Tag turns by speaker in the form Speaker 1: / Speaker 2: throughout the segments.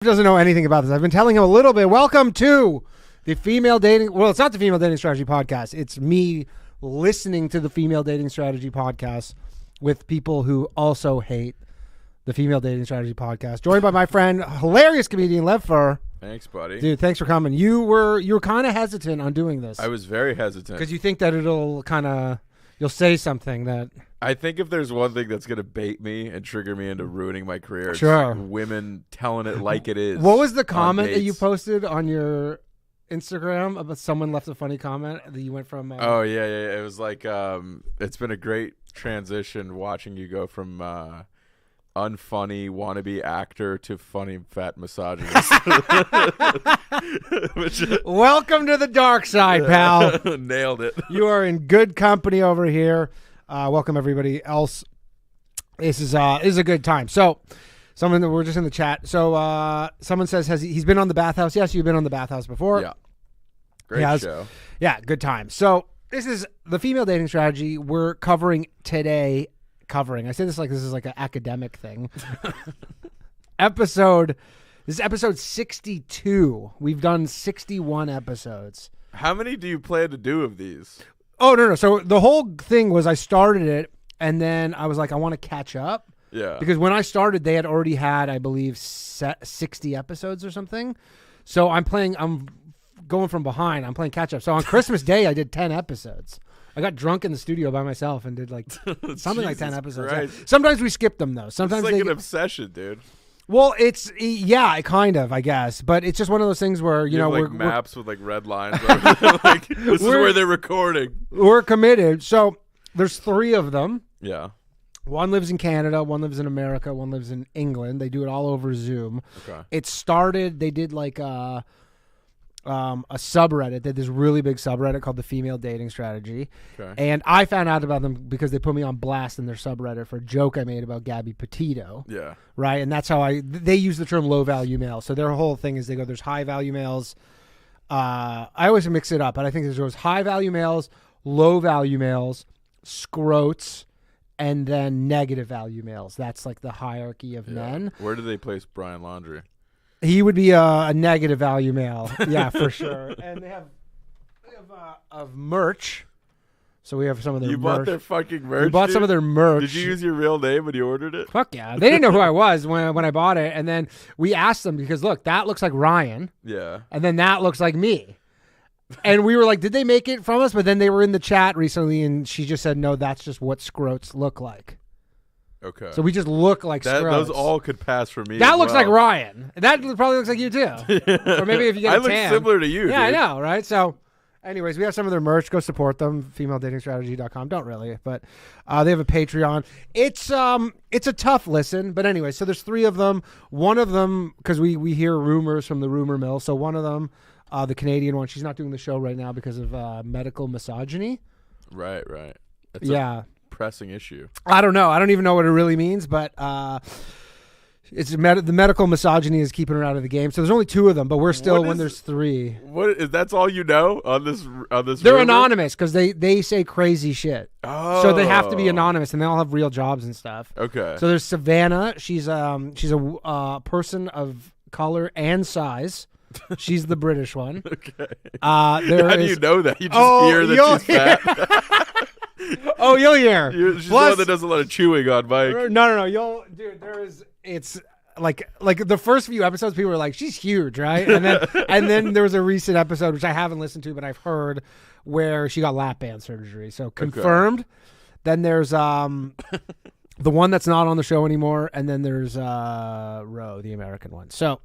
Speaker 1: doesn't know anything about this. I've been telling him a little bit. Welcome to the Female Dating... Well, it's not the Female Dating Strategy Podcast. It's me listening to the Female Dating Strategy Podcast with people who also hate the Female Dating Strategy Podcast. Joined by my friend, hilarious comedian, Lev Fur.
Speaker 2: Thanks, buddy.
Speaker 1: Dude, thanks for coming. You were kind of hesitant on doing this.
Speaker 2: I was very hesitant.
Speaker 1: Because you think that it'll kind of... You'll say something that...
Speaker 2: I think if there's one thing that's going to bait me and trigger me into ruining my career,
Speaker 1: sure,
Speaker 2: it's women telling it like it is.
Speaker 1: What was the comment that you posted on your Instagram about someone left a funny comment that you went from...
Speaker 2: Oh, yeah. It was like, it's been a great transition watching you go from unfunny wannabe actor to funny fat misogynist.
Speaker 1: Welcome to the dark side, pal.
Speaker 2: Nailed it.
Speaker 1: You are in good company over here. Welcome everybody else. This is a good time. So, we're just in the chat. So, someone says he's been on the Bathhouse. Yes, you've been on the Bathhouse before.
Speaker 2: Yeah, great show.
Speaker 1: Yeah, good time. So, this is the Female Dating Strategy. We're covering today. I say this like this is like an academic thing. This is episode 62. We've done 61 episodes.
Speaker 2: How many do you plan to do of these?
Speaker 1: Oh, no. So the whole thing was I started it, and then I was like, I want to catch up.
Speaker 2: Yeah.
Speaker 1: Because when I started, they had already had, I believe, 60 episodes or something. So I'm going from behind. I'm playing catch up. So on Christmas Day, I did 10 episodes. I got drunk in the studio by myself and did like something like 10 episodes. Yeah. Sometimes we skip them, though. Sometimes
Speaker 2: it's like an obsession, dude.
Speaker 1: Well, kind of, I guess, but it's just one of those things where
Speaker 2: we're maps with like red lines. Like, this is where they're recording.
Speaker 1: We're committed. So there's 3 of them.
Speaker 2: Yeah.
Speaker 1: One lives in Canada, one lives in America, one lives in England. They do it all over Zoom.
Speaker 2: Okay.
Speaker 1: It started. They did like a subreddit. They did this really big subreddit called the Female Dating Strategy.
Speaker 2: Okay.
Speaker 1: And I found out about them because they put me on blast in their subreddit for a joke I made about Gabby Petito.
Speaker 2: Yeah.
Speaker 1: Right. And that's how they use the term low value male. So their whole thing is they go, there's high value males. I always mix it up, but I think there's high value males, low value males, scrotes, and then negative value males. That's like the hierarchy of men.
Speaker 2: Where do they place Brian Laundrie?
Speaker 1: He would be a negative value male. Yeah, for sure. And they have of merch. So we have some of their merch.
Speaker 2: You bought their fucking merch?
Speaker 1: We bought some of their merch.
Speaker 2: Did you use your real name when you ordered it?
Speaker 1: Fuck yeah. They didn't know who I was when I bought it. And then we asked them because, look, that looks like Ryan.
Speaker 2: Yeah.
Speaker 1: And then that looks like me. And we were like, did they make it from us? But then they were in the chat recently, and she just said, no, that's just what scrotes look like.
Speaker 2: Okay.
Speaker 1: So we just look like scrotes.
Speaker 2: Those all could pass for me.
Speaker 1: That looks like Ryan. That probably looks like you too. Or maybe if you get a tan.
Speaker 2: I look similar to you.
Speaker 1: Yeah,
Speaker 2: dude.
Speaker 1: I know, right? So, anyways, we have some of their merch. Go support them. FemaleDatingStrategy.com. Don't really, but they have a Patreon. It's a tough listen, but anyway. So there's 3 of them. One of them, because we hear rumors from the rumor mill. So one of them, the Canadian one, she's not doing the show right now because of medical misogyny.
Speaker 2: Right. It's a pressing issue.
Speaker 1: I don't know. I don't even know what it really means, but it's the medical misogyny is keeping her out of the game. So there's only 2 of them, but we're still when there's 3.
Speaker 2: What is that's all you know on this?
Speaker 1: They're
Speaker 2: rumor?
Speaker 1: anonymous because they say crazy shit.
Speaker 2: Oh,
Speaker 1: so they have to be anonymous, and they all have real jobs and stuff.
Speaker 2: Okay.
Speaker 1: So there's Savannah. She's a person of color and size. She's the British one.
Speaker 2: Okay.
Speaker 1: How
Speaker 2: do you know that? You just hear that she's fat.
Speaker 1: Oh, you'll hear.
Speaker 2: She's the one that does a lot of chewing on Mike.
Speaker 1: No. It's like the first few episodes, people were like, she's huge, right? And then there was a recent episode, which I haven't listened to, but I've heard, where she got lap band surgery. So confirmed. Okay. Then there's the one that's not on the show anymore. And then there's Ro, the American one. So...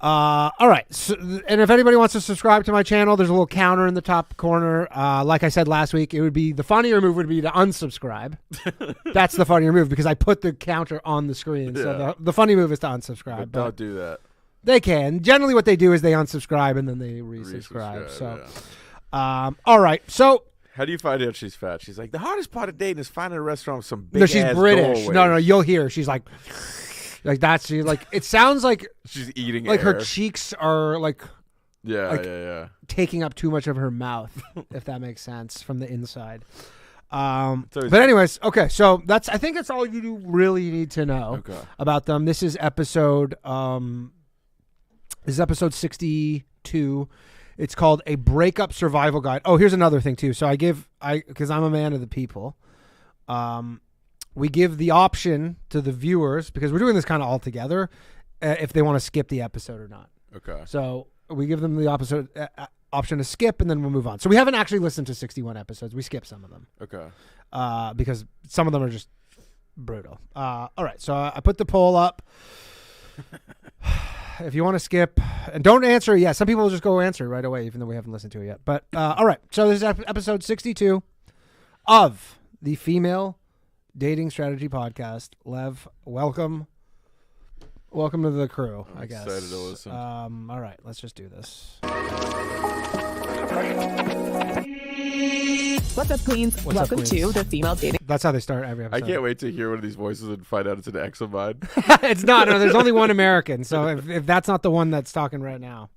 Speaker 1: all right. So, and if anybody wants to subscribe to my channel, there's a little counter in the top corner. Like I said last week, it would be the funnier move would be to unsubscribe. That's the funnier move because I put the counter on the screen. Yeah. So the funny move is to unsubscribe.
Speaker 2: But don't do that.
Speaker 1: They can. Generally what they do is they unsubscribe and then they resubscribe. So, all right. So
Speaker 2: how do you find out she's fat? She's like, the hardest part of dating is finding a restaurant with some big
Speaker 1: ass. No, she's British.
Speaker 2: Doorways.
Speaker 1: No, you'll hear. She's like that's she like. It sounds like
Speaker 2: she's eating.
Speaker 1: Like
Speaker 2: air.
Speaker 1: her cheeks are like.
Speaker 2: Yeah.
Speaker 1: Taking up too much of her mouth, if that makes sense, from the inside. But anyways, okay. So I think that's all you really need to know about them. This is episode This is episode 62. It's called A Breakup Survival Guide. Oh, here's another thing too. So because I'm a man of the people, we give the option to the viewers, because we're doing this kind of all together, if they want to skip the episode or not.
Speaker 2: Okay.
Speaker 1: So we give them the option to skip, and then we'll move on. So we haven't actually listened to 61 episodes. We skipped some of them.
Speaker 2: Okay.
Speaker 1: Because some of them are just brutal. All right. So I put the poll up. If you want to skip, and don't answer it yet. Some people will just go answer it right away, even though we haven't listened to it yet. But all right. So this is episode 62 of the Female Dating Strategy Podcast. Lev, welcome. Welcome to the crew, I guess.
Speaker 2: Excited to listen.
Speaker 1: All right, let's just do this.
Speaker 3: What's up, queens? Welcome to the Female Dating.
Speaker 1: That's how they start every episode.
Speaker 2: I can't wait to hear one of these voices and find out it's an ex of mine.
Speaker 1: It's not. No, there's only one American. So if that's not the one that's talking right now.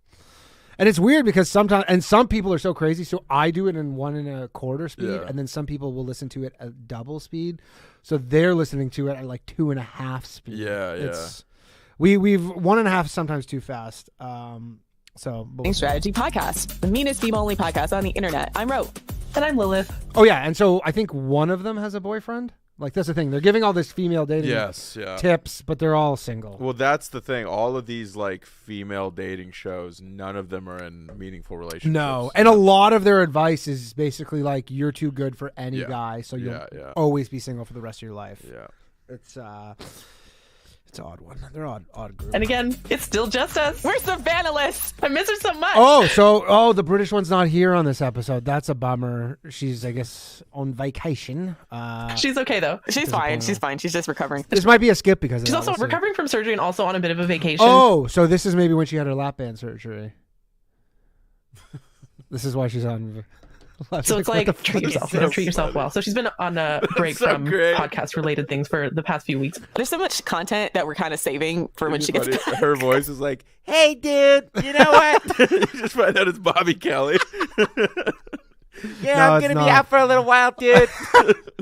Speaker 1: And it's weird because sometimes, and some people are so crazy. So I do it in 1 1/4 speed, and then some people will listen to it at double speed. So they're listening to it at like 2.5 speed.
Speaker 2: Yeah.
Speaker 1: We've 1.5 sometimes too fast. Dating
Speaker 3: Strategy Podcast, the meanest female-only podcast on the internet. I'm Ro.
Speaker 4: And I'm Lilith.
Speaker 1: Oh yeah, and so I think one of them has a boyfriend. Like that's the thing. They're giving all this female dating tips, but they're all single.
Speaker 2: Well, that's the thing. All of these like female dating shows, none of them are in meaningful relationships.
Speaker 1: No, and a lot of their advice is basically like you're too good for any guy, so you'll always be single for the rest of your life.
Speaker 2: Yeah,
Speaker 1: it's an odd one. They're odd group.
Speaker 4: And again, it's still just us. We're Savannah-less. I miss her so much.
Speaker 1: The British one's not here on this episode. That's a bummer. She's, I guess, on vacation.
Speaker 4: She's okay though.
Speaker 3: She's fine. She's fine. She's just recovering.
Speaker 1: This might be a skip because of
Speaker 4: she's
Speaker 1: that.
Speaker 4: also recovering from surgery and also on a bit of a vacation.
Speaker 1: Oh, so this is maybe when she had her lap band surgery. This is why she's on.
Speaker 4: So it's like treat yourself. Treat yourself well. So she's been on a break from podcast related things for the past few weeks.
Speaker 3: There's so much content that we're kind of saving for when she gets back.
Speaker 2: Her voice is like, "Hey, dude, you know what?" You just find out it's Bobby Kelly.
Speaker 5: I'm gonna be out for a little while, dude.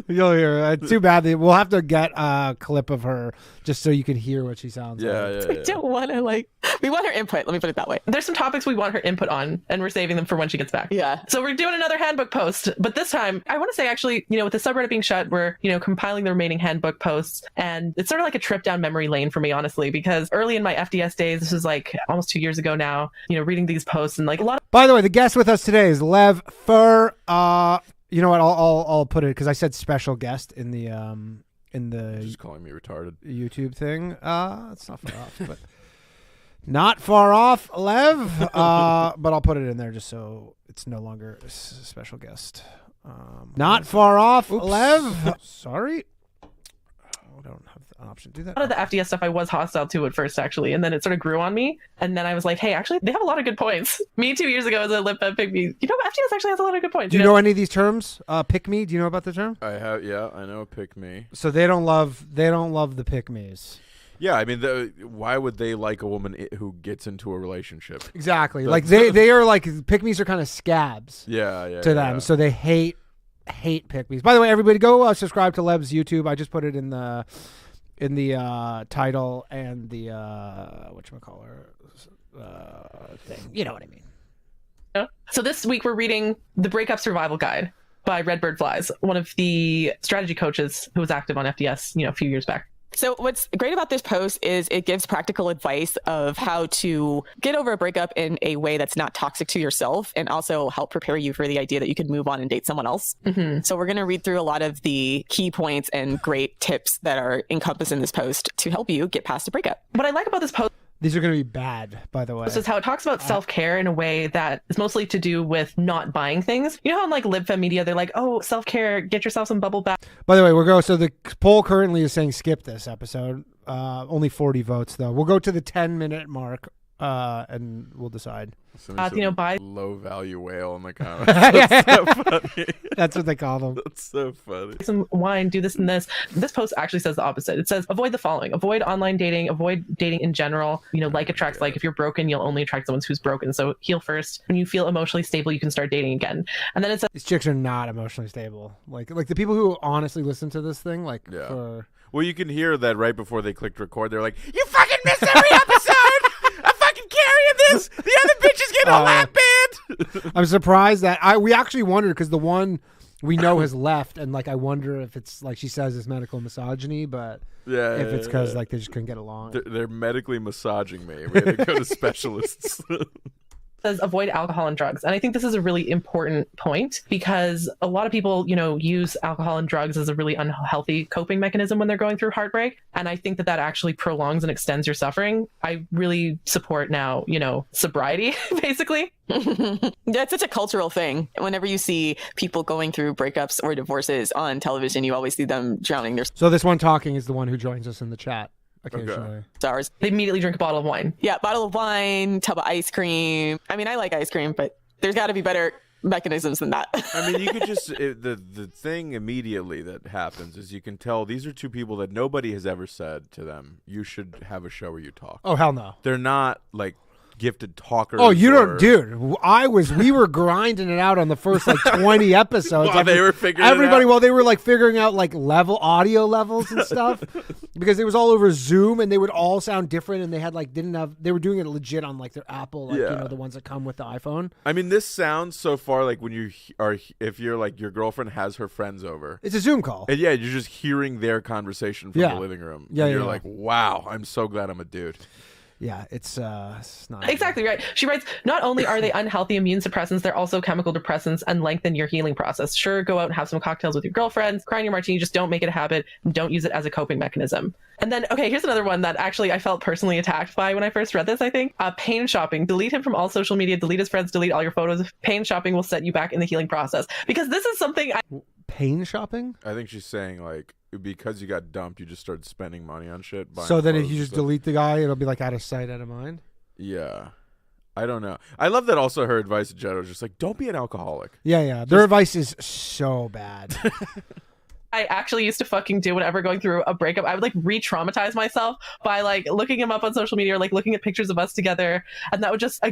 Speaker 1: You'll hear her. It's too bad. We'll have to get a clip of her just so you can hear what she sounds like.
Speaker 3: We don't want to we want her input. Let me put it that way.
Speaker 4: There's some topics we want her input on, and we're saving them for when she gets back.
Speaker 3: Yeah.
Speaker 4: So we're doing another handbook post, but this time I want to say actually, with the subreddit being shut, we're compiling the remaining handbook posts, and it's sort of like a trip down memory lane for me, honestly, because early in my FDS days, this was like almost 2 years ago now, reading these posts and like a lot of.
Speaker 1: By the way, the guest with us today is Lev Fur. You know what? I'll put it because I said special guest in the
Speaker 2: just calling me retarded
Speaker 1: YouTube thing. It's not far off, but not far off, Lev. But I'll put it in there just so it's no longer a special guest. Not far off, Lev. Sorry. I don't have an option to do that.
Speaker 4: A lot of the FDS stuff I was hostile to at first, actually, and then it sort of grew on me. And then I was like, hey, actually, they have a lot of good points. Me 2 years ago as a lip pick me. FDS actually has a lot of good points.
Speaker 1: Do you know any of these terms? Pick me. Do you know about the term?
Speaker 2: I have. Yeah, I know. Pick me.
Speaker 1: So they don't love the pick me's.
Speaker 2: Yeah, I mean, why would they like a woman who gets into a relationship?
Speaker 1: Exactly. Like they are like pick me's are kind of scabs.
Speaker 2: Yeah.
Speaker 1: To them, so they hate pick me's. By the way, everybody go subscribe to Lev's YouTube. I just put it in the title and the whatchamacallit thing. You know what I mean.
Speaker 4: So this week we're reading The Breakup Survival Guide by Redbird Flies, one of the strategy coaches who was active on FDS, a few years back.
Speaker 3: So what's great about this post is it gives practical advice of how to get over a breakup in a way that's not toxic to yourself, and also help prepare you for the idea that you can move on and date someone else.
Speaker 4: Mm-hmm.
Speaker 3: So we're going to read through a lot of the key points and great tips that are encompassed in this post to help you get past a breakup.
Speaker 4: What I like about this post
Speaker 1: These are going to be bad, by the way.
Speaker 4: This is how it talks about self-care in a way that is mostly to do with not buying things. You know how in like LibFem media, they're like, oh, self-care, get yourself some bubble bath.
Speaker 1: By the way, so the poll currently is saying skip this episode. Only 40 votes, though. We'll go to the 10-minute mark, and we'll decide.
Speaker 4: Buy
Speaker 2: low value whale in the comments. That's so funny.
Speaker 1: That's what they call them.
Speaker 2: That's so funny.
Speaker 4: Some wine, do this and this. This post actually says the opposite. It says avoid the following: avoid online dating, avoid dating in general. Like attracts like. If you're broken, you'll only attract someone who's broken. So heal first. When you feel emotionally stable, you can start dating again. And then it says
Speaker 1: these chicks are not emotionally stable. Like the people who honestly listen to this thing,
Speaker 2: Well, you can hear that right before they clicked record. They're like, "You fucking missed every episode. I'm fucking carrying in a lap band.
Speaker 1: I'm surprised that we actually wondered because the one we know has left, and like I wonder if it's like she says it's medical misogyny, but if it's because like they just couldn't get along.
Speaker 2: They're medically massaging me. We had to go to specialists.
Speaker 4: Says avoid alcohol and drugs. And I think this is a really important point because a lot of people, use alcohol and drugs as a really unhealthy coping mechanism when they're going through heartbreak. And I think that actually prolongs and extends your suffering. I really support now, sobriety, basically.
Speaker 3: That's such a cultural thing. Whenever you see people going through breakups or divorces on television, you always see them drowning their
Speaker 1: So this one talking is the one who joins us in the chat occasionally.
Speaker 3: stars.
Speaker 4: They immediately drink a bottle of wine.
Speaker 3: Yeah, bottle of wine, tub of ice cream. I mean, I like ice cream, but there's got to be better mechanisms than that.
Speaker 2: I mean, you could just the thing immediately that happens is you can tell these are two people that nobody has ever said to them, you should have a show where you talk.
Speaker 1: Oh hell no.
Speaker 2: They're not like gifted talkers.
Speaker 1: Oh, you don't, dude. We were grinding it out on the first like 20 episodes.
Speaker 2: While they were figuring
Speaker 1: everybody
Speaker 2: it out.
Speaker 1: while they were like figuring out like audio levels and stuff, because it was all over Zoom and they would all sound different, and they had like they were doing it legit on like their Apple, like the ones that come with the iPhone.
Speaker 2: I mean, this sounds so far like when you are if you're like your girlfriend has her friends over.
Speaker 1: It's a Zoom call.
Speaker 2: And you're just hearing their conversation from the living room.
Speaker 1: Yeah,
Speaker 2: and you're
Speaker 1: yeah.
Speaker 2: like, wow, I'm so glad I'm a dude.
Speaker 1: Yeah, it's not
Speaker 4: Exactly right. She writes, not only are they unhealthy immune suppressants, they're also chemical depressants and lengthen your healing process. Sure, go out and have some cocktails with your girlfriends, cry in your martini, just don't make it a habit and don't use it as a coping mechanism. And then, okay, here's another one that actually I felt personally attacked by when I first read this, I think. Pain shopping. Delete him from all social media, delete his friends, delete all your photos. Pain shopping will set you back in the healing process. Because this is something
Speaker 1: pain shopping?
Speaker 2: I think she's saying like because you got dumped, you just started spending money on shit.
Speaker 1: So then if
Speaker 2: clothes
Speaker 1: you
Speaker 2: and
Speaker 1: just
Speaker 2: stuff.
Speaker 1: delete the guy, it'll be like out of sight, out of mind?
Speaker 2: Yeah. I don't know. I love that also her advice in general is just like, don't be an alcoholic.
Speaker 1: Yeah. Their advice is so bad.
Speaker 4: I actually used to fucking do whenever going through a breakup. I would like re-traumatize myself by like looking him up on social media or like looking at pictures of us together. And that would just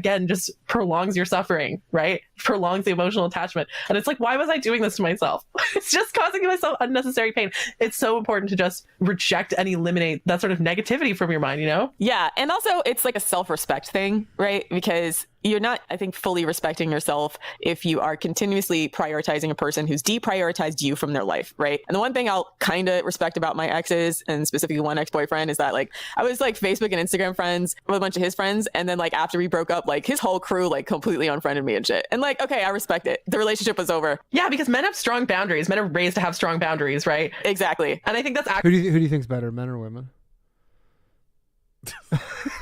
Speaker 4: prolongs your suffering, right? Prolongs the emotional attachment. And it's like, why was I doing this to myself? It's just causing myself unnecessary pain. It's so important to just reject and eliminate that sort of negativity from your mind,
Speaker 3: Yeah. And also it's like a self-respect thing, right? Because you're not, I think, fully respecting yourself if you are continuously prioritizing a person who's deprioritized you from their life, right? And the one thing I'll kind of respect about my exes, and specifically one ex-boyfriend, is that like I was like Facebook and Instagram friends with a bunch of his friends, and then like after we broke up, like his whole crew like completely unfriended me and shit. And like, okay, I respect it. The relationship was over.
Speaker 4: Yeah, because men have strong boundaries. Men are raised to have strong boundaries, right?
Speaker 3: Exactly.
Speaker 4: And I think that's
Speaker 1: Who do you think's better, men or women?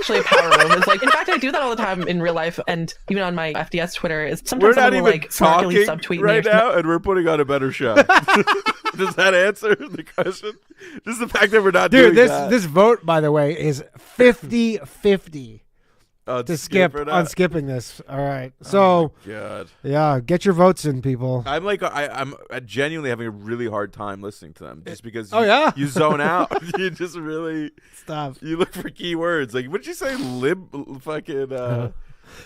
Speaker 4: actually a power move. It's like, in fact, I do that all the time in real life, and even on my FDS Twitter. Is
Speaker 2: We're
Speaker 4: sometimes
Speaker 2: not
Speaker 4: someone will
Speaker 2: even
Speaker 4: like snarkily
Speaker 2: talking
Speaker 4: subtweet
Speaker 2: right
Speaker 4: me.
Speaker 2: now, and we're putting on a better show. Does that answer the question? Just the fact that we're not doing that.
Speaker 1: This vote, by the way, is 50-50 to skip
Speaker 2: or not?
Speaker 1: on skipping this. All right, so
Speaker 2: God.
Speaker 1: yeah, get your votes in, people.
Speaker 2: I'm like I'm genuinely having a really hard time listening to them just because you zone out. You just really
Speaker 1: Stop,
Speaker 2: you look for keywords. Like what did you say?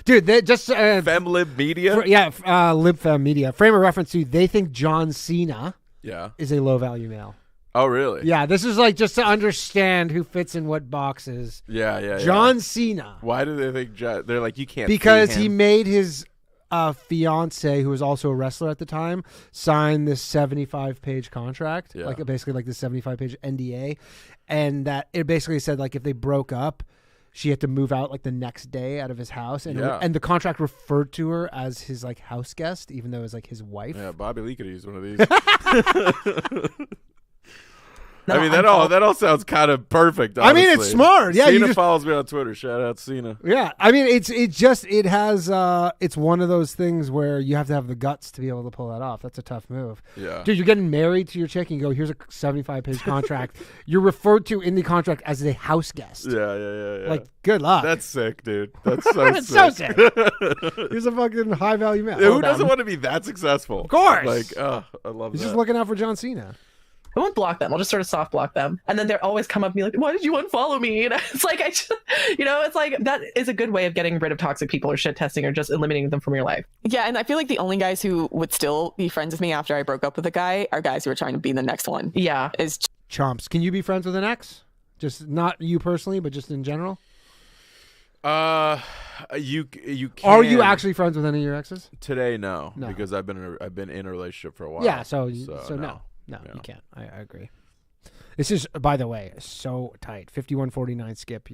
Speaker 1: Dude. They just
Speaker 2: Femlib media.
Speaker 1: LibFem media. Frame a reference to they think John Cena
Speaker 2: Yeah.
Speaker 1: is a low value male.
Speaker 2: Oh really?
Speaker 1: Yeah, this is like just to understand who fits in what boxes.
Speaker 2: Yeah.
Speaker 1: John Cena.
Speaker 2: Why do they think they're like you can't?
Speaker 1: Because
Speaker 2: see him.
Speaker 1: he made his fiance, who was also a wrestler at the time, sign this 75-page contract,
Speaker 2: Yeah.
Speaker 1: like basically like the 75-page NDA, and that it basically said like if they broke up, she had to move out like the next day out of his house, and and the contract referred to her as his like house guest, even though it was like his wife.
Speaker 2: Yeah, Bobby Lee could use one of these. I mean that all sounds kind of perfect. Honestly.
Speaker 1: I mean it's smart. Yeah,
Speaker 2: Cena follows me on Twitter. Shout out Cena.
Speaker 1: Yeah, I mean it has it's one of those things where you have to have the guts to be able to pull that off. That's a tough move.
Speaker 2: Yeah,
Speaker 1: dude, you're getting married to your chick and you go, here's a 75-page contract. You're referred to in the contract as a house guest.
Speaker 2: Yeah.
Speaker 1: Like, good luck.
Speaker 2: That's sick, dude. That's so
Speaker 1: That's
Speaker 2: sick.
Speaker 1: so sick. He's a fucking high value man.
Speaker 2: Yeah, who doesn't want to be that successful?
Speaker 1: Of course.
Speaker 2: Like, I love
Speaker 1: He's
Speaker 2: that.
Speaker 1: just looking out for John Cena.
Speaker 4: I won't block them. I'll just sort of soft block them. And then they're always come up to me like, why did you unfollow me? And it's like, it's like, that is a good way of getting rid of toxic people or shit testing or just eliminating them from your life.
Speaker 3: Yeah, and I feel like the only guys who would still be friends with me after I broke up with a guy are guys who are trying to be the next one.
Speaker 4: Yeah.
Speaker 3: Is
Speaker 1: Chomps, can you be friends with an ex? Just not you personally, but just in general?
Speaker 2: I You can.
Speaker 1: Are you actually friends with any of your exes?
Speaker 2: Today? No,
Speaker 1: No.
Speaker 2: because I've been in a relationship for a while.
Speaker 1: Yeah, so
Speaker 2: no.
Speaker 1: no,
Speaker 2: Yeah.
Speaker 1: you can't. I agree. This is, by the way, so tight. 51-49 skip.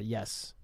Speaker 1: Yes,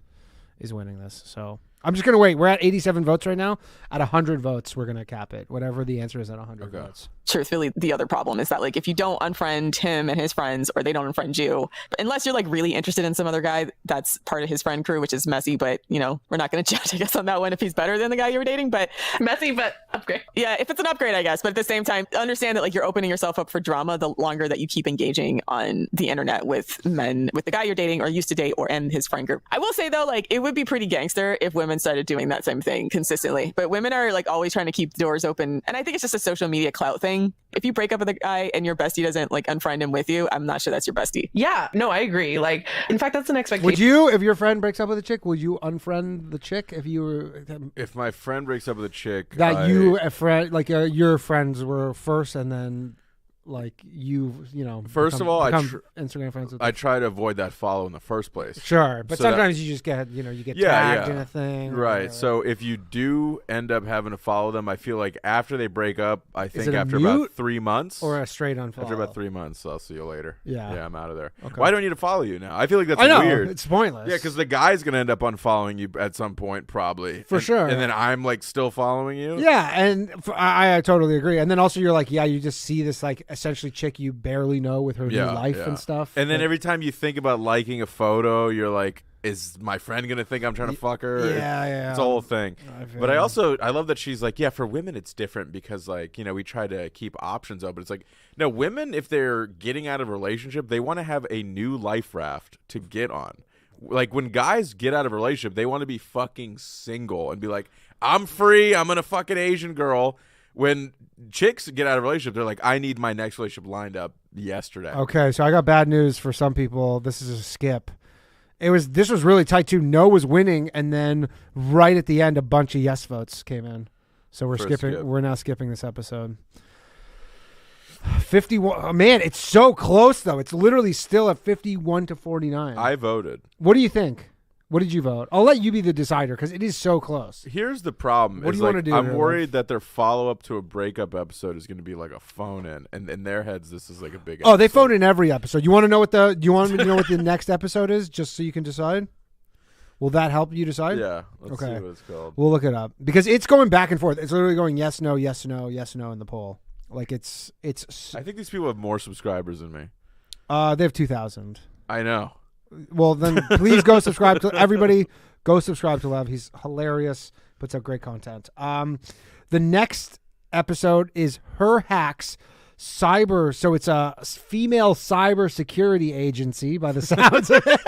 Speaker 1: is winning this. So I'm just gonna wait. We're at 87 votes right now. At 100 votes, we're gonna cap it. Whatever the answer is at 100 votes.
Speaker 3: Truthfully, the other problem is that like if you don't unfriend him and his friends, or they don't unfriend you, unless you're like really interested in some other guy that's part of his friend crew, which is messy, but you know, we're not going to judge, I guess, on that one if he's better than the guy you were dating. But
Speaker 4: Messy, but upgrade.
Speaker 3: yeah, if it's an upgrade, I guess. But at the same time, understand that like you're opening yourself up for drama the longer that you keep engaging on the internet with men, with the guy you're dating or used to date, or and his friend group. I will say though, like it would be pretty gangster if women started doing that same thing consistently. But women are like always trying to keep the doors open, and I think it's just a social media clout thing. If you break up with a guy and your bestie doesn't like unfriend him with you, I'm not sure that's your bestie.
Speaker 4: Yeah, no, I agree. Like, in fact, that's an expectation.
Speaker 1: Would you, if your friend breaks up with a chick, would you unfriend the chick if you were
Speaker 2: If my friend breaks up with a chick,
Speaker 1: your friends were first, and then like you know,
Speaker 2: First of all,
Speaker 1: Instagram friends with
Speaker 2: I try to avoid that follow in the first place.
Speaker 1: Sure, but
Speaker 2: So
Speaker 1: sometimes you just get, you get
Speaker 2: Yeah,
Speaker 1: tagged
Speaker 2: yeah.
Speaker 1: in a thing.
Speaker 2: Right. So if you do end up having to follow them, I feel like after they break up, I think
Speaker 1: it a
Speaker 2: after
Speaker 1: mute
Speaker 2: about 3 months.
Speaker 1: or a straight unfollow.
Speaker 2: After about 3 months, I'll see you later.
Speaker 1: Yeah.
Speaker 2: Yeah, I'm out of there.
Speaker 1: Okay.
Speaker 2: Why do I need to follow you now? I feel like that's
Speaker 1: I know
Speaker 2: weird.
Speaker 1: it's pointless.
Speaker 2: Yeah, because the guy's gonna end up unfollowing you at some point, probably.
Speaker 1: For sure.
Speaker 2: And then I'm like still following you.
Speaker 1: Yeah, and I totally agree. And then also you're like, yeah, you just see this like essentially chick you barely know with her new life and stuff.
Speaker 2: And then every time you think about liking a photo, you're like, is my friend gonna think I'm trying to fuck her?
Speaker 1: Yeah.
Speaker 2: It's a whole thing. But I love that she's like, yeah, for women it's different because like, we try to keep options open. It's like, no, women, if they're getting out of a relationship, they want to have a new life raft to get on. Like when guys get out of a relationship, they want to be fucking single and be like, I'm free, I'm gonna fuck an Asian girl. When chicks get out of a relationship, they're like, I need my next relationship lined up yesterday.
Speaker 1: Okay, so I got bad news for some people. This is a skip. This was really tight too. No was winning, and then right at the end, a bunch of yes votes came in. So we're skipping.
Speaker 2: Skip.
Speaker 1: We're now skipping this episode. 51. Oh, man, it's so close though. It's literally still at 51-49.
Speaker 2: I voted.
Speaker 1: What do you think? What did you vote? I'll let you be the decider because it is so close.
Speaker 2: Here's the problem.
Speaker 1: What do you want to do?
Speaker 2: I'm worried that their follow-up to a breakup episode is going to be like a phone-in, and in their heads, this is like a big.
Speaker 1: Oh, they phone in every episode. You want to know what Do you want me to know what the next episode is, just so you can decide? Will that help you decide?
Speaker 2: Yeah. Let's
Speaker 1: Okay.
Speaker 2: see what it's called.
Speaker 1: We'll look it up because it's going back and forth. It's literally going yes, no, yes, no, yes, no in the poll. Like it's.
Speaker 2: I think these people have more subscribers than me.
Speaker 1: They have 2,000.
Speaker 2: I know.
Speaker 1: Well, then please go subscribe to everybody. Go subscribe to Lev. He's hilarious. Puts out great content. The next episode is Her Hacks Cyber. So it's a female cybersecurity agency by the sounds of it.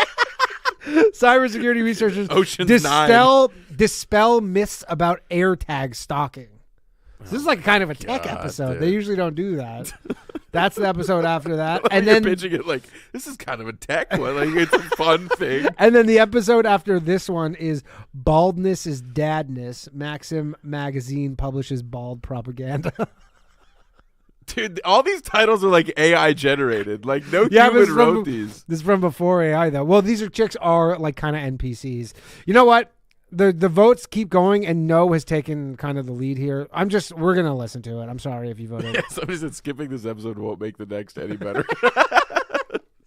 Speaker 1: Cybersecurity researchers
Speaker 2: Ocean's 9.
Speaker 1: dispel myths about AirTag stalking. So this is like kind of a tech
Speaker 2: God,
Speaker 1: episode.
Speaker 2: dude.
Speaker 1: They usually don't do that. That's the episode after that.
Speaker 2: And
Speaker 1: And
Speaker 2: you're
Speaker 1: then
Speaker 2: pitching it like this is kind of a tech one. Like it's a fun thing.
Speaker 1: And then the episode after this one is Baldness is Dadness. Maxim magazine publishes bald propaganda.
Speaker 2: Dude, all these titles are like AI generated. Like no
Speaker 1: Yeah, but
Speaker 2: human
Speaker 1: it's from-
Speaker 2: wrote these.
Speaker 1: This is from before AI though. Well, these chicks are like kind of NPCs. You know what? The votes keep going, and No has taken kind of the lead here. We're gonna listen to it. I'm sorry if you voted.
Speaker 2: Yeah, somebody said skipping this episode won't make the next any better.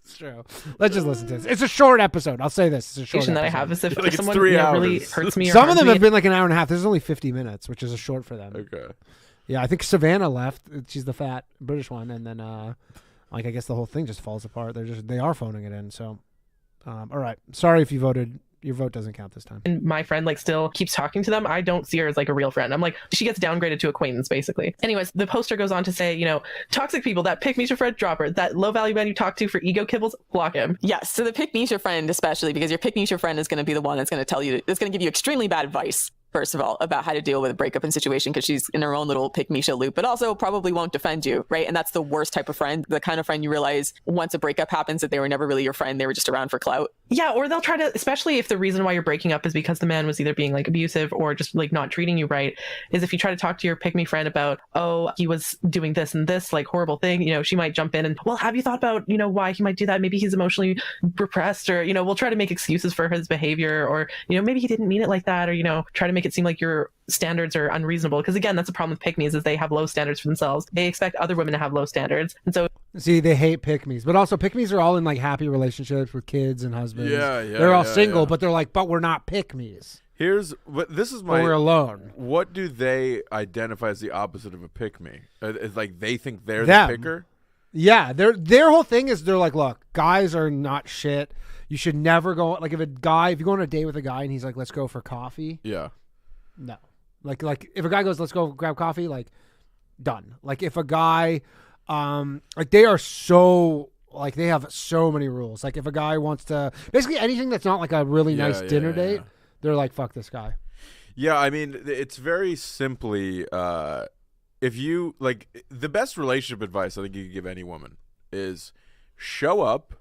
Speaker 1: It's true. Let's just listen to this. It's a short episode. I'll say this. It's a short
Speaker 4: That I
Speaker 1: episode.
Speaker 4: have is if,
Speaker 2: Like
Speaker 4: if
Speaker 2: it's
Speaker 4: someone
Speaker 2: 3
Speaker 4: really
Speaker 2: hours.
Speaker 4: hurts me or
Speaker 1: Some of
Speaker 4: harms
Speaker 1: them
Speaker 4: me,
Speaker 1: have been like an hour and a half. This is only 50 minutes, which is a short for them.
Speaker 2: Okay.
Speaker 1: Yeah, I think Savannah left. She's the fat British one, and then I guess the whole thing just falls apart. They are phoning it in. So, all right. Sorry if you voted. Your vote doesn't count this time.
Speaker 4: and my friend like still keeps talking to them, I don't see her as like a real friend. I'm like, she gets downgraded to acquaintance basically. Anyways, the poster goes on to say, toxic people, that pick me's your friend dropper, that low value man you talk to for ego kibbles, block him.
Speaker 3: Yes. So the pick me's your friend, especially because your pick me's your friend is going to be the one that's going to tell you, that's going to give you extremely bad advice. first of all, about how to deal with a breakup in situation because she's in her own little pick-me-sha loop, but also probably won't defend you, right? And that's the worst type of friend, the kind of friend you realize once a breakup happens that they were never really your friend, they were just around for clout.
Speaker 4: Yeah, or they'll try to, especially if the reason why you're breaking up is because the man was either being like abusive or just like not treating you right, is if you try to talk to your pick-me friend about, oh, he was doing this and this like horrible thing, you know, she might jump in and, well, have you thought about, you know, why he might do that? Maybe he's emotionally repressed, or, you know, we'll try to make excuses for his behavior, or, you know, maybe he didn't mean it like that, or, you know, try to make it seem like your standards are unreasonable. Because again, that's a problem with pick-me's, is they have low standards for themselves. They expect other women to have low standards. And so
Speaker 1: See, they hate pick-me's, but also pick-me's are all in like happy relationships with kids and husbands.
Speaker 2: Yeah,
Speaker 1: They're all single, but they're like, but we're not pick-me's.
Speaker 2: This is my.
Speaker 1: We're alone.
Speaker 2: What do they identify as the opposite of a pick-me? It's like they think they're
Speaker 1: Them.
Speaker 2: the picker?
Speaker 1: Yeah, their whole thing is they're like, look, guys are not shit. You should never go, like if you go on a date with a guy and he's like, let's go for coffee.
Speaker 2: Yeah.
Speaker 1: No. Like if a guy goes, let's go grab coffee, like done. Like if a guy, like they are so, like they have so many rules. Like if a guy wants to, basically anything that's not like a really nice dinner date, they're like, fuck this guy.
Speaker 2: Yeah, I mean, it's very simply, if you, like, the best relationship advice I think you could give any woman is show up,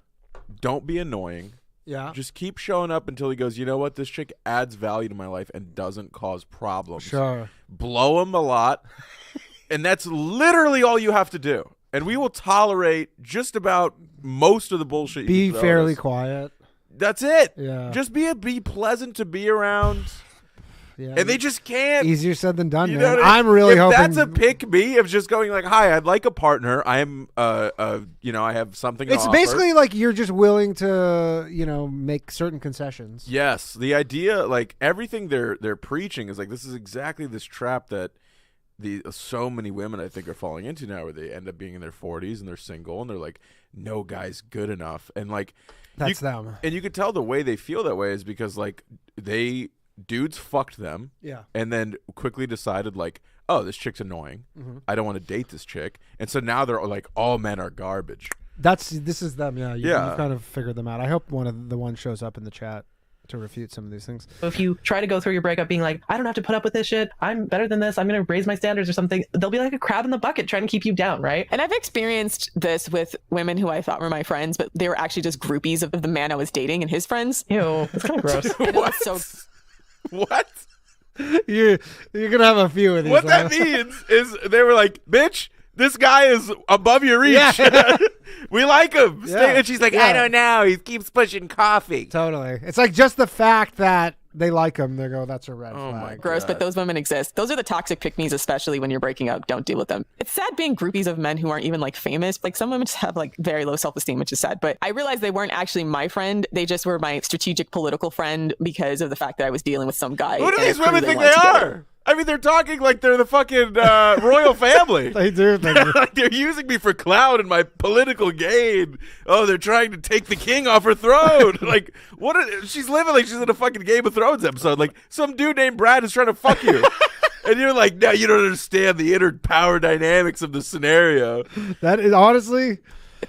Speaker 2: don't be annoying.
Speaker 1: Yeah.
Speaker 2: Just keep showing up until he goes, you know what, this chick adds value to my life and doesn't cause problems.
Speaker 1: Sure.
Speaker 2: Blow him a lot. And that's literally all you have to do. And we will tolerate just about most of the bullshit.
Speaker 1: Be
Speaker 2: you throw
Speaker 1: fairly
Speaker 2: us.
Speaker 1: quiet.
Speaker 2: That's it.
Speaker 1: Yeah.
Speaker 2: Just be pleasant to be around.
Speaker 1: Yeah.
Speaker 2: And they just can't.
Speaker 1: Easier said than done,
Speaker 2: You
Speaker 1: man.
Speaker 2: know what I mean?
Speaker 1: I'm really
Speaker 2: if
Speaker 1: hoping
Speaker 2: that's a pick me of just going like, hi, I'd like a partner. I am, you know, I have something.
Speaker 1: It's
Speaker 2: to
Speaker 1: basically
Speaker 2: offer.
Speaker 1: like you're just willing to, you know, make certain concessions.
Speaker 2: Yes, the idea, like everything they're preaching is like this is exactly this trap that so many women I think are falling into now, where they end up being in their 40s and they're single and they're like, no guy's good enough, and like
Speaker 1: That's them.
Speaker 2: And you could tell the way they feel that way is because like dudes fucked them,
Speaker 1: Yeah.
Speaker 2: and then quickly decided like, oh, this chick's annoying. I don't want to date this chick, and so now they're like, all men are garbage.
Speaker 1: This is them. Yeah. You've kind of figured them out. I hope one of the ones shows up in the chat to refute some of these things.
Speaker 4: if you try to go through your breakup being like, I don't have to put up with this shit, I'm better than this, I'm going to raise my standards or something, they'll be like a crab in the bucket trying to keep you down, right?
Speaker 3: And I've experienced this with women who I thought were my friends, but they were actually just groupies of the man I was dating and his friends.
Speaker 4: Ew, it's kind of gross.
Speaker 3: And it was so
Speaker 2: What?
Speaker 1: You're gonna have a few of these.
Speaker 2: What that means is they were like, bitch, this guy is above your reach.
Speaker 1: Yeah.
Speaker 2: We like him.
Speaker 1: Yeah.
Speaker 2: And she's like, I don't know. He keeps pushing coffee.
Speaker 1: Totally. It's like just the fact that they like him, they go, that's a red
Speaker 2: Oh my
Speaker 1: flag.
Speaker 3: gross,
Speaker 2: God.
Speaker 3: but those women exist. Those are the toxic pick-me's, especially when you're breaking up. Don't deal with them. It's sad being groupies of men who aren't even like famous. Like some women just have like very low self-esteem, which is sad. But I realized they weren't actually my friend. They just were my strategic political friend because of the fact that I was dealing with some guy.
Speaker 2: Who do
Speaker 3: and
Speaker 2: these
Speaker 3: a crew
Speaker 2: women think
Speaker 3: wanted
Speaker 2: they
Speaker 3: together.
Speaker 2: are? I mean, they're talking like they're the fucking royal family.
Speaker 1: They do.
Speaker 2: Like they're using me for clout and my political gain. Oh, they're trying to take the king off her throne. Like, she's living like she's in a fucking Game of Thrones episode. Like, some dude named Brad is trying to fuck you. And you're like, no, you don't understand the inner power dynamics of the scenario.
Speaker 1: That is honestly.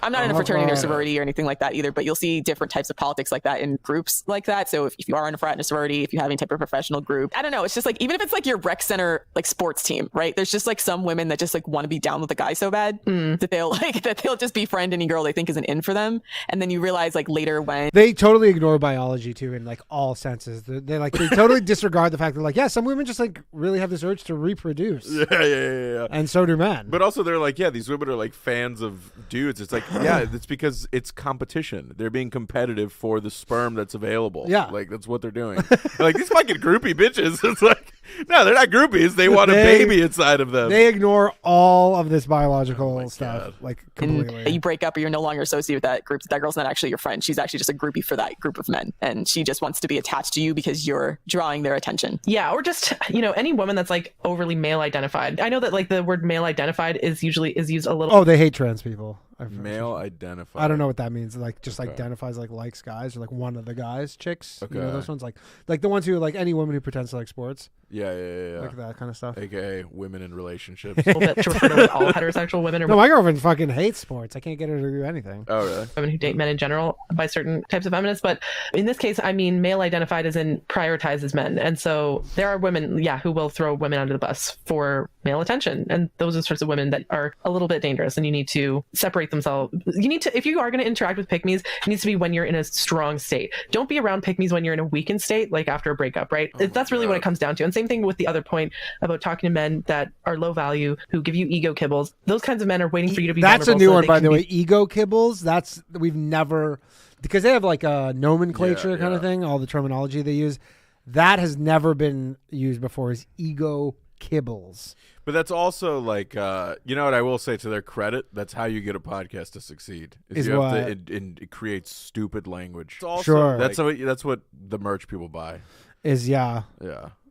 Speaker 3: I'm not in a fraternity or sorority or anything like that either, but you'll see different types of politics like that in groups like that. So if you are in a frat and a sorority, if you have any type of professional group, I don't know. It's just like, even if it's like your rec center, like sports team, right? There's just like some women that just like want to be down with the guy so bad that they'll just befriend any girl they think is an in for them. And then you realize like later when
Speaker 1: They totally ignore biology too in like all senses. They totally disregard the fact that like, yeah, some women just like really have this urge to reproduce.
Speaker 2: Yeah.
Speaker 1: And so do men.
Speaker 2: But also they're like, yeah, these women are like fans of dudes. It's like, yeah, it's because it's competition. They're being competitive for the sperm that's available.
Speaker 1: Yeah.
Speaker 2: Like that's what they're doing. Like these fucking groupie bitches. It's like, no, they're not groupies. They want a baby inside of them.
Speaker 1: They ignore all of this biological stuff
Speaker 2: God.
Speaker 1: like
Speaker 3: and
Speaker 1: completely.
Speaker 3: you break up or you're no longer associated with that group, that girl's not actually your friend. She's actually just a groupie for that group of men. And she just wants to be attached to you because you're drawing their attention.
Speaker 4: Yeah, or just, any woman that's like overly male identified. I know that like the word male identified is used a little.
Speaker 1: Oh, they hate trans people.
Speaker 2: Male identified.
Speaker 1: I don't know what that means. Like just identifies like likes guys or like one of the guys, chicks.
Speaker 2: Okay.
Speaker 1: You know those ones like the ones who like any woman who pretends to like sports.
Speaker 2: Yeah.
Speaker 1: Like that kind of stuff.
Speaker 2: AKA women in relationships.
Speaker 4: A little bit to refer to like all heterosexual women or
Speaker 1: No, my girlfriend fucking hates sports. I can't get her to do anything.
Speaker 2: Oh really?
Speaker 4: women who date men in general by certain types of feminists. But in this case, I mean, male identified as in prioritizes men. And so there are women, who will throw women under the bus for male attention. And those are the sorts of women that are a little bit dangerous and you need to separate themselves. You need to, if you are going to interact with pick-me's, it needs to be when you're in a strong state. Don't be around pick-me's when you're in a weakened state, like after a breakup, right? That's really what it comes down to. And same thing with the other point about talking to men that are low value, who give you ego kibbles. Those kinds of men are waiting for you to be
Speaker 1: That's a
Speaker 4: vulnerable
Speaker 1: new
Speaker 4: so
Speaker 1: one,
Speaker 4: they
Speaker 1: by
Speaker 4: can
Speaker 1: the
Speaker 4: be-
Speaker 1: way. Ego kibbles. We've never, because they have like a nomenclature kind of thing, all the terminology they use. That has never been used before is ego kibbles.
Speaker 2: But that's also like, you know what I will say to their credit? That's how you get a podcast to succeed.
Speaker 1: Is
Speaker 2: you
Speaker 1: what?
Speaker 2: have to create stupid language. It's also,
Speaker 1: Sure.
Speaker 2: That's what the merch people buy.
Speaker 1: Is
Speaker 2: Yeah.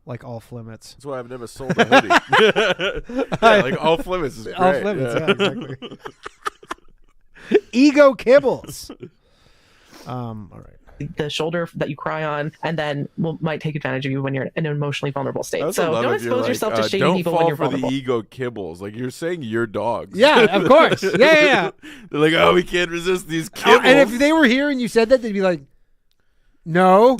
Speaker 1: like all flimmets.
Speaker 2: That's why I've never sold a hoodie. Like all flimmets is great.
Speaker 1: All flimmets, yeah exactly. Ego kibbles. All right.
Speaker 4: the shoulder that you cry on, and then might take advantage of you when you're in an emotionally vulnerable state.
Speaker 2: I also
Speaker 4: So
Speaker 2: love
Speaker 4: don't
Speaker 2: if you're
Speaker 4: expose
Speaker 2: like,
Speaker 4: yourself to shady
Speaker 2: don't
Speaker 4: people
Speaker 2: fall
Speaker 4: when you're
Speaker 2: for
Speaker 4: vulnerable.
Speaker 2: the ego kibbles. Like you're saying your dogs.
Speaker 1: Yeah, of course. Yeah.
Speaker 2: They're like, oh, we can't resist these kibbles.
Speaker 1: And if they were here and you said that, they'd be like, no.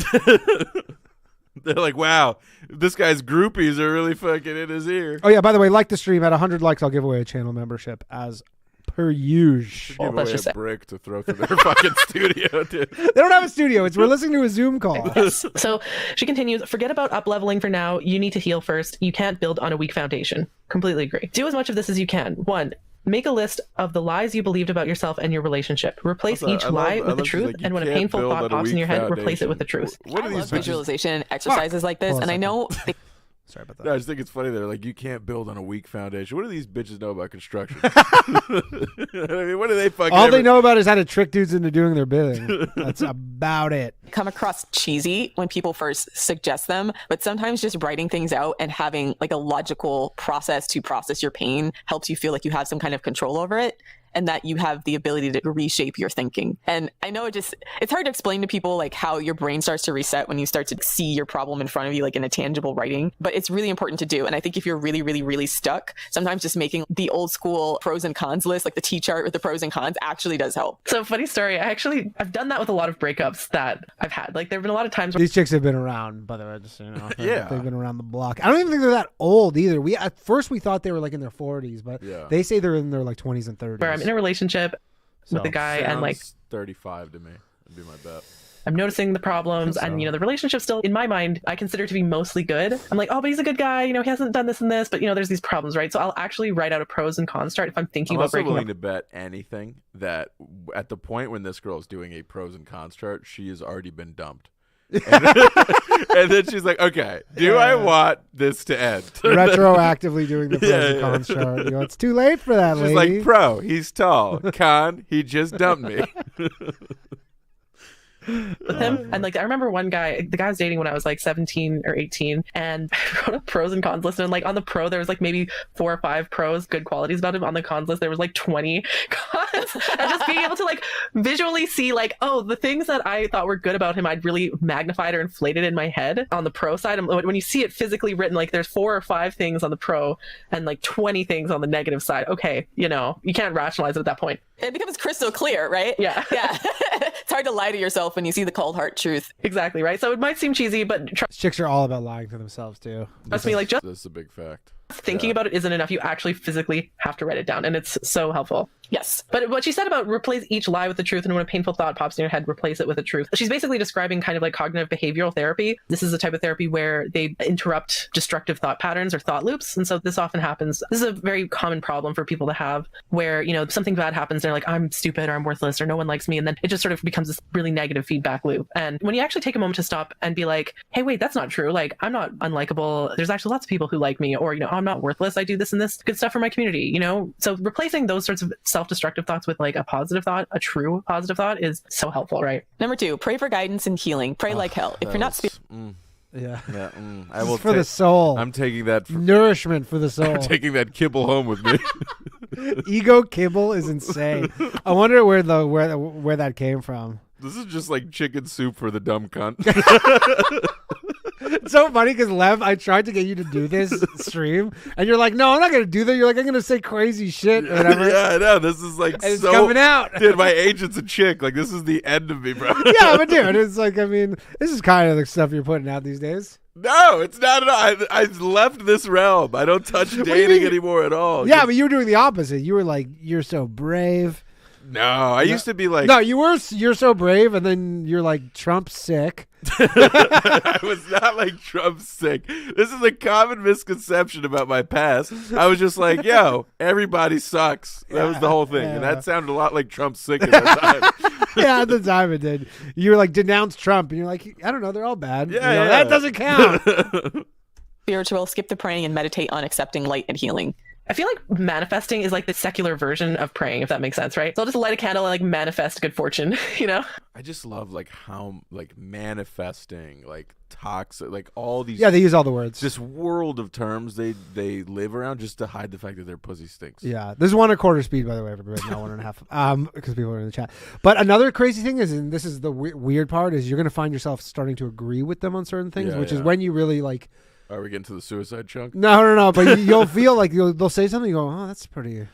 Speaker 2: They're like, wow, this guy's groupies are really fucking in his ear.
Speaker 1: Oh, yeah, by the way, like the stream. At 100 likes, I'll give away a channel membership as per usual.
Speaker 2: Give
Speaker 4: let's
Speaker 2: away
Speaker 4: just
Speaker 2: a
Speaker 4: say-
Speaker 2: brick to throw through their fucking studio, dude.
Speaker 1: They don't have a studio. We're listening to a Zoom call.
Speaker 4: So she continues, forget about up leveling for now. You need to heal first. You can't build on a weak foundation. Completely agree. Do as much of this as you can. 1. Make a list of the lies you believed about yourself and your relationship. Replace
Speaker 2: Also,
Speaker 4: each
Speaker 2: I
Speaker 4: lie
Speaker 2: love
Speaker 4: with the
Speaker 2: she's
Speaker 4: truth,
Speaker 2: like, you
Speaker 4: and when a
Speaker 2: can't
Speaker 4: painful
Speaker 2: build
Speaker 4: thought
Speaker 2: on a
Speaker 4: pops in
Speaker 2: weak
Speaker 4: your head, replace it with the
Speaker 2: foundation.
Speaker 4: truth.
Speaker 2: What are
Speaker 3: I
Speaker 2: these
Speaker 3: love
Speaker 2: bitches?
Speaker 3: visualization exercises like this,
Speaker 1: Hold on
Speaker 3: and
Speaker 1: a
Speaker 3: I know they
Speaker 1: Sorry about that.
Speaker 2: No, I just think it's funny. They're like, you can't build on a weak foundation. What do these bitches know about construction? I mean, what do they fucking?
Speaker 1: All they know about is how to trick dudes into doing their bidding. That's about it.
Speaker 3: come across cheesy when people first suggest them, but sometimes just writing things out and having like a logical process to process your pain helps you feel like you have some kind of control over it and that you have the ability to reshape your thinking. And I know it's hard to explain to people like how your brain starts to reset when you start to see your problem in front of you, like in a tangible writing, but it's really important to do. And I think if you're really, really, really stuck, sometimes just making the old school pros and cons list, like the T-chart with the pros and cons, actually does help.
Speaker 4: So funny story. I've done that with a lot of breakups that I've had. Like there have been a lot of times where
Speaker 1: These chicks have been around, by the way, just so you know.
Speaker 2: Yeah.
Speaker 1: They've been around the block. I don't even think they're that old either. At first we thought they were like in their 40s, but they say they're in their like 20s and 30s.
Speaker 4: where I'm in a relationship with
Speaker 1: So,
Speaker 4: a guy and like
Speaker 2: 35 to me. That'd be my bet.
Speaker 4: I'm noticing the problems and the relationship still in my mind I consider to be mostly good. I'm like, oh, but he's a good guy, he hasn't done this and this, but there's these problems, right? So I'll actually write out a pros and cons chart if I'm thinking
Speaker 2: I'm
Speaker 4: about
Speaker 2: also
Speaker 4: breaking
Speaker 2: willing
Speaker 4: up.
Speaker 2: to bet anything that at the point when this girl is doing a pros and cons chart, she has already been dumped. And then she's like, okay, do I want this to end?
Speaker 1: Retroactively doing the pros and cons chart. It's too late for that,
Speaker 2: She's
Speaker 1: lady.
Speaker 2: like, pro, he's tall. Con, he just dumped me.
Speaker 4: With him. And like I remember one guy, the guy I was dating when I was like 17 or 18, and I wrote a pros and cons list, and like on the pro there was like maybe 4 or 5 pros, good qualities about him. On the cons list there was like 20 cons. And just being able to like visually see like, oh, the things that I thought were good about him I'd really magnified or inflated in my head. On the pro side, when you see it physically written, like there's 4 or 5 things on the pro and like 20 things on the negative side. Okay, you can't rationalize it at that point.
Speaker 3: It becomes crystal clear, right?
Speaker 4: Yeah.
Speaker 3: It's hard to lie to yourself when you see the cold hard truth.
Speaker 4: Exactly, right? So it might seem cheesy, but
Speaker 1: These chicks are all about lying to themselves too.
Speaker 4: trust me, like just
Speaker 2: That's a big fact.
Speaker 4: thinking about it isn't enough. You actually physically have to write it down, and it's so helpful.
Speaker 3: Yes.
Speaker 4: But what she said about replace each lie with the truth, and when a painful thought pops in your head, replace it with the truth. She's basically describing kind of like cognitive behavioral therapy. This is a type of therapy where they interrupt destructive thought patterns or thought loops. And so this often happens. This is a very common problem for people to have where, something bad happens. They're like, I'm stupid or I'm worthless or no one likes me. And then it just sort of becomes this really negative feedback loop. And when you actually take a moment to stop and be like, hey, wait, that's not true. Like, I'm not unlikable. There's actually lots of people who like me, or, I'm not worthless. I do this and this good stuff for my community, So replacing those sorts of self-destructive thoughts with like a positive thought, a true positive thought is so helpful, right?
Speaker 3: Number 2, pray for guidance and healing. Pray like hell. If you're not
Speaker 1: Yeah.
Speaker 2: I will
Speaker 1: For the soul.
Speaker 2: I'm taking that.
Speaker 1: Nourishment for the soul.
Speaker 2: I'm taking that kibble home with me.
Speaker 1: Ego kibble is insane. I wonder where that came from.
Speaker 2: This is just like chicken soup for the dumb cunt.
Speaker 1: It's so funny because Lev, I tried to get you to do this stream, and you're like, "No, I'm not gonna do that." You're like, "I'm gonna say crazy shit or whatever."
Speaker 2: Yeah, I know. This is like
Speaker 1: And it's coming out.
Speaker 2: Dude, my agent's a chick. Like, this is the end of me, bro.
Speaker 1: Yeah, but dude, it's like, I mean, this is kind of the stuff you're putting out these days.
Speaker 2: No, it's not at all. I've left this realm. I don't touch dating anymore at all.
Speaker 1: Yeah, but you were doing the opposite. You were like, "You're so brave."
Speaker 2: No, I used to be like...
Speaker 1: No, you're so brave, and then you're like, "Trump's sick."
Speaker 2: I was not like Trump sick. This is a common misconception about my past. I was just like, yo, everybody sucks. That was the whole thing.
Speaker 1: Yeah.
Speaker 2: And that sounded a lot like Trump sick at that time.
Speaker 1: Yeah, at the time it did. You were like, denounce Trump, and you're like, I don't know, they're all bad.
Speaker 2: Yeah,
Speaker 1: You know,
Speaker 2: yeah.
Speaker 1: that doesn't count.
Speaker 3: Spiritual, skip the praying and meditate on accepting light and healing.
Speaker 4: I feel like manifesting is like the secular version of praying, if that makes sense, right? So I'll just light a candle and like manifest good fortune, you know?
Speaker 2: I just love like how like manifesting, like toxic, like all these...
Speaker 1: Yeah, they use all the words.
Speaker 2: this world of terms they live around just to hide the fact that their pussy stinks.
Speaker 1: Yeah, this is 1.25 speed, by the way, everybody, not 1.5, because people are in the chat. But another crazy thing is, and this is the weird part, is you're going to find yourself starting to agree with them on certain things,
Speaker 2: Yeah,
Speaker 1: which is
Speaker 2: yeah.
Speaker 1: when you really like...
Speaker 2: Are we getting to the suicide chunk?
Speaker 1: No, but you'll feel like they'll say something, you go, oh, that's pretty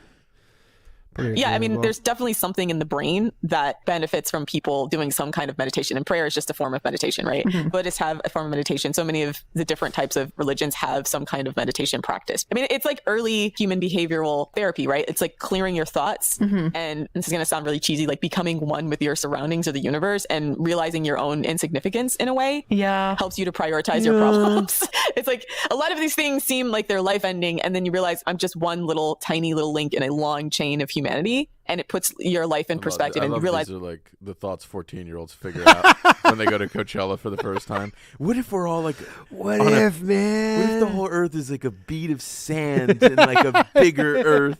Speaker 3: Yeah, I mean,
Speaker 1: agreeable.
Speaker 3: there's definitely something in the brain that benefits from people doing some kind of meditation, and prayer is just a form of meditation, right? Buddhists have a form of meditation. So many of the different types of religions have some kind of meditation practice. I mean, it's like early human behavioral therapy, right? It's like clearing your thoughts, and this is going to sound really cheesy, like becoming one with your surroundings or the universe and realizing your own insignificance in a way.
Speaker 4: Yeah.
Speaker 3: Helps you to prioritize your problems. It's like a lot of these things seem like they're life ending, and then you realize I'm just one little tiny little link in a long chain of humanity, and it puts your life in perspective.
Speaker 2: I
Speaker 3: And you
Speaker 2: love
Speaker 3: realize
Speaker 2: these are like the thoughts 14-year-olds figure out when they go to Coachella for the first time. What if we're all like,
Speaker 1: What
Speaker 2: on
Speaker 1: if,
Speaker 2: what
Speaker 1: man?
Speaker 2: if the whole Earth is like a bead of sand and like a bigger Earth?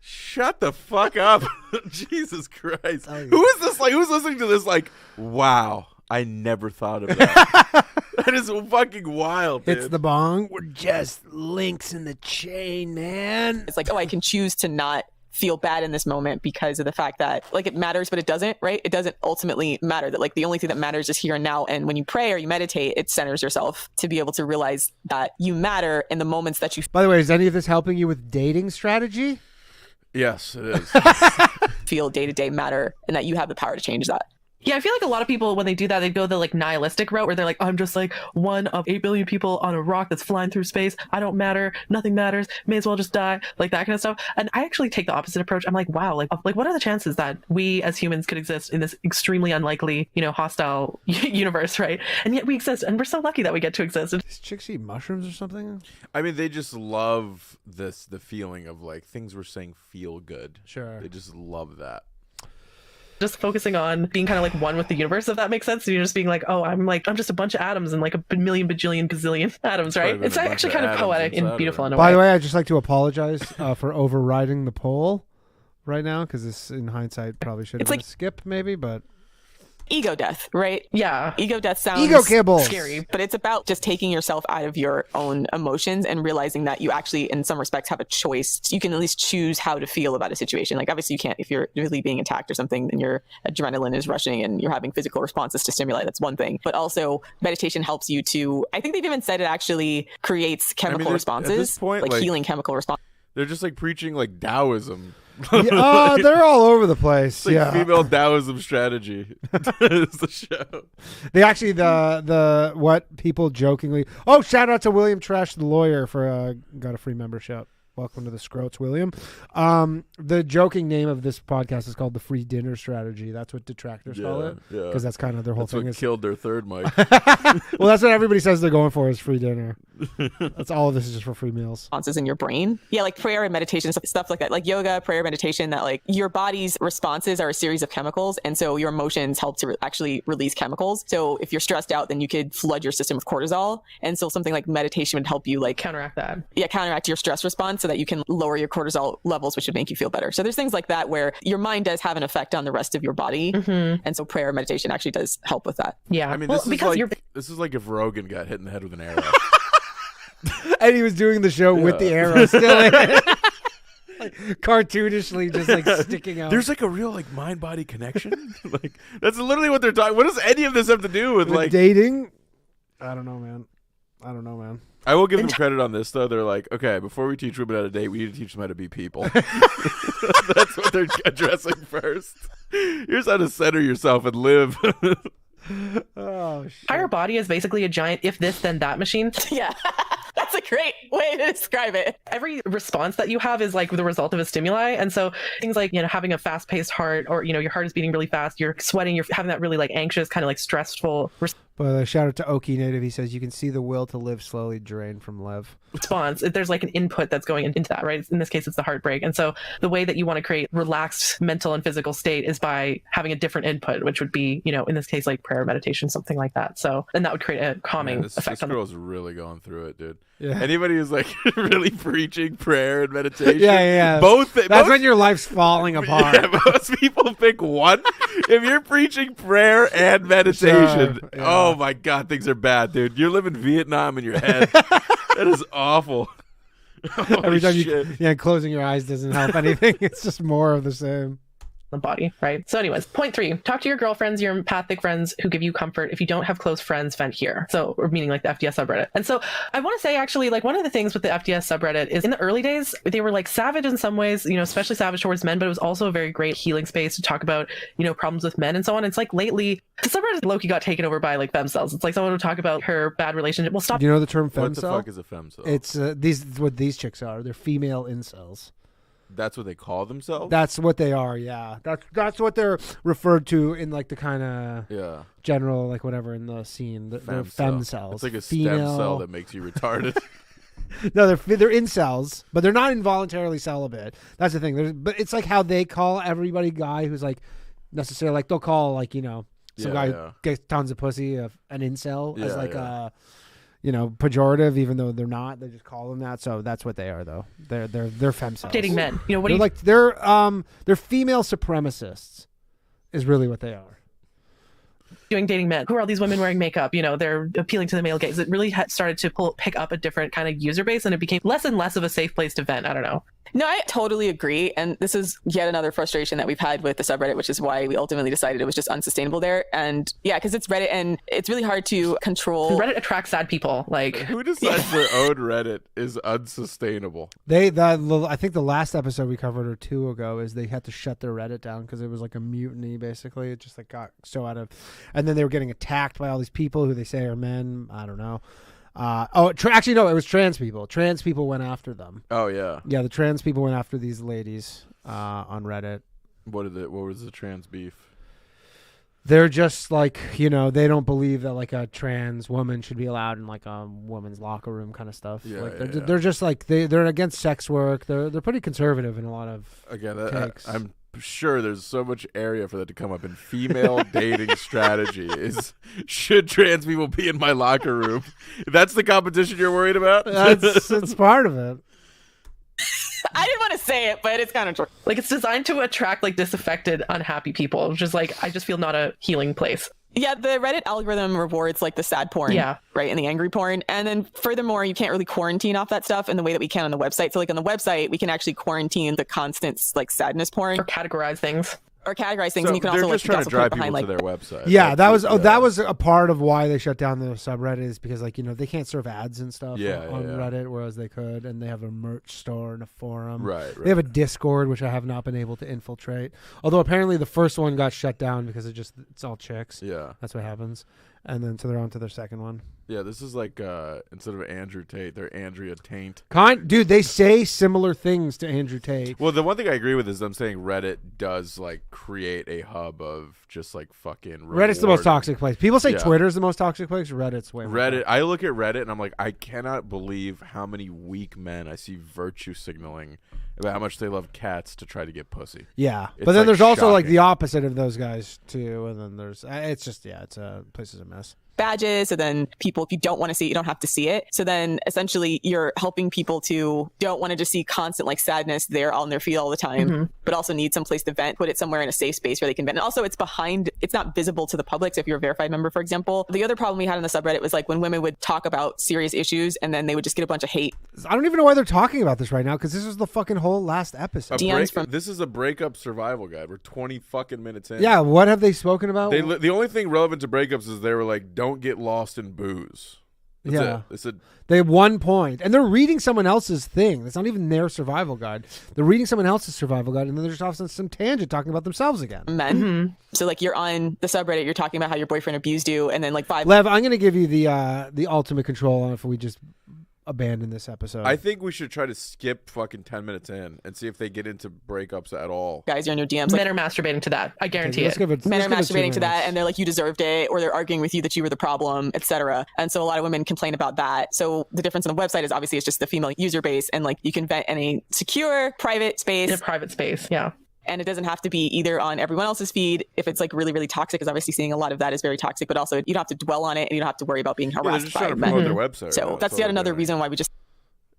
Speaker 2: Shut the fuck up. Jesus Christ. Who is this? Like, who's listening to this? Like, wow, I never thought of that. That is fucking wild, dude.
Speaker 1: It's the bong. We're just links in the chain, man.
Speaker 3: it's like, oh, I can choose to not feel bad in this moment because of the fact that like it matters, but it doesn't, right? It doesn't ultimately matter. That like the only thing that matters is here and now. And when you pray or you meditate, it centers yourself to be able to realize that you matter in the moments that you
Speaker 1: By the way, is any of this helping you with dating strategy?
Speaker 2: Yes, it is.
Speaker 3: feel day to day matter, and that you have the power to change that.
Speaker 4: Yeah, I feel like a lot of people, when they do that, they go the like nihilistic route where they're like, I'm just like one of 8 billion people on a rock that's flying through space. I don't matter. Nothing matters. May as well just die. Like that kind of stuff. And I actually take the opposite approach. I'm like, wow, like what are the chances that we as humans could exist in this extremely unlikely, hostile universe, right? And yet we exist, and we're so lucky that we get to exist.
Speaker 1: These chicks eat mushrooms or something?
Speaker 2: I mean, they just love the feeling of like things we're saying feel good.
Speaker 1: Sure.
Speaker 2: They just love that.
Speaker 4: Just focusing on being kind of like one with the universe, if that makes sense. So you're just being like, oh, I'm just a bunch of atoms and like a million, bajillion, gazillion atoms, right?
Speaker 2: Probably been
Speaker 4: It's
Speaker 2: a bunch
Speaker 4: actually
Speaker 2: of
Speaker 4: kind of
Speaker 2: atoms
Speaker 4: poetic and
Speaker 2: inside
Speaker 4: beautiful
Speaker 2: of
Speaker 4: in
Speaker 2: it.
Speaker 4: a
Speaker 1: By
Speaker 4: way.
Speaker 1: the way, I'd just like to apologize for overriding the poll right now, because this, in hindsight, probably should have
Speaker 3: It's
Speaker 1: been
Speaker 3: like-
Speaker 1: a skip, maybe, but...
Speaker 3: Ego death, right?
Speaker 4: Yeah.
Speaker 3: Ego death sounds
Speaker 1: Ego kibbles.
Speaker 3: scary, but it's about just taking yourself out of your own emotions and realizing that you actually, in some respects, have a choice. You can at least choose how to feel about a situation. Like, obviously, you can't, if you're really being attacked or something, then your adrenaline is rushing and you're having physical responses to stimuli. That's one thing. But also, meditation helps you to, I think they've even said it actually creates chemical
Speaker 2: at this
Speaker 3: responses,
Speaker 2: point,
Speaker 3: like
Speaker 2: like-
Speaker 3: healing chemical responses.
Speaker 2: They're just like preaching like Taoism.
Speaker 1: Yeah, they're all over the place.
Speaker 2: It's like
Speaker 1: Yeah.
Speaker 2: female Taoism strategy. It's the show.
Speaker 1: They actually, the what people jokingly... Oh, shout out to William Trash, the lawyer, for got a free membership. Welcome to the Scroats, William. The joking name of this podcast is called the Free Dinner Strategy. That's what detractors call it.
Speaker 2: Yeah.
Speaker 1: Because that's kind of their whole
Speaker 2: That's
Speaker 1: thing.
Speaker 2: what
Speaker 1: Is,
Speaker 2: killed their third mic.
Speaker 1: well, that's what everybody says they're going for, is free dinner. That's all of this is just for free meals.
Speaker 3: Responses in your brain. Yeah, like prayer and meditation, stuff like that. Like yoga, prayer, meditation, that like your body's responses are a series of chemicals. And so your emotions help to actually release chemicals. So if you're stressed out, then you could flood your system with cortisol. And so something like meditation would help you like
Speaker 4: Counteract that.
Speaker 3: counteract your stress response so that you can lower your cortisol levels, which would make you feel better. So there's things like that where your mind does have an effect on the rest of your body. And so prayer and meditation actually does help with that.
Speaker 4: Yeah.
Speaker 2: I mean,
Speaker 4: well,
Speaker 2: this is
Speaker 4: because
Speaker 2: like
Speaker 4: you're
Speaker 2: this is like if Rogan got hit in the head with an arrow.
Speaker 1: And he was doing the show with the arrow still in it. like cartoonishly just like sticking out.
Speaker 2: There's like a real like mind body connection. Like that's literally what they're talking. What does any of this have to do with like
Speaker 1: dating? I don't know, man.
Speaker 2: I will give them credit on this though. They're like, okay, before we teach women how to date, we need to teach them how to be people. That's what they're addressing first. Here's how to center yourself and live.
Speaker 1: Oh shit.
Speaker 4: Entire body is basically a giant if this then that machine.
Speaker 3: Yeah. That's a great way to describe it.
Speaker 4: Every response that you have is like the result of a stimuli. And so things like, having a fast paced heart, or, your heart is beating really fast, you're sweating, you're having that really like anxious, kind of like stressful
Speaker 1: But shout out to Okie Native. He says you can see the will to live slowly drain from Lev.
Speaker 4: response. There's like an input that's going into that, right? In this case, it's the heartbreak. And so the way that you want to create relaxed mental and physical state is by having a different input, which would be, in this case, like prayer, meditation, something like that. So, and that would create a calming effect.
Speaker 2: This girl's really going through it, dude.
Speaker 1: Yeah.
Speaker 2: Anybody who's like really preaching prayer and meditation.
Speaker 1: Yeah. That's when your life's falling apart.
Speaker 2: Yeah, most people pick one. If you're preaching prayer and meditation,
Speaker 1: Sure, yeah.
Speaker 2: oh my God, things are bad, dude. You're living Vietnam in your head. That is awful.
Speaker 1: Every time closing your eyes doesn't help anything. It's just more of the same.
Speaker 4: The body, right? So anyways, point 3, talk to your girlfriends, your empathic friends who give you comfort. If you don't have close friends, vent here. So, or meaning like the FDS subreddit. And so I want to say actually, like one of the things with the FDS subreddit is in the early days, they were like savage in some ways, especially savage towards men, but it was also a very great healing space to talk about, problems with men and so on. It's like lately, the subreddit low-key got taken over by like femcells. It's like someone would talk about her bad relationship. Well, stop.
Speaker 1: Do you know the term femcell?
Speaker 2: What the fuck is a femcell?
Speaker 1: It's what these chicks are. They're female incels.
Speaker 2: That's what they call themselves?
Speaker 1: That's what they are, yeah. That's what they're referred to in like the kind of general, like whatever in the scene. They're femcells.
Speaker 2: It's like a stem cell that makes you retarded.
Speaker 1: No, they're incels, but they're not involuntarily celibate. That's the thing. But it's like how they call everybody guy who's like necessarily like they'll call like some guy who gets tons of pussy an incel as like a pejorative, even though they're not. They just call them that. So that's what they are, though. They're femcells.
Speaker 4: Dating men. What
Speaker 1: they're
Speaker 4: do you
Speaker 1: like? They're female supremacists, is really what they are.
Speaker 4: doing dating men? Who are all these women wearing makeup? They're appealing to the male gaze. It really started to pick up a different kind of user base, and it became less and less of a safe place to vent. I don't know.
Speaker 3: No, I totally agree. And this is yet another frustration that we've had with the subreddit, which is why we ultimately decided it was just unsustainable there. And yeah, because it's Reddit and it's really hard to control.
Speaker 4: Reddit attracts sad people. Like,
Speaker 2: who decides their own Reddit is unsustainable?
Speaker 1: I think the last episode we covered or 2 ago is they had to shut their Reddit down because it was like a mutiny, basically. It just like got so out of, and then they were getting attacked by all these people who they say are men. I don't know. Actually, no, it was trans people. Trans people went after them.
Speaker 2: Oh, yeah.
Speaker 1: Yeah, the trans people went after these ladies on Reddit.
Speaker 2: What was the trans beef?
Speaker 1: They're just like, they don't believe that like a trans woman should be allowed in like a woman's locker room kind of stuff.
Speaker 2: Yeah,
Speaker 1: they're just like, they're against sex work. They're pretty conservative in a lot of takes.
Speaker 2: I'm sure there's so much area for that to come up in female dating strategy is should trans people be in my locker room? That's the competition you're worried about?
Speaker 1: It's part of it.
Speaker 3: I didn't want to say it, but it's kind of true.
Speaker 4: Like, it's designed to attract like disaffected, unhappy people, which is like, I just feel not a healing place.
Speaker 3: Yeah, the Reddit algorithm rewards like the sad porn, right, and the angry porn. And then furthermore, you can't really quarantine off that stuff in the way that we can on the website. So like on the website, we can actually quarantine the constant like sadness porn.
Speaker 4: Or categorize things.
Speaker 3: And you can
Speaker 2: they're
Speaker 3: also
Speaker 2: just trying to drive people
Speaker 3: behind,
Speaker 2: to their website.
Speaker 1: Yeah, that was a part of why they shut down the subreddit is because like they can't serve ads and stuff on Reddit, whereas they could, and they have a merch store and a forum.
Speaker 2: Right.
Speaker 1: They have a Discord, which I have not been able to infiltrate. Although apparently the first one got shut down because it's all chicks.
Speaker 2: Yeah,
Speaker 1: that's what happens, and then so they're on to their second one.
Speaker 2: Yeah, this is like instead of Andrew Tate, they're Andrea Taint.
Speaker 1: Dude, they say similar things to Andrew Tate.
Speaker 2: Well, the one thing I agree with is them saying Reddit does like create a hub of just like fucking
Speaker 1: Reddit's the most toxic place. People say Twitter's the most toxic place. Reddit's way more
Speaker 2: Reddit. I look at Reddit and I'm like, I cannot believe how many weak men I see virtue signaling about how much they love cats to try to get pussy.
Speaker 1: Yeah,
Speaker 2: It's
Speaker 1: but then
Speaker 2: like
Speaker 1: there's also like
Speaker 2: shocking.
Speaker 1: the opposite of those guys too, and then there's it's just it's a place is a mess.
Speaker 3: badges. So then people, if you don't want to see it, you don't have to see it. So then essentially you're helping people to don't want to just see constant like sadness there on their feed all the time, but also need some place to vent, put it somewhere in a safe space where they can vent. And also it's not visible to the public. So if you're a verified member, for example, the other problem we had on the subreddit was like when women would talk about serious issues and then they would just get a bunch of hate.
Speaker 1: I don't even know why they're talking about this right now because this was the fucking whole last episode.
Speaker 2: This is a breakup survival guide. We're 20 fucking minutes in.
Speaker 1: Yeah, what have they spoken about?
Speaker 2: The only thing relevant to breakups is they were like, don't get lost in booze. They have one point, and they're reading someone else's thing. That's not even their survival guide. They're reading someone else's survival guide, and then they're just off on some tangent talking about themselves again.
Speaker 3: Men. So like you're on the subreddit, you're talking about how your boyfriend abused you, and then like
Speaker 1: Lev, I'm going to give you the ultimate control on if we just abandon this episode.
Speaker 2: I think we should try to skip fucking 10 minutes in and see if they get into breakups at all.
Speaker 3: Guys, you're in your DMs.
Speaker 4: Men are masturbating to that. I guarantee it.
Speaker 3: Men are masturbating to that, and they're like, you deserved it, or they're arguing with you that you were the problem, etc. And so a lot of women complain about that. So the difference on the website is obviously it's just the female user base, and like you can vent in a secure, private space.
Speaker 4: In a private space, yeah.
Speaker 3: And it doesn't have to be either on everyone else's feed. If it's like really, really toxic, because obviously seeing a lot of that is very toxic, but also you don't have to dwell on it and you don't have to worry about being harassed by men.
Speaker 2: Their website,
Speaker 3: so that's yet another reason why we just...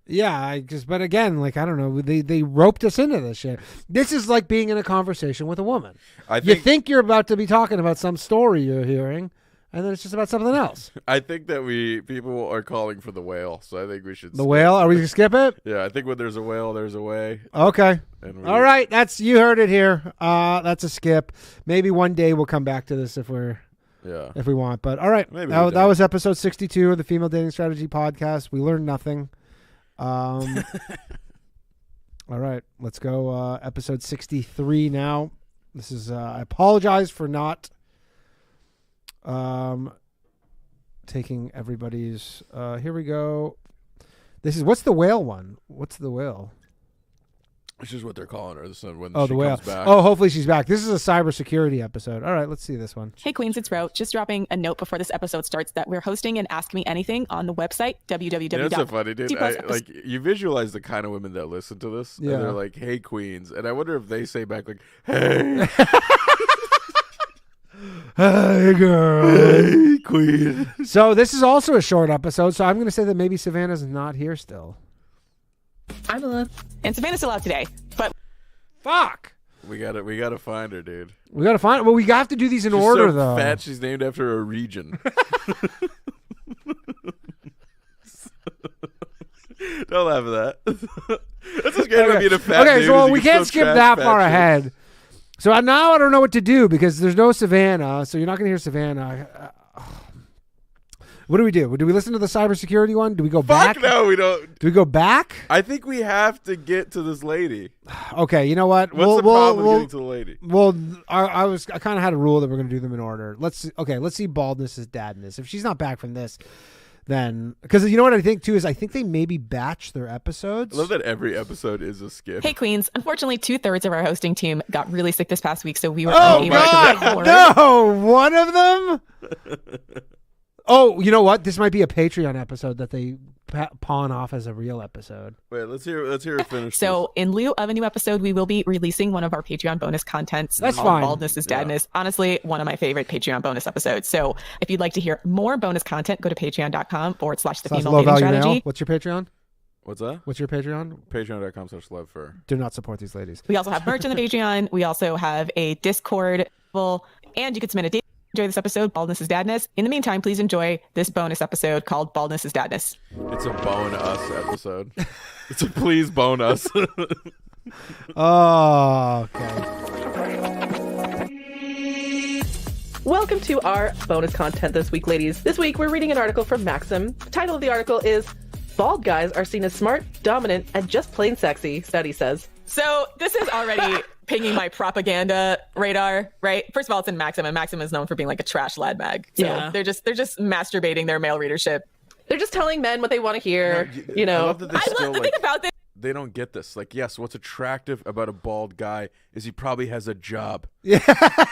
Speaker 1: Yeah, but again, like, I don't know, they roped us into this shit. This is like being in a conversation with a woman. You think you're about to be talking about some story you're hearing, and then it's just about something else.
Speaker 2: I think that people are calling for the whale, so I think we should.
Speaker 1: The whale? Are we going to skip it?
Speaker 2: Yeah, I think when there's a whale, there's a way.
Speaker 1: Okay. All right, you heard it here. That's a skip. Maybe one day we'll come back to this if we want. But all right, that was episode 62 of the Female Dating Strategy Podcast. We learned nothing. All right, let's go episode 63 now. This is I apologize for not taking everybody's here we go. This is what's the whale one? What's the whale?
Speaker 2: Which is what they're calling her. This one when
Speaker 1: she comes back. Oh, hopefully she's back. This is a cybersecurity episode. All right, let's see this one.
Speaker 3: Hey, Queens, it's Ro. Just dropping a note before this episode starts that we're hosting an Ask Me Anything on the website, www.
Speaker 2: That's so funny, dude. Like, you visualize the kind of women that listen to this. Yeah. And they're like, hey, Queens. And I wonder if they say back, like, hey.
Speaker 1: Hey, girl.
Speaker 2: Hey, Queen.
Speaker 1: So this is also a short episode, so I'm going to say that maybe Savannah's not here still.
Speaker 4: I'm Lilith.
Speaker 3: And Savannah's still out today, but
Speaker 1: fuck.
Speaker 2: We gotta find her, dude.
Speaker 1: We gotta find. Well, we have to do these in order, though.
Speaker 2: Fat, she's named after a region. Don't laugh at that. That's just gonna be a fat.
Speaker 1: Okay,
Speaker 2: dude,
Speaker 1: so we can't skip that far ahead. So now I don't know what to do because there's no Savannah, so you're not gonna hear Savannah. What do we do? Do we listen to the cybersecurity one? Do we go back?
Speaker 2: Fuck no, we don't.
Speaker 1: Do we go back?
Speaker 2: I think we have to get to this lady.
Speaker 1: Okay, you know what?
Speaker 2: What's the problem with getting to the lady?
Speaker 1: Well, I kind of had a rule that we're going to do them in order. Let's see Baldness is Dadness. If she's not back from this, then... Because you know what I think, too, is I think they maybe batch their episodes.
Speaker 2: I love that every episode is a skip.
Speaker 3: Hey, Queens. Unfortunately, 2/3 of our hosting team got really sick this past week, so we were
Speaker 1: unable to record. No! One of them? Oh, you know what? This might be a Patreon episode that they pawn off as a real episode.
Speaker 2: Wait, let's hear her finish.
Speaker 3: So, in lieu of a new episode, we will be releasing one of our Patreon bonus contents.
Speaker 1: That's fine.
Speaker 3: Baldness is Dadness. Yeah. Honestly, one of my favorite Patreon bonus episodes. So, if you'd like to hear more bonus content, go to patreon.com/thefemale-dating-strategy.
Speaker 1: What's your Patreon?
Speaker 2: What's that?
Speaker 1: What's your Patreon?
Speaker 2: Patreon.com/lovefur.
Speaker 1: Do not support these ladies.
Speaker 3: We also have merch on the Patreon. We also have a Discord, and you can submit a date. Enjoy this episode, Baldness is Dadness. In the meantime, please enjoy this bonus episode called Baldness is Dadness.
Speaker 2: It's a bone us episode. It's a please bone us.
Speaker 1: Oh, okay.
Speaker 4: Welcome to our bonus content this week, ladies. This week, we're reading an article from Maxim. The title of the article is Bald Guys Are Seen as Smart, Dominant, and Just Plain Sexy, study says.
Speaker 3: So this is already pinging my propaganda radar, right? First of all, it's in Maxim, and Maxim is known for being like a trash lad mag. So yeah. They're just masturbating their male readership.
Speaker 4: They're just telling men what they want to hear, you know.
Speaker 2: I love that
Speaker 3: the thing about this.
Speaker 2: They don't get this. Like, yes, what's attractive about a bald guy is he probably has a job.
Speaker 1: Yeah.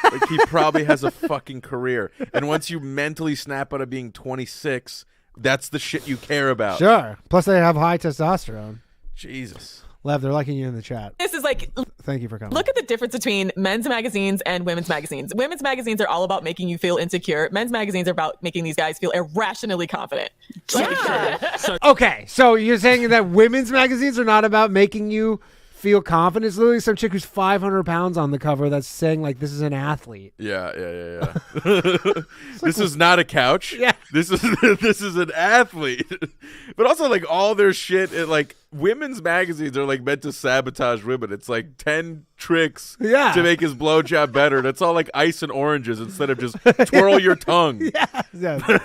Speaker 2: Like, he probably has a fucking career. And once you mentally snap out of being 26, that's the shit you care about.
Speaker 1: Sure. Plus, they have high testosterone.
Speaker 2: Jesus.
Speaker 1: Lev, they're liking you in the chat.
Speaker 3: This is like,
Speaker 1: Thank you for coming.
Speaker 3: look at the difference between men's magazines and women's magazines. Women's magazines are all about making you feel insecure. Men's magazines are about making these guys feel irrationally confident.
Speaker 1: Okay, so you're saying that women's magazines are not about making you feel confident? It's literally some chick who's 500 pounds on the cover that's saying like this is an athlete.
Speaker 2: Yeah. This is not a couch.
Speaker 1: Yeah.
Speaker 2: This is an athlete. But also like all their shit, like women's magazines are like meant to sabotage women. It's like 10 tricks to make his blowjob better. And it's all like ice and oranges instead of just twirl your tongue.
Speaker 1: Yeah.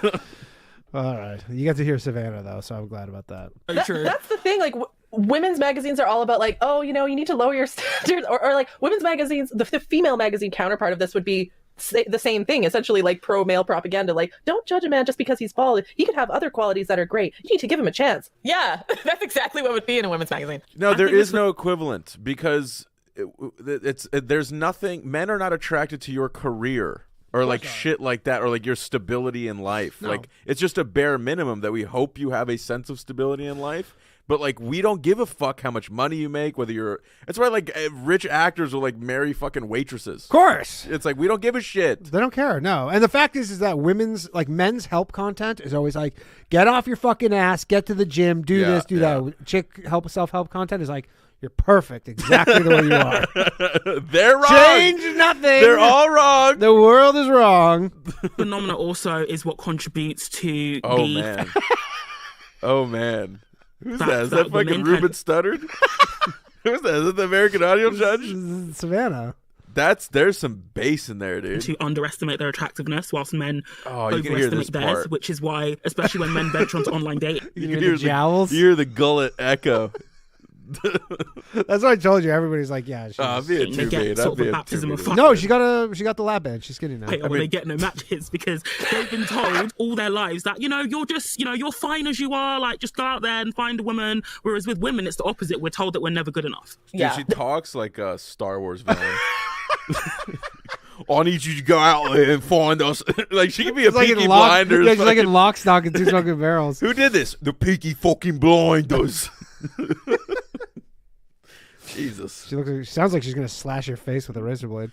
Speaker 1: All right. You got to hear Savannah though, so I'm glad about that.
Speaker 4: That's the thing. Like women's magazines are all about like, oh, you need to lower your standards, or like women's magazines. The female magazine counterpart of this would be the same thing, essentially like pro male propaganda. Like, don't judge a man just because he's bald. He could have other qualities that are great. You need to give him a chance.
Speaker 3: Yeah, that's exactly what would be in a women's magazine.
Speaker 2: No, there is no equivalent because there's nothing. Men are not attracted to your career. Or like shit like that, or like your stability in life. No. Like it's just a bare minimum that we hope you have a sense of stability in life. But like we don't give a fuck how much money you make, whether you're. That's why like rich actors will like marry fucking waitresses.
Speaker 1: Of course,
Speaker 2: it's like we don't give a shit.
Speaker 1: They don't care. No, and the fact is that men's help content is always like get off your fucking ass, get to the gym, do this, do that. Chick self-help content is like. You're perfect, exactly the way you are.
Speaker 2: They're wrong.
Speaker 1: Change nothing.
Speaker 2: They're all wrong.
Speaker 1: The world is wrong.
Speaker 6: Phenomena also is what contributes to
Speaker 2: man. Oh man. Who's that? Is that fucking Ruben Studdard? Who's that? Is that the American Audio Judge?
Speaker 1: Savannah.
Speaker 2: There's some bass in there, dude.
Speaker 6: To underestimate their attractiveness, whilst men
Speaker 2: overestimate theirs,
Speaker 6: part. Which is why, especially when men venture onto online dating,
Speaker 1: you hear the jowls.
Speaker 2: You hear the gullet echo.
Speaker 1: That's what I told you. Everybody's like, yeah.
Speaker 2: I'm being too big.
Speaker 6: No,
Speaker 1: she got the lap band. She's skinny now.
Speaker 6: They get no matches because they've been told all their lives that you're just you're fine as you are. Like just go out there and find a woman. Whereas with women, it's the opposite. We're told that we're never good enough.
Speaker 2: Dude, she talks like a Star Wars villain. I need you to go out there and find us. Like she could be a Peaky Blinders.
Speaker 1: Yeah, she's like in Lock, Stock, and Two Smoking Barrels.
Speaker 2: Who did this? The Peaky fucking Blinders. Jesus.
Speaker 1: She sounds like she's gonna slash your face with a razor blade.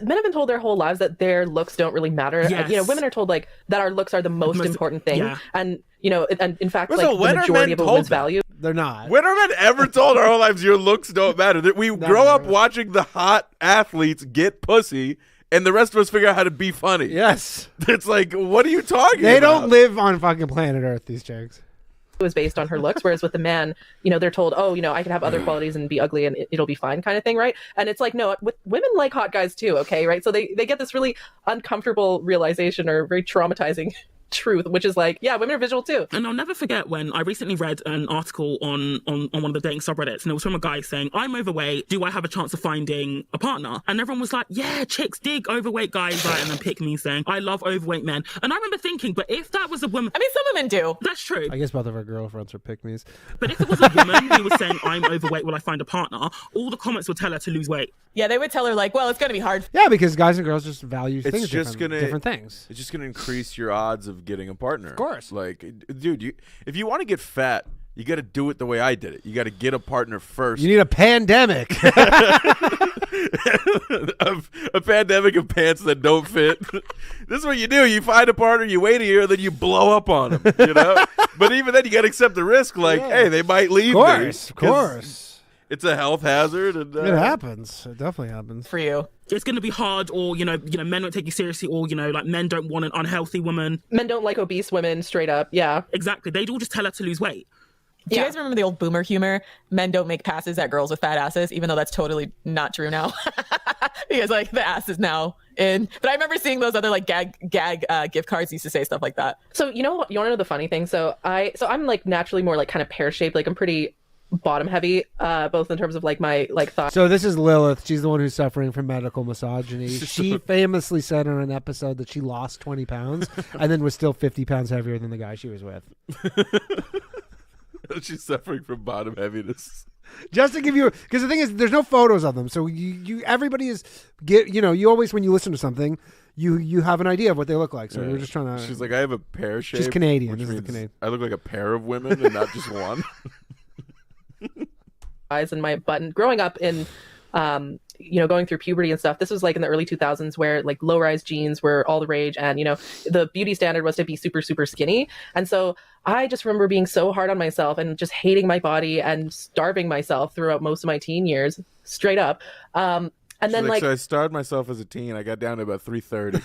Speaker 4: Men have been told their whole lives that their looks don't really matter.
Speaker 6: Yes.
Speaker 4: Women are told like that our looks are the most important thing, and and in fact,
Speaker 2: the
Speaker 4: majority of a woman's value.
Speaker 1: They're not.
Speaker 2: When are men ever told our whole lives your looks don't matter? That we grow up watching the hot athletes get pussy, and the rest of us figure out how to be funny.
Speaker 1: Yes.
Speaker 2: It's like, what are you talking about?
Speaker 1: They don't live on fucking planet Earth, these chicks.
Speaker 4: Was based on her looks, whereas with the man, they're told, oh, I can have other qualities and be ugly and it'll be fine kind of thing, right? And it's like, no, with women like hot guys too, okay, right? So they get this really uncomfortable realization or very traumatizing truth, which is like, yeah, women are visual too.
Speaker 6: And I'll never forget when I recently read an article on one of the dating subreddits, and it was from a guy saying, I'm overweight, do I have a chance of finding a partner? And everyone was like, yeah, chicks dig overweight guys, right? And then pick me saying, I love overweight men. And I remember thinking, but if that was a woman,
Speaker 3: I mean, some women do.
Speaker 6: That's true.
Speaker 1: I guess both of our girlfriends are pick-me's.
Speaker 6: But if it was a woman who was saying, I'm overweight, will I find a partner? All the comments would tell her to lose weight.
Speaker 3: Yeah, they would tell her like, well, it's going to be hard.
Speaker 1: Yeah, because guys and girls just value different things.
Speaker 2: It's just going to increase your odds of getting a partner.
Speaker 1: Of course.
Speaker 2: Like, dude, if you want to get fat, you got to do it the way I did it. You got to get a partner first.
Speaker 1: You need a pandemic.
Speaker 2: a pandemic of pants that don't fit. This is what you do. You find a partner, you wait a year, then you blow up on them. But even then, you got to accept the risk. Like, hey, they might leave me.
Speaker 1: Of course.
Speaker 2: It's a health hazard. And,
Speaker 1: it happens. It definitely happens.
Speaker 3: For you.
Speaker 6: It's going to be hard, or, men won't take you seriously, or, like men don't want an unhealthy woman.
Speaker 4: Men don't like obese women, straight up. Yeah.
Speaker 6: Exactly. They'd all just tell her to lose weight.
Speaker 3: Do you guys remember the old boomer humor? Men don't make passes at girls with fat asses, even though that's totally not true now. Because like the ass is now in. But I remember seeing those other like gag gift cards used to say stuff like that.
Speaker 4: So you want to know the funny thing? So I'm like naturally more like kind of pear shaped. Like I'm pretty bottom heavy, both in terms of like my like thoughts.
Speaker 1: So this is Lilith. She's the one who's suffering from medical misogyny. She famously said on an episode that she lost 20 pounds and then was still 50 pounds heavier than the guy she was with.
Speaker 2: She's suffering from bottom heaviness.
Speaker 1: Just to give you, because the thing is, there's no photos of them, so everybody is you always, when you listen to something, you have an idea of what they look like. So we're just trying to.
Speaker 2: She's like, I have a pear shape.
Speaker 1: She's Canadian. This is the Canadian.
Speaker 2: I look like a pair of women and not just one.
Speaker 4: eyes and my butt. And growing up in, going through puberty and stuff, this was like in the early 2000s where like low-rise jeans were all the rage, and the beauty standard was to be super, super skinny. And so I just remember being so hard on myself and just hating my body and starving myself throughout most of my teen years, straight up. And then
Speaker 2: so I starved myself as a teen. I got down to about 330.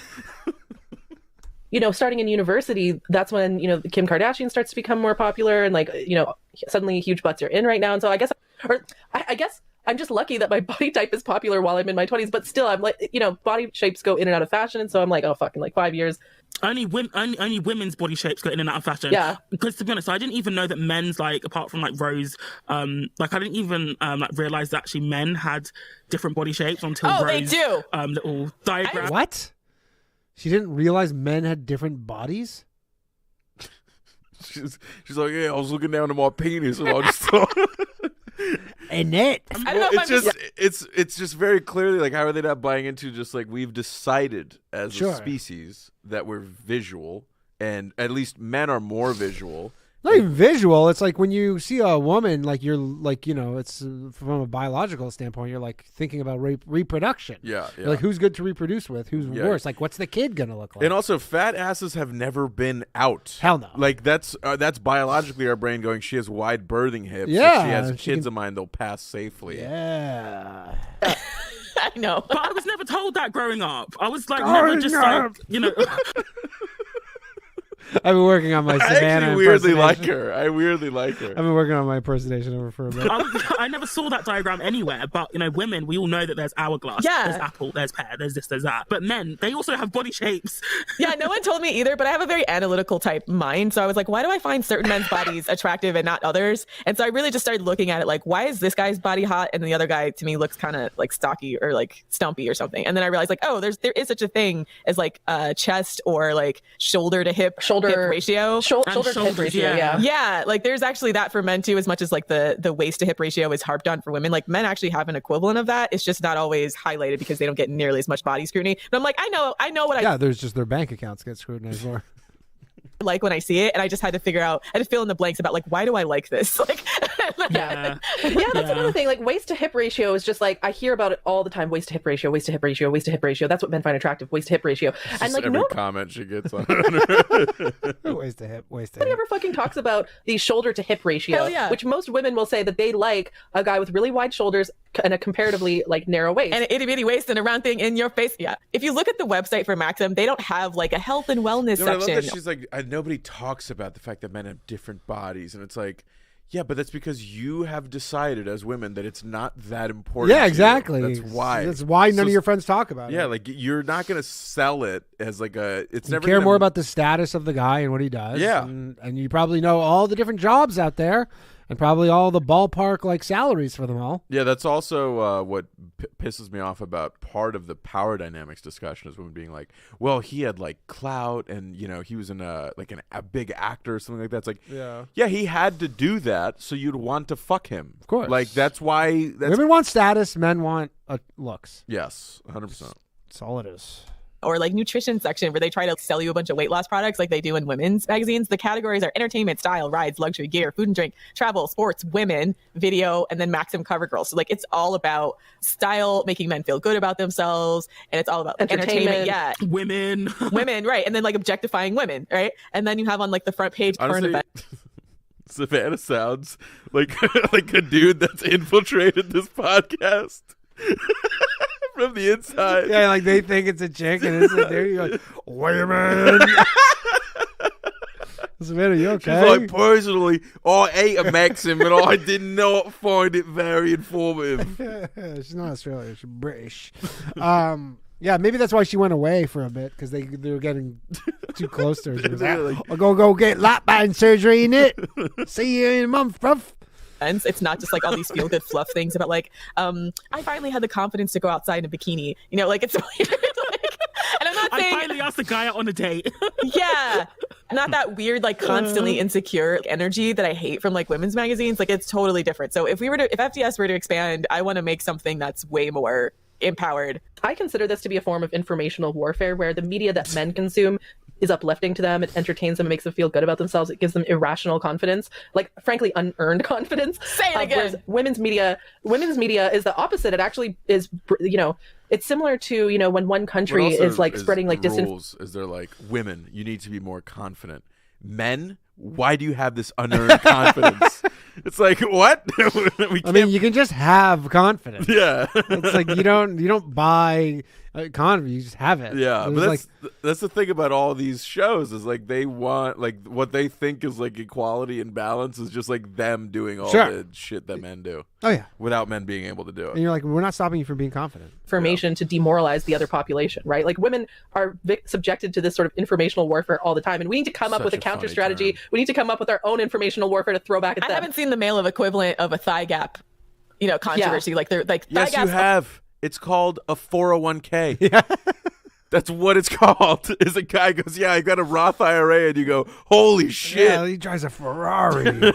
Speaker 4: Starting in university, that's when, Kim Kardashian starts to become more popular, and suddenly huge butts are in right now. And so I guess I'm just lucky that my body type is popular while I'm in my 20s, but still I'm like, body shapes go in and out of fashion. And so I'm like, oh, fucking like 5 years.
Speaker 6: Only women's body shapes go in and out of fashion.
Speaker 4: Yeah.
Speaker 6: Because to be honest, I didn't even know that men's, like, apart from like Rose, I didn't even realize that actually men had different body shapes until Rose.
Speaker 3: They do.
Speaker 6: Little diagram.
Speaker 1: What? She didn't realize men had different bodies?
Speaker 2: She's like, yeah, I was looking down at my penis and I just thought.
Speaker 1: And it.
Speaker 3: I don't know if
Speaker 2: it's just very clearly like, how are they not buying into just like we've decided as a species that we're visual, and at least men are more visual.
Speaker 1: Not even visual. It's like when you see a woman, like you're like, it's from a biological standpoint, you're like thinking about reproduction.
Speaker 2: Yeah.
Speaker 1: You're like, who's good to reproduce with? Who's worse? Like, what's the kid gonna look like?
Speaker 2: And also, fat asses have never been out.
Speaker 1: Hell no.
Speaker 2: Like that's biologically our brain going, she has wide birthing hips.
Speaker 1: Yeah,
Speaker 2: if she has kids of mine, they'll pass safely.
Speaker 1: Yeah.
Speaker 3: I know.
Speaker 6: But I was never told that growing up. I was like, never just like,
Speaker 1: I've been working on my Savannah.
Speaker 2: I weirdly like her. I've
Speaker 1: been working on my impersonation over for a bit.
Speaker 6: I never saw that diagram anywhere, but women, we all know that there's hourglass, there's apple, there's pear, there's this, there's that. But men, they also have body shapes.
Speaker 3: Yeah, no one told me either, but I have a very analytical type mind. So I was like, why do I find certain men's bodies attractive and not others? And so I really just started looking at it like, why is this guy's body hot and the other guy to me looks kind of like stocky or like stumpy or something? And then I realized like, oh, there is such a thing as like chest or like shoulder to hip ratio.
Speaker 4: Shoulder to hip ratio,
Speaker 3: yeah. Like there's actually that for men too, as much as like the waist to hip ratio is harped on for women. Like men actually have an equivalent of that. It's just not always highlighted because they don't get nearly as much body scrutiny. But I'm like, I know what I
Speaker 1: there's just their bank accounts get scrutinized more.
Speaker 3: like when I see it, and I just had to figure out, I had to fill in the blanks about like, why do I like this? Like,
Speaker 4: that's another thing. Like waist to hip ratio is just like, I hear about it all the time. Waist to hip ratio, waist to hip ratio, waist to hip ratio. That's what men find attractive. Waist to hip ratio.
Speaker 2: It's
Speaker 4: and like
Speaker 2: every comment she gets on
Speaker 1: waist to hip.
Speaker 4: Nobody ever fucking talks about the shoulder to hip ratio,
Speaker 3: Hell yeah.
Speaker 4: which most women will say that they like a guy with really wide shoulders and a comparatively like narrow waist.
Speaker 3: And an itty bitty waist and a round thing in your face. Yeah. If you look at the website for Maxim, they don't have like a health and wellness
Speaker 2: I love
Speaker 3: section.
Speaker 2: that she's like, nobody talks about the fact that men have different bodies, and it's like, yeah, but that's because you have decided as women that it's not that important.
Speaker 1: Yeah, exactly.
Speaker 2: That's why.
Speaker 1: That's why none of your friends talk about it.
Speaker 2: Yeah, like you're not gonna sell it as like a. It's
Speaker 1: you
Speaker 2: never
Speaker 1: care
Speaker 2: gonna,
Speaker 1: more about the status of the guy and what he does.
Speaker 2: Yeah,
Speaker 1: and you probably know all the different jobs out there. And probably all the ballpark like salaries for them all.
Speaker 2: Yeah, that's also what pisses me off about part of the power dynamics discussion is women being like, well, he had like clout and he was in a big actor or something like that. It's like, yeah, he had to do that, so you'd want to fuck him.
Speaker 1: Of course.
Speaker 2: Like that's why
Speaker 1: women want status, men want looks.
Speaker 2: Yes, 100%.
Speaker 1: That's all it is.
Speaker 3: Or like nutrition section where they try to sell you a bunch of weight loss products like they do in women's magazines. The categories are entertainment, style, rides, luxury, gear, food and drink, travel, sports, women, video, and then Maxim cover girl. So like it's all about style, making men feel good about themselves, and it's all about entertainment. Yeah,
Speaker 6: women,
Speaker 3: right? And then like objectifying women, right? And then you have on like the front page current events.
Speaker 2: Savannah sounds like like a dude that's infiltrated this podcast. From the inside.
Speaker 1: Yeah, like they think it's a chick and it's a dude. You're like, women. Savannah, you okay?
Speaker 2: She's like, personally, I ate a Maxim and I did not find it very informative.
Speaker 1: She's not Australian. She's British. Yeah, maybe that's why she went away for a bit, because they were getting too close to her. She was like, I'll go get lap band surgery in it. See you in a month, bruv.
Speaker 3: It's not just like all these feel good fluff things about like, I finally had the confidence to go outside in a bikini. Like it's weird. And I'm not saying
Speaker 6: I finally asked a guy out on a date.
Speaker 3: Yeah. Not that weird, like constantly insecure energy that I hate from like women's magazines. Like it's totally different. So if FDS were to expand, I want to make something that's way more empowered.
Speaker 4: I consider this to be a form of informational warfare where the media that men consume is uplifting to them. It entertains them. It makes them feel good about themselves. It gives them irrational confidence, like frankly unearned confidence.
Speaker 3: Say it again.
Speaker 4: Whereas women's media is the opposite. It actually is, it's similar to, when one country is like spreading like
Speaker 2: rules. Is there like, women, you need to be more confident. Men, why do you have this unearned confidence? It's like, what?
Speaker 1: I mean, you can just have confidence.
Speaker 2: Yeah.
Speaker 1: It's like you don't buy confidence, you just have it.
Speaker 2: Yeah,
Speaker 1: There's
Speaker 2: but that's the thing about all these shows is like they want like what they think is like equality and balance is just like them doing all the shit that men do.
Speaker 1: Oh yeah,
Speaker 2: without men being able to do it.
Speaker 1: And you're like, we're not stopping you from being confident.
Speaker 4: Information to demoralize the other population, right? Like women are subjected to this sort of informational warfare all the time, and we need to come up with a counter strategy. We need to come up with our own informational warfare to throw back at them.
Speaker 3: I haven't seen the male equivalent of a thigh gap, controversy. Like they're like
Speaker 2: yes,
Speaker 3: thigh
Speaker 2: you have. It's called a 401k. Yeah. That's what it's called. Is a guy goes, yeah, I got a Roth IRA, and you go, holy shit.
Speaker 1: Yeah, he drives a Ferrari.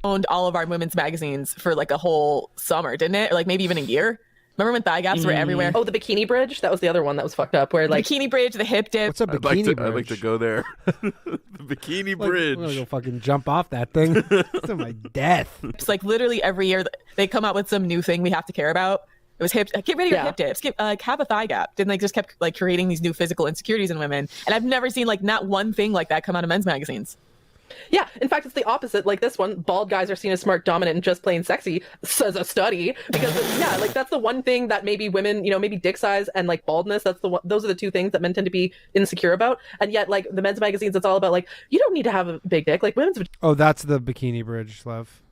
Speaker 3: Owned all of our women's magazines for like a whole summer, didn't it? Or like maybe even a year. Remember when thigh gaps were everywhere?
Speaker 4: Oh, the bikini bridge? That was the other one that was fucked up. Where like
Speaker 3: bikini bridge, the hip dip.
Speaker 1: What's a bikini bridge?
Speaker 2: I'd like to go there. The bikini bridge.
Speaker 1: I'm gonna go fucking jump off that thing to my death.
Speaker 3: It's like literally every year they come out with some new thing we have to care about. It was hip. Get rid of your hip dips. Have a thigh gap. Then they just kept like creating these new physical insecurities in women. And I've never seen like not one thing like that come out of men's magazines.
Speaker 4: Yeah, in fact, it's the opposite. Like this one, bald guys are seen as smart, dominant, and just plain sexy, says a study. Because like that's the one thing that maybe women, maybe dick size and like baldness. Those are the two things that men tend to be insecure about. And yet, like the men's magazines, it's all about like you don't need to have a big dick. Like women's.
Speaker 1: Oh, that's the bikini bridge, Lev.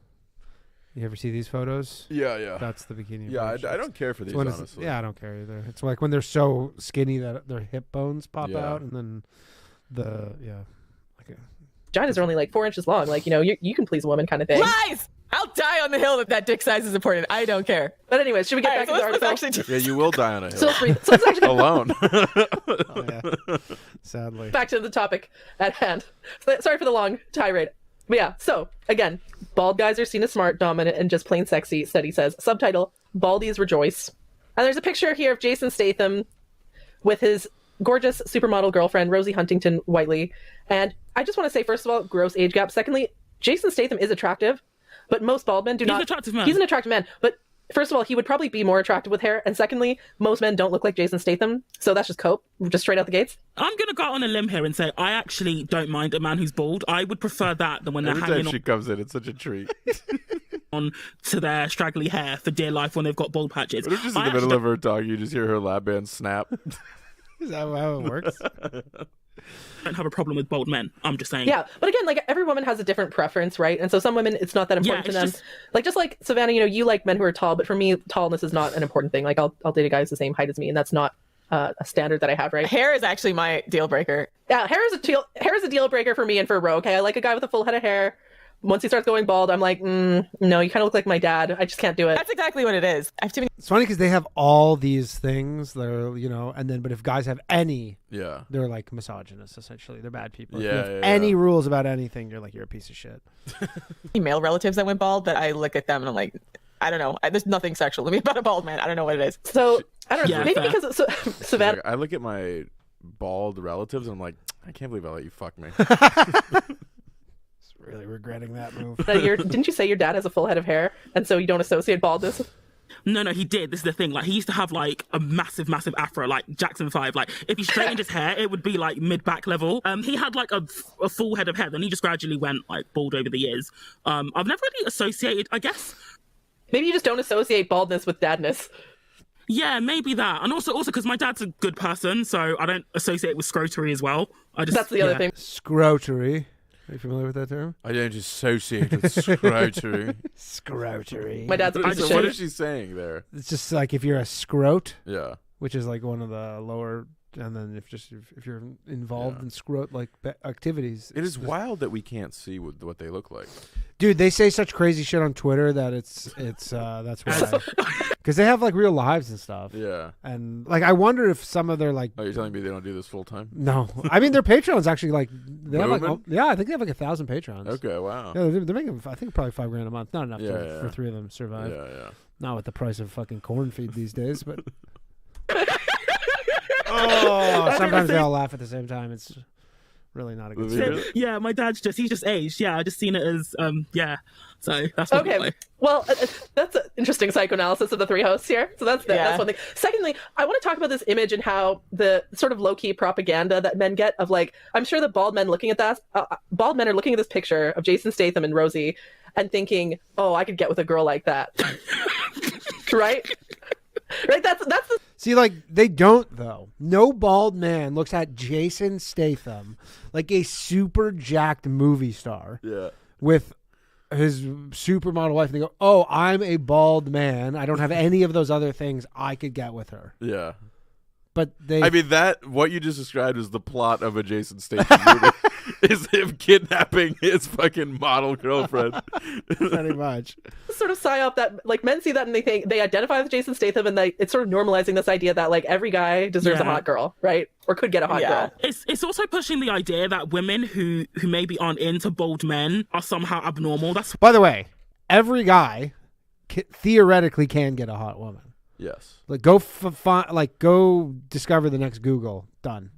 Speaker 1: You ever see these photos?
Speaker 2: Yeah.
Speaker 1: That's the bikini.
Speaker 2: Yeah,
Speaker 1: bridge.
Speaker 2: I don't care for these, honestly.
Speaker 1: Yeah, I don't care either. It's like when they're so skinny that their hip bones pop out, and then
Speaker 4: vaginas are only like 4 inches long. Like, you can please a woman kind of thing.
Speaker 3: Lies! I'll die on the hill that dick size is important. I don't care.
Speaker 4: But anyways, should we get back to the article?
Speaker 2: Yeah, you will die on a hill.
Speaker 4: So let's actually
Speaker 2: alone.
Speaker 1: Oh, yeah. Sadly.
Speaker 4: Back to the topic at hand. Sorry for the long tirade. But yeah, so again, bald guys are seen as smart, dominant, and just plain sexy, study says. Subtitle, Baldies Rejoice. And there's a picture here of Jason Statham with his gorgeous supermodel girlfriend, Rosie Huntington Whiteley. And I just want to say, first of all, gross age gap. Secondly, Jason Statham is attractive, but most bald men do not.
Speaker 6: He's an attractive man.
Speaker 4: He's an attractive man, but first of all, he would probably be more attractive with hair. And secondly, most men don't look like Jason Statham. So that's just cope, just straight out the gates.
Speaker 6: I'm going to go on a limb here and say I actually don't mind a man who's bald. I would prefer that than when they're
Speaker 2: Every
Speaker 6: hanging
Speaker 2: time she comes in, it's such a treat.
Speaker 6: on to their straggly hair for dear life when they've got bald patches.
Speaker 2: What if just in the middle of her talk, you just hear her lap band snap?
Speaker 1: Is that how it works?
Speaker 6: I don't have a problem with bald men. I'm just saying.
Speaker 4: Yeah, but again, like every woman has a different preference, right? And so some women, it's not that important to them. Just like Savannah, you like men who are tall, but for me, tallness is not an important thing. Like I'll date a guy who's the same height as me, and that's not a standard that I have, right?
Speaker 3: Hair is actually my deal breaker.
Speaker 4: Yeah, hair is a deal breaker for me and for Ro. Okay, I like a guy with a full head of hair. Once he starts going bald, I'm like, no, you kind of look like my dad. I just can't do it.
Speaker 3: That's exactly what it is. I have too many.
Speaker 1: It's funny because they have all these things that are, and then, but if guys have any, they're like misogynists, essentially. They're bad people. If you have any rules about anything, you're like, you're a piece of shit.
Speaker 3: Male relatives that went bald, but I look at them and I'm like, I don't know. There's nothing sexual to me about a bald man. I don't know what it is.
Speaker 4: So, I don't know. Maybe because Savannah.
Speaker 2: I look at my bald relatives and I'm like, I can't believe I let you fuck me.
Speaker 1: Really regretting that move.
Speaker 4: Didn't you say your dad has a full head of hair and so you don't associate baldness?
Speaker 6: No, he did. This is the thing. Like, he used to have like a massive afro, like Jackson 5. Like, if he straightened his hair, it would be like mid-back level. He had like a full head of hair, then he just gradually went like bald over the years. I've never really associated, I guess.
Speaker 4: Maybe you just don't associate baldness with dadness.
Speaker 6: Yeah, maybe that. And also because my dad's a good person, so I don't associate it with scrotery as well.
Speaker 4: That's the other thing.
Speaker 1: Scrotery. Are you familiar with that term?
Speaker 2: I don't associate with scrotery.
Speaker 1: Scrotery.
Speaker 4: My dad's a piece of shit.
Speaker 2: What is she saying there?
Speaker 1: It's just like if you're a scrote,
Speaker 2: which
Speaker 1: is like one of the lower, and then if you're involved in scrote like activities.
Speaker 2: It is wild that we can't see what they look like.
Speaker 1: Dude, they say such crazy shit on Twitter that it's that's why. Because they have like real lives and stuff.
Speaker 2: Yeah.
Speaker 1: And like I wonder if some of their like.
Speaker 2: Oh, you're telling me they don't do this full time?
Speaker 1: No, I mean their Patreon's actually like they have like I think they have like 1,000 patrons.
Speaker 2: Okay, wow.
Speaker 1: Yeah, they're making I think probably $5,000 a month. Not enough for three of them to survive.
Speaker 2: Yeah.
Speaker 1: Not with the price of fucking corn feed these days, but. Oh, sometimes they all laugh at the same time. It's really not a good story.
Speaker 6: Yeah, my dad's he's just aged. Yeah, I just seen it as So that's not
Speaker 4: Okay. Well, that's an interesting psychoanalysis of the three hosts here. So that's one thing. Secondly, I want to talk about this image and how the sort of low-key propaganda that men get of like, I'm sure that bald men are looking at this picture of Jason Statham and Rosie and thinking, oh, I could get with a girl like that. Right? Right? That's the...
Speaker 1: See, like, they don't, though. No bald man looks at Jason Statham like a super jacked movie star with his supermodel wife, and they go, oh, I'm a bald man. I don't have any of those other things. I could get with her.
Speaker 2: Yeah.
Speaker 1: But they...
Speaker 2: I mean, what you just described is the plot of a Jason Statham movie. Is him kidnapping his fucking model girlfriend.
Speaker 1: Pretty much.
Speaker 4: Sort of psyop that, like, men see that and they identify with Jason Statham, and it's sort of normalizing this idea that, like, every guy deserves a hot girl, right? Or could get a hot girl.
Speaker 6: It's also pushing the idea that women who maybe aren't into bald men are somehow abnormal.
Speaker 1: By the way, every guy theoretically can get a hot woman.
Speaker 2: Yes.
Speaker 1: Like, go discover the next Google. Done.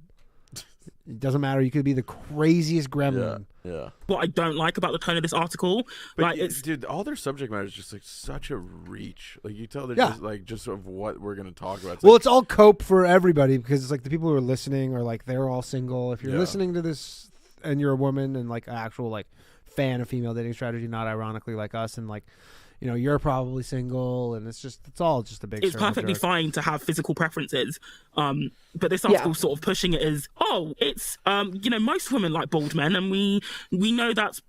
Speaker 1: It doesn't matter. You could be the craziest gremlin.
Speaker 2: Yeah.
Speaker 6: What I don't like about the tone of this article,
Speaker 2: but dude, all their subject matter is just like such a reach. Like, you tell they're just like of what we're gonna talk about.
Speaker 1: It's all cope for everybody, because it's like the people who are listening are like, they're all single. If you're listening to this and you're a woman and like an actual like fan of female dating strategy, not ironically like us, and like, you know, you're probably single, and it's all just a big...
Speaker 6: It's perfectly fine to have physical preferences, but this article sort of pushing it as, it's most women like bald men, and we know that's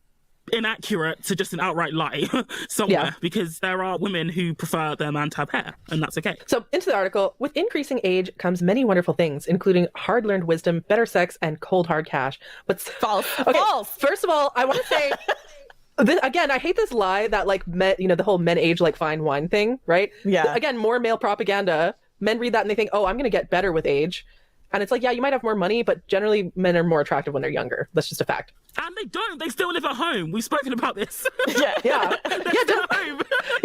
Speaker 6: inaccurate to just an outright lie somewhere, because there are women who prefer their man to have hair, and that's okay.
Speaker 4: So into the article, with increasing age comes many wonderful things, including hard-learned wisdom, better sex, and cold hard cash. But
Speaker 3: false.
Speaker 4: First of all, I want to say... Again, I hate this lie that like men, the whole men age like fine wine thing, right?
Speaker 3: Yeah.
Speaker 4: Again, more male propaganda. Men read that and they think, oh, I'm going to get better with age. And it's like, yeah, you might have more money, but generally men are more attractive when they're younger. That's just a fact.
Speaker 6: And they don't. They still live at home. We've spoken about this.
Speaker 4: Yeah.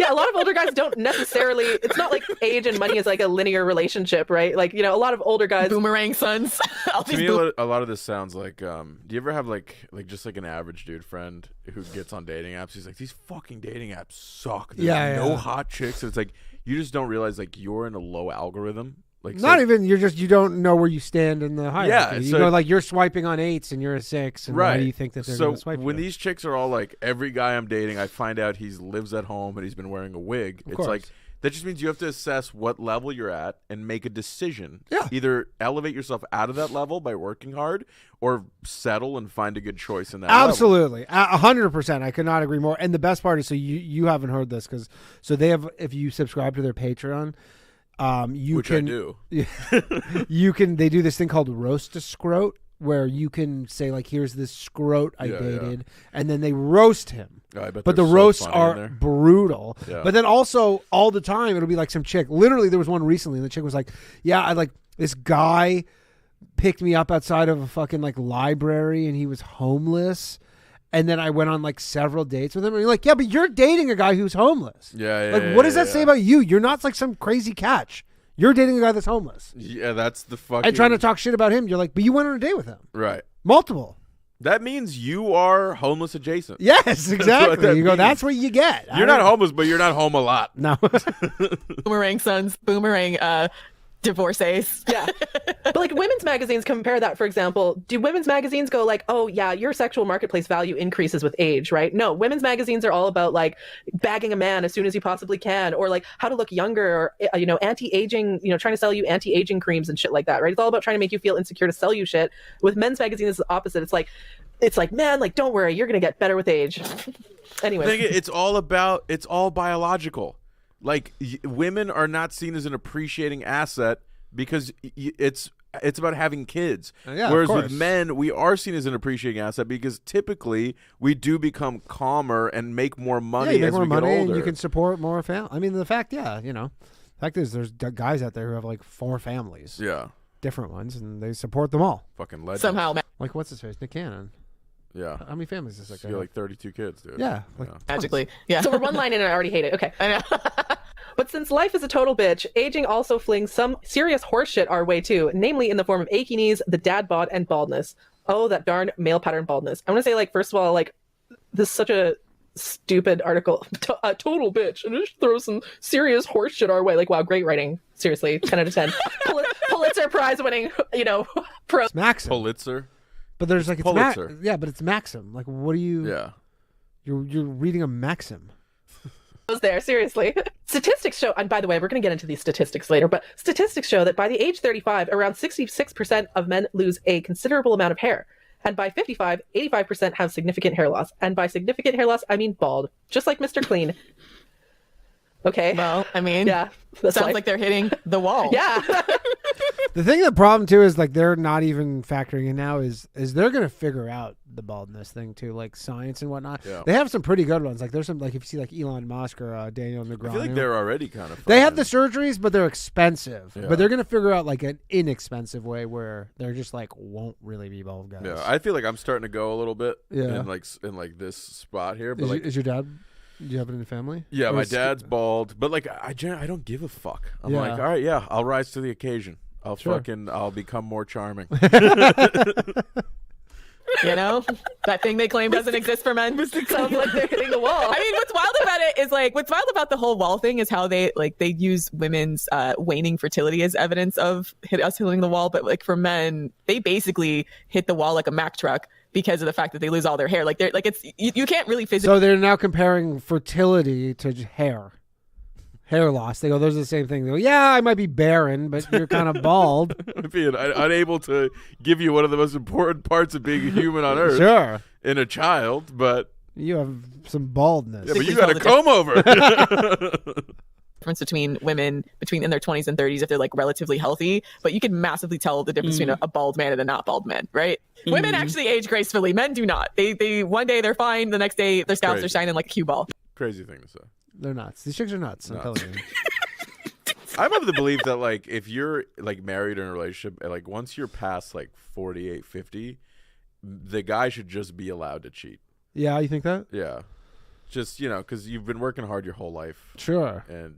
Speaker 4: A lot of older guys don't necessarily... It's not like age and money is like a linear relationship, right? Like, a lot of older guys...
Speaker 3: Boomerang sons.
Speaker 2: To me, a lot of this sounds like... do you ever have like just like an average dude friend who gets on dating apps? He's like, these fucking dating apps suck. There's no hot chicks. And it's like, you just don't realize like you're in a low algorithm. Like,
Speaker 1: you don't know where you stand in the hierarchy. You go like, you're swiping on 8s and you're a 6, and why do you think that they're going to swipe?
Speaker 2: When these chicks are all like, every guy I'm dating, I find out he lives at home and he's been wearing a wig. It's like, that just means you have to assess what level you're at and make a decision.
Speaker 1: Yeah.
Speaker 2: Either elevate yourself out of that level by working hard, or settle and find a good choice in that level.
Speaker 1: Absolutely. 100%. I could not agree more. And the best part is, so you haven't heard this, so they have, if you subscribe to their Patreon, I do. They do this thing called roast a scrote, where you can say like, here's this scrote I dated, and then they roast him. But the roasts are brutal. Yeah. But then also all the time it'll be like some chick. Literally, there was one recently, and the chick was like, I like this guy picked me up outside of a fucking like library, and he was homeless. And then I went on like several dates with him. And you're like, yeah, but you're dating a guy who's homeless. What does that say about you? You're not like some crazy catch. You're dating a guy that's homeless.
Speaker 2: Yeah, that's the fucking...
Speaker 1: And trying to talk shit about him. You're like, but you went on a date with him.
Speaker 2: Right.
Speaker 1: Multiple.
Speaker 2: That means you are homeless adjacent.
Speaker 1: Yes, exactly. You go, that's what you get.
Speaker 2: You're not homeless, but you're not home a lot.
Speaker 1: No.
Speaker 3: Boomerang sons, boomerang divorcees.
Speaker 4: Yeah. But like women's magazines compare that, for example. Do women's magazines go like, oh yeah, your sexual marketplace value increases with age, right? No, women's magazines are all about like bagging a man as soon as you possibly can, or like how to look younger, or anti-aging, trying to sell you anti-aging creams and shit like that, right? It's all about trying to make you feel insecure to sell you shit. With men's magazines, it's the opposite. It's like, man, like, don't worry, you're gonna get better with age. Anyway,
Speaker 2: it's all biological. Like, women are not seen as an appreciating asset because it's about having kids. Whereas with men, we are seen as an appreciating asset because typically we do become calmer and make more money as we get older.
Speaker 1: And you can support more family. I mean, the fact is there's guys out there who have like 4 families.
Speaker 2: Yeah.
Speaker 1: Different ones, and they support them all.
Speaker 2: Fucking legend.
Speaker 3: Somehow.
Speaker 1: Like, what's his face? Nick Cannon.
Speaker 2: Yeah.
Speaker 1: How many families is this guy?
Speaker 2: Like 32 kids, dude.
Speaker 1: Yeah.
Speaker 3: Magically. Yeah.
Speaker 4: So we're one line in and I already hate it. Okay.
Speaker 3: I know.
Speaker 4: But since life is a total bitch, aging also flings some serious horseshit our way too, namely in the form of achy knees, the dad bod, and baldness. Oh, that darn male pattern baldness. I want to say, like, first of all, like, this is such a stupid article. A total bitch. And just throw some serious horseshit our way. Like, wow, great writing. Seriously, 10 out of 10. Pulitzer Prize winning, pro.
Speaker 1: It's Maxim.
Speaker 2: Pulitzer.
Speaker 1: But there's like,
Speaker 2: Pulitzer.
Speaker 1: yeah, but it's Maxim. Like, what are you?
Speaker 2: Yeah.
Speaker 1: You're reading a Maxim.
Speaker 4: There, seriously. Statistics show, and by the way, we're going to get into these statistics later, but statistics show that by the age 35, around 66% of men lose a considerable amount of hair. And by 55, 85% have significant hair loss. And by significant hair loss, I mean bald. Just like Mr. Clean. Okay.
Speaker 3: Well, I mean,
Speaker 4: yeah, that's
Speaker 3: sounds like they're hitting the wall.
Speaker 4: Yeah.
Speaker 1: The problem too is like they're not even factoring in now is they're gonna figure out the baldness thing too, like science and whatnot.
Speaker 2: Yeah.
Speaker 1: They have some pretty good ones. Like there's some, like if you see like Elon Musk or Daniel Negreanu.
Speaker 2: I feel like they're already kind of.
Speaker 1: They have the surgeries, but they're expensive.
Speaker 2: Yeah.
Speaker 1: But they're gonna figure out like an inexpensive way where they're just like won't really be bald guys.
Speaker 2: Yeah, I feel like I'm starting to go a little bit.
Speaker 1: Yeah.
Speaker 2: in like this spot here. But
Speaker 1: is your dad? Do you have it in the family?
Speaker 2: yeah,
Speaker 1: Or
Speaker 2: my
Speaker 1: is-
Speaker 2: dad's bald, but like I don't give a fuck. I'm
Speaker 1: Yeah.
Speaker 2: like, all right, yeah, I'll rise to the occasion.
Speaker 1: Sure.
Speaker 2: I'll become more charming.
Speaker 3: You know, that thing they claim doesn't exist for men.
Speaker 4: Sounds like they're hitting the wall.
Speaker 3: I mean, what's wild about it is like what's wild about the whole wall thing is how they use women's waning fertility as evidence of us hitting the wall. But like for men, they basically hit the wall like a Mack truck because of the fact that they lose all their hair. Like they're like it's you can't really physically.
Speaker 1: So they're now comparing fertility to hair loss. They go, those are the same thing. They go, yeah, I might be barren, but you're kind of bald.
Speaker 2: Being unable to give you one of the most important parts of being a human on earth
Speaker 1: Sure.
Speaker 2: in a child, but
Speaker 1: You have some baldness.
Speaker 2: yeah, but you
Speaker 3: tell
Speaker 2: got a
Speaker 3: the
Speaker 2: comb over.
Speaker 3: difference between women in their 20s and 30s if they're like relatively healthy, but you can massively tell the difference between a bald man and a not bald man, right? Women actually age gracefully. Men do not. They one day they're fine, the next day their scalps
Speaker 2: Crazy.
Speaker 3: are shining like a cue ball.
Speaker 2: Crazy thing to say.
Speaker 1: They're nuts. These chicks are nuts. I'm
Speaker 2: Nuts.
Speaker 1: telling you.
Speaker 2: I'm of the belief that like if you're like married in a relationship, like once you're past like 48, 50, the guy should just be allowed to cheat.
Speaker 1: Yeah, you think that?
Speaker 2: Yeah, just because you've been working hard your whole life,
Speaker 1: Sure.
Speaker 2: and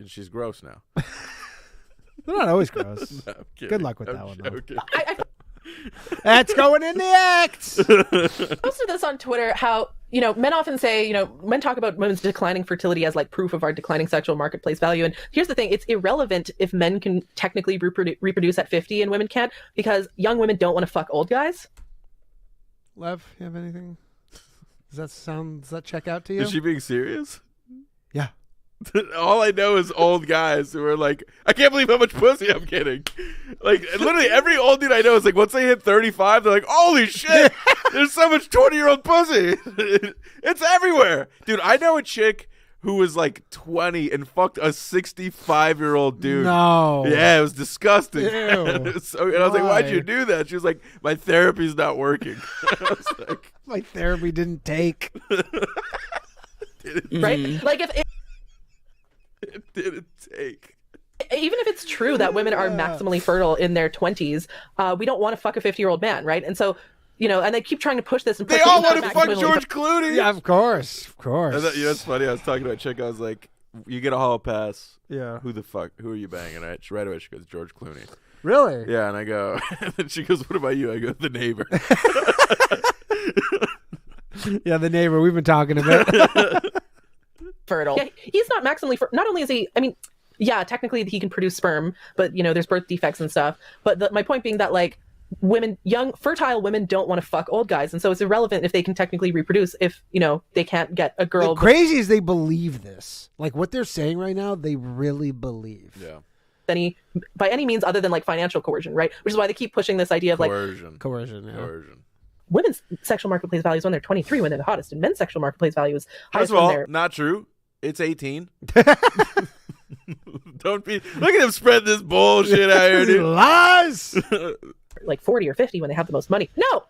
Speaker 2: she's gross now.
Speaker 1: They're not always gross.
Speaker 2: No, I'm kidding.
Speaker 1: Good luck with
Speaker 2: I'm
Speaker 1: that one, though.
Speaker 2: joking.
Speaker 1: That's going in the act.
Speaker 4: Posted this on Twitter how, men often say, men talk about women's declining fertility as like proof of our declining sexual marketplace value. And here's the thing, it's irrelevant if men can technically reproduce at 50 and women can't, because young women don't want to fuck old guys.
Speaker 1: Lev, you have anything? Does that check out to you?
Speaker 2: Is she being serious?
Speaker 1: Yeah.
Speaker 2: All I know is old guys who are like, I can't believe how much pussy I'm getting. Like, literally every old dude I know is like, once they hit 35, they're like, holy shit, there's so much 20-year-old pussy. It's everywhere. Dude, I know a chick who was like 20 and fucked a 65-year-old dude.
Speaker 1: No.
Speaker 2: Yeah, it was disgusting.
Speaker 1: Ew.
Speaker 2: And I was like, why'd
Speaker 1: Why?
Speaker 2: you do that? She was like, my therapy's not working. I was like,
Speaker 1: My therapy didn't take.
Speaker 4: Right? Like if
Speaker 2: it didn't take.
Speaker 4: even if it's true that women are maximally fertile in their 20s, we don't want to fuck a 50-year-old man, right? And so, and they keep trying to push this. And
Speaker 2: They
Speaker 4: push
Speaker 2: all
Speaker 4: this
Speaker 2: want to fuck George Clooney.
Speaker 1: Yeah, of course. Of course.
Speaker 2: And that's funny. I was talking to a chick. I was like, you get a hall pass.
Speaker 1: Yeah.
Speaker 2: Who are you banging? Right away, she goes, George Clooney.
Speaker 1: Really?
Speaker 2: Yeah, and I go, and then she goes, what about you? I go, the neighbor.
Speaker 1: Yeah, the neighbor. We've been talking about.
Speaker 3: Fertile.
Speaker 4: Yeah, he's not maximally not only is he, yeah, technically he can produce sperm, but there's birth defects and stuff. But my point being that like young fertile women don't want to fuck old guys, and so it's irrelevant if they can technically reproduce if they can't get a girl.
Speaker 1: The crazy is they believe this. Like what they're saying right now, they really believe.
Speaker 2: Yeah.
Speaker 4: By any means other than like financial coercion, right? Which is why they keep pushing this idea of like
Speaker 1: Coercion. Yeah.
Speaker 2: Coercion.
Speaker 4: women's sexual marketplace value is when they're 23 when they're the hottest, and men's sexual marketplace value is
Speaker 2: First
Speaker 4: highest
Speaker 2: of
Speaker 4: when
Speaker 2: all,
Speaker 4: they're
Speaker 2: not true. It's 18. Don't be. Look at him spread this bullshit out here, dude.
Speaker 1: Lies.
Speaker 4: like 40 or 50 when they have the most money. No.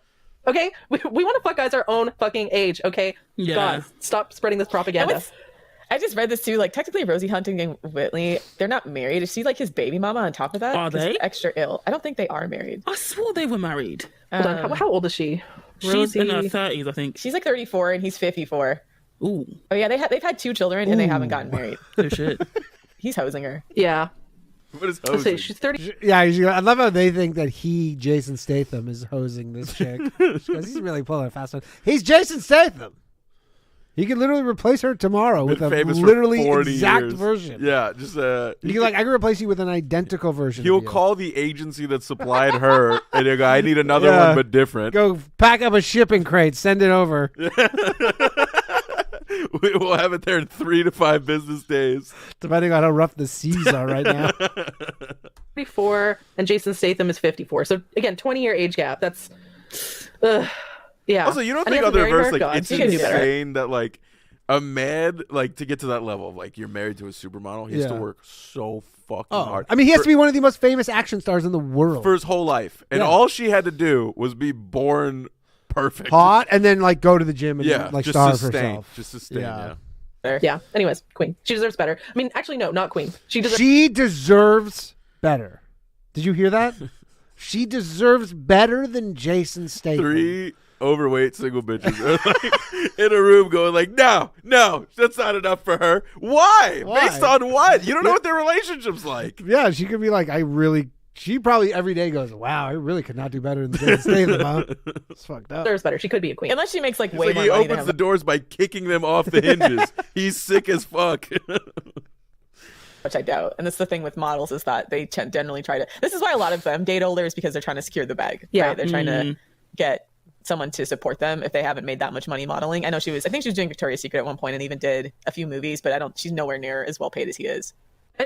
Speaker 4: Okay? We want to fuck guys our own fucking age, okay?
Speaker 6: Yeah.
Speaker 4: God, stop spreading this propaganda.
Speaker 3: I just read this too. Like technically, Rosie Huntington Whiteley, they're not married. Is she like his baby mama on top of that?
Speaker 6: Are
Speaker 3: 'Cause
Speaker 6: they?
Speaker 3: it's extra ill. I don't think they are married.
Speaker 6: I swore they were married.
Speaker 4: Hold on. How old is she?
Speaker 6: She's in her 30s, I think.
Speaker 3: She's like 34 and he's 54.
Speaker 6: Ooh,
Speaker 3: Oh yeah, they've had 2 children and they haven't gotten married.
Speaker 6: oh shit.
Speaker 3: He's hosing her.
Speaker 4: Yeah.
Speaker 2: What is
Speaker 4: Let's see,
Speaker 2: hosing?
Speaker 4: she's 30.
Speaker 1: Yeah, I love how they think that Jason Statham, is hosing this chick. Because he's really pulling a fast one. He's Jason Statham. He could literally replace her tomorrow with a
Speaker 2: famous for
Speaker 1: literally
Speaker 2: 40
Speaker 1: exact
Speaker 2: years.
Speaker 1: version.
Speaker 2: Yeah, just
Speaker 1: You can, like, I can replace you with an identical version.
Speaker 2: he'll
Speaker 1: of you.
Speaker 2: call the agency that supplied her and he'll go, I need another
Speaker 1: Yeah.
Speaker 2: one but different.
Speaker 1: Go pack up a shipping crate, send it over.
Speaker 2: We'll have it there in 3 to 5 business days.
Speaker 1: Depending on how rough the seas are right now.
Speaker 4: 34 and Jason Statham is 54. So again, 20-year age gap. That's yeah.
Speaker 2: Also, you don't
Speaker 4: And he
Speaker 2: think
Speaker 4: has a
Speaker 2: other
Speaker 4: very
Speaker 2: verse,
Speaker 4: hard
Speaker 2: like,
Speaker 4: God.
Speaker 2: it's
Speaker 4: He can do better.
Speaker 2: insane that, like, a man, like, to get to that level of, like, you're married to a supermodel, he has to
Speaker 1: Yeah.
Speaker 2: work so fucking
Speaker 1: Oh,
Speaker 2: hard.
Speaker 1: I mean, he has to be one of the most famous action stars in the world.
Speaker 2: for his whole life. And
Speaker 1: Yeah.
Speaker 2: all she had to do was be born perfect.
Speaker 1: Hot, and then, like, go to the gym and,
Speaker 2: Yeah,
Speaker 1: like,
Speaker 2: just
Speaker 1: starve
Speaker 2: sustain.
Speaker 1: herself.
Speaker 2: Just sustain,
Speaker 1: Yeah.
Speaker 2: yeah.
Speaker 4: Yeah. Anyways, Queen. She deserves better. I mean, actually, no, not Queen. She deserves.
Speaker 1: She deserves better. Did you hear that? She deserves better than Jason Statham.
Speaker 2: 3 overweight single bitches are, like, in a room going like, no, that's not enough for her. Why?
Speaker 1: Why?
Speaker 2: Based on what? You don't know what their relationship's like.
Speaker 1: Yeah, she could be like, she probably every day goes, wow, I really could not do better than Jason Statham, huh? It's fucked up.
Speaker 4: Deserves better. She could be a queen.
Speaker 3: Unless she makes like
Speaker 2: It's
Speaker 3: way
Speaker 2: like
Speaker 3: more
Speaker 2: he
Speaker 3: money than
Speaker 2: opens
Speaker 3: him.
Speaker 2: the doors by kicking them off the hinges. He's sick as fuck.
Speaker 3: Which I doubt. And that's the thing with models is that they generally try to. This is why a lot of them date older is because they're trying to secure the bag.
Speaker 4: Yeah.
Speaker 3: Right? They're trying to get someone to support them if they haven't made that much money modeling. I think she was doing Victoria's Secret at one point and even did a few movies, but she's nowhere near as well paid as he is.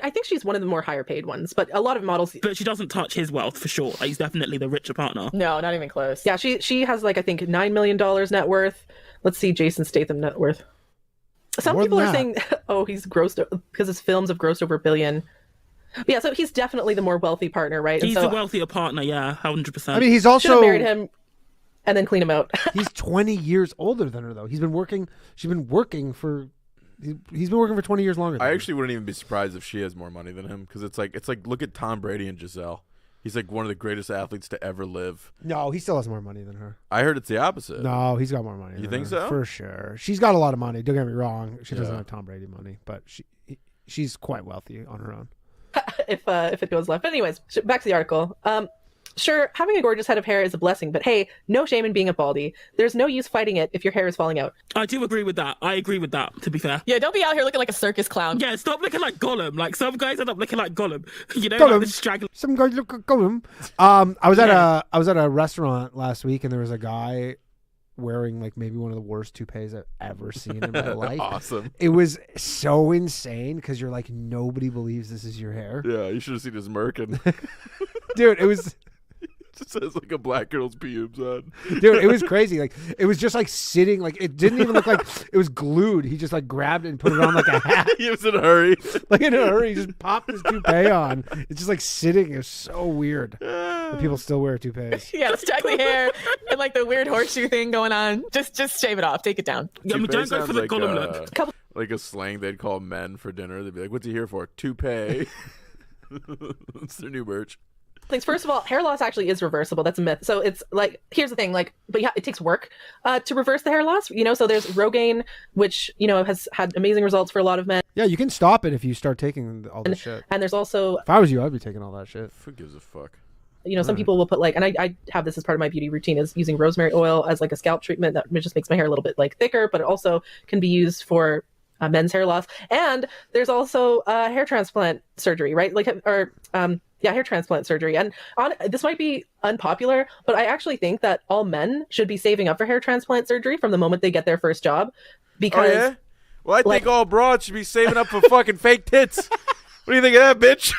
Speaker 4: I think she's one of the more higher paid ones, but a lot of models.
Speaker 6: But she doesn't touch his wealth for sure. Like, he's definitely the richer partner.
Speaker 3: No, not even close.
Speaker 4: Yeah, she has like I think $9 million net worth. Let's see Jason Statham net worth. Some
Speaker 1: More
Speaker 4: people
Speaker 1: than
Speaker 4: are
Speaker 1: that.
Speaker 4: saying, oh, he's grossed because his films have grossed over $1 billion. But yeah, so he's definitely the more wealthy partner, right? And
Speaker 6: He's
Speaker 4: so
Speaker 6: the wealthier partner, yeah, 100%.
Speaker 1: I mean, he's
Speaker 4: should have
Speaker 1: also
Speaker 4: married him and then clean him out.
Speaker 1: he's 20 years older than her, though. He's been working for 20 years longer than
Speaker 2: I
Speaker 1: her.
Speaker 2: actually wouldn't even be surprised if she has more money than him because it's like look at Tom Brady and Giselle. He's like one of the greatest athletes to ever live.
Speaker 1: No, he still has more money than her.
Speaker 2: I heard it's the opposite.
Speaker 1: No, he's got more money.
Speaker 2: You
Speaker 1: than
Speaker 2: think
Speaker 1: her,
Speaker 2: so?
Speaker 1: For sure. She's got a lot of money. Don't get me wrong. She doesn't
Speaker 2: Yeah.
Speaker 1: have Tom Brady money, but she's quite wealthy on her own.
Speaker 4: if it goes left. But anyways, back to the article. Sure, having a gorgeous head of hair is a blessing, but hey, no shame in being a baldy. There's no use fighting it if your hair is falling out.
Speaker 6: I do agree with that. I agree with that, to be fair.
Speaker 3: Yeah, don't be out here looking like a circus clown.
Speaker 6: Yeah, stop looking like Gollum. Like, some guys end up looking like Gollum. You know,
Speaker 1: Gollum.
Speaker 6: like the straggler.
Speaker 1: Some guy look at him. I was at a restaurant last week, and there was a guy wearing like maybe one of the worst toupees I've ever seen in my life.
Speaker 2: Awesome.
Speaker 1: It was so insane because you're like, nobody believes this is your hair,
Speaker 2: Yeah, you should have seen his merkin.
Speaker 1: dude. It was.
Speaker 2: Just has like a black girl's pubes on.
Speaker 1: Dude, it was crazy. Like, it was just like sitting, like, it didn't even look like it was glued. He just like grabbed it and put it on like a hat.
Speaker 2: He was in a hurry.
Speaker 1: Like, in a hurry, he just popped his toupee on. It's just like sitting. It's so weird. But people still wear toupees.
Speaker 3: Yeah, the straggly hair and like the weird horseshoe thing going on. Just shave it off. Take it down.
Speaker 6: Yeah, I mean, don't go
Speaker 2: Toupee
Speaker 6: for the
Speaker 2: sounds
Speaker 6: Gollum
Speaker 2: like,
Speaker 6: look.
Speaker 2: like a slang they'd call men for dinner. They'd be like, "What's he here for?" Toupee. That's their new merch.
Speaker 4: Things first of all, hair loss actually is reversible. That's a myth. So it's like, here's the thing, like, but yeah, it takes work to reverse the hair loss. You know, so there's Rogaine, which has had amazing results for a lot of men,
Speaker 1: Yeah, you can stop it if you start taking all this shit.
Speaker 4: and there's also
Speaker 1: If I was you, I'd be taking all that shit.
Speaker 2: Who gives a fuck?
Speaker 4: some people will put like, and I have this as part of my beauty routine, is using rosemary oil as like a scalp treatment that just makes my hair a little bit like thicker, but it also can be used for men's hair loss. And there's also hair transplant surgery, right? Like, hair transplant surgery. And this might be unpopular, but I actually think that all men should be saving up for hair transplant surgery from the moment they get their first job, because
Speaker 2: Oh yeah. Well, I
Speaker 4: like-
Speaker 2: think all broads should be saving up for fucking fake tits. What do you think of that, bitch?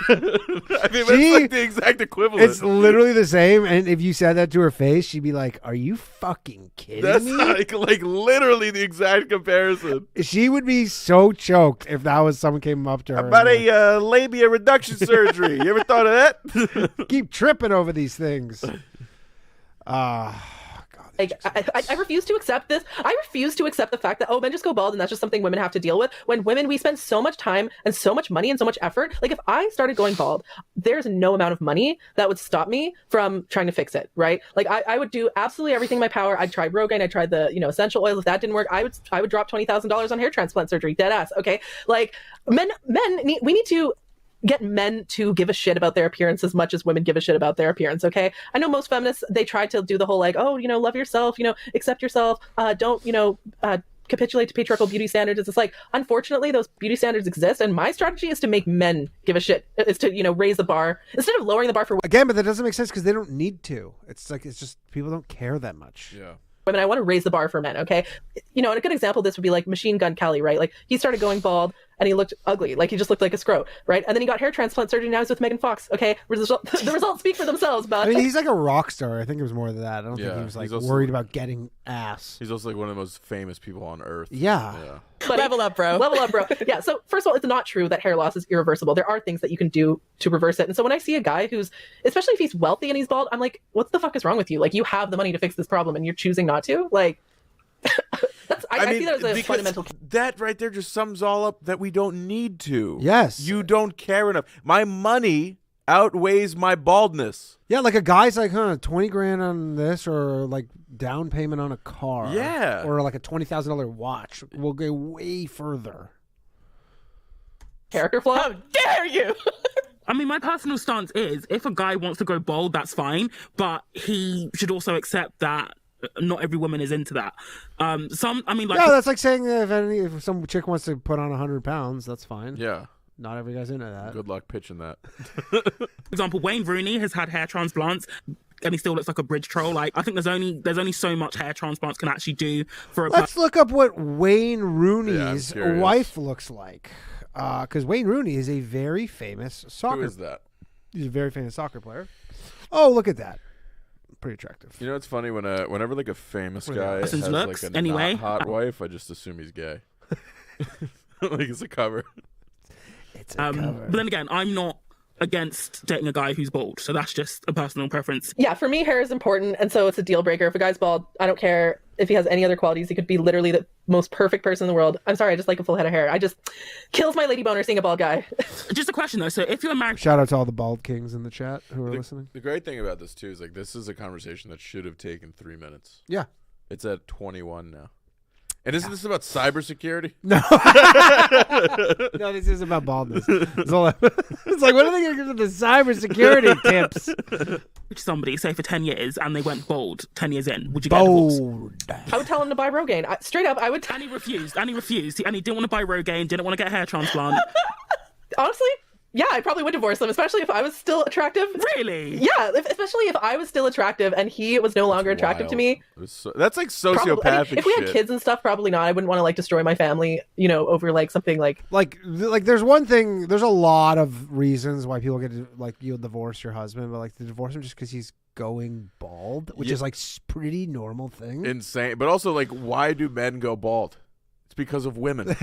Speaker 2: I mean,
Speaker 1: See?
Speaker 2: that's like the exact equivalent.
Speaker 1: It's literally the same. And if you said that to her face, she'd be like, "Are you fucking kidding
Speaker 2: That's
Speaker 1: me?"
Speaker 2: like literally the exact comparison.
Speaker 1: She would be so choked if that was someone came up to her.
Speaker 2: About
Speaker 1: and
Speaker 2: a labia reduction surgery. You ever thought of that?
Speaker 1: keep tripping over these things. God,
Speaker 4: Like, I refuse to accept this. I refuse to accept the fact that, men just go bald and that's just something women have to deal with. When women, we spend so much time and so much money and so much effort. Like, if I started going bald, there's no amount of money that would stop me from trying to fix it, right? Like, I would do absolutely everything in my power. I'd try Rogaine, I'd try the, essential oils. If that didn't work, I would drop $20,000 on hair transplant surgery, dead ass, okay? Like, we need to get men to give a shit about their appearance as much as women give a shit about their appearance, okay? I know most feminists, they try to do the whole like, love yourself, accept yourself, don't, capitulate to patriarchal beauty standards. It's like, unfortunately, those beauty standards exist, and my strategy is to make men give a shit, is to, raise the bar, instead of lowering the bar for
Speaker 1: Again, but that doesn't make sense because they don't need to. It's just people don't care that much.
Speaker 2: Yeah.
Speaker 4: women. I want to raise the bar for men, okay? And a good example of this would be like Machine Gun Kelly, right? Like, he started going bald and he looked ugly. Like, he just looked like a scrote, right? And then he got hair transplant surgery, now he's with Megan Fox, okay? The results speak for themselves, but...
Speaker 1: I mean, he's like a rock star. I think it was more than that. I don't think he was like
Speaker 2: also
Speaker 1: worried about getting ass.
Speaker 2: He's also like one of the most famous people on earth.
Speaker 1: Yeah.
Speaker 4: But
Speaker 3: level up, bro.
Speaker 4: Level up, bro. Yeah, so first of all, it's not true that hair loss is irreversible. There are things that you can do to reverse it. And so when I see a guy who's, especially if he's wealthy and he's bald, I'm like, what the fuck is wrong with you? Like, you have the money to fix this problem and you're choosing not to? Like... I see that as a fundamental.
Speaker 2: That right there just sums all up that we don't need to.
Speaker 1: Yes.
Speaker 2: You don't care enough. My money outweighs my baldness.
Speaker 1: Yeah, like a guy's like, $20 grand on this, or like down payment on a car.
Speaker 2: Yeah.
Speaker 1: Or like a $20,000 watch will go way further.
Speaker 4: Character flaw?
Speaker 3: How dare you?
Speaker 6: I mean, my personal stance is if a guy wants to go bald, that's fine, but he should also accept that not every woman is into that. Yeah,
Speaker 1: that's like saying if some chick wants to put on 100 pounds, that's fine.
Speaker 2: Yeah.
Speaker 1: Not every guy's into that.
Speaker 2: Good luck pitching that.
Speaker 6: For example, Wayne Rooney has had hair transplants and he still looks like a bridge troll. Like, I think there's only so much hair transplants can actually do for a
Speaker 1: Let's look up what Wayne Rooney's wife looks like. Because Wayne Rooney is a very famous soccer.
Speaker 2: Who is that?
Speaker 1: He's a very famous soccer player. Oh, look at that. Pretty attractive.
Speaker 2: You know, it's funny whenever like a famous guy has
Speaker 6: looks,
Speaker 2: like a
Speaker 6: anyway.
Speaker 2: not hot wife, I just assume he's gay. Like, it's a cover.
Speaker 1: It's a cover.
Speaker 6: But then again, I'm not against dating a guy who's bald, so that's just a personal preference.
Speaker 4: Yeah, for me, hair is important, and so it's a deal breaker. If a guy's bald, I don't care if he has any other qualities. He could be literally the most perfect person in the world. I'm sorry, I just like a full head of hair. I just kills my lady boner seeing a bald guy.
Speaker 6: Just a question though. So if you're married,
Speaker 1: shout out to all the bald kings in the chat who are listening.
Speaker 2: The great thing about this too is like this is a conversation that should have taken 3 minutes.
Speaker 1: Yeah,
Speaker 2: it's at 21 now. And isn't this about cybersecurity?
Speaker 1: No. No, this is about baldness. It's like, what are they going to give to the cybersecurity tips?
Speaker 6: Somebody, say for 10 years, and they went bald 10 years in, would you get a divorce?
Speaker 4: I would tell him to buy Rogaine. Straight up, I would.
Speaker 6: And he refused. And he didn't want to buy Rogaine, didn't want to get a hair transplant.
Speaker 4: Honestly, yeah, I probably would divorce him, especially if I was still attractive.
Speaker 6: Really?
Speaker 4: Yeah, especially if I was still attractive and he was no longer attractive to me.
Speaker 2: That's like sociopathic
Speaker 4: if we had
Speaker 2: shit.
Speaker 4: kids and stuff, probably not. I wouldn't want to like destroy my family, over like something like
Speaker 1: there's one thing. There's a lot of reasons why people get like you'll divorce your husband, but like to divorce him just because he's going bald, which is like pretty normal thing.
Speaker 2: Insane, but also like why do men go bald? It's because of women.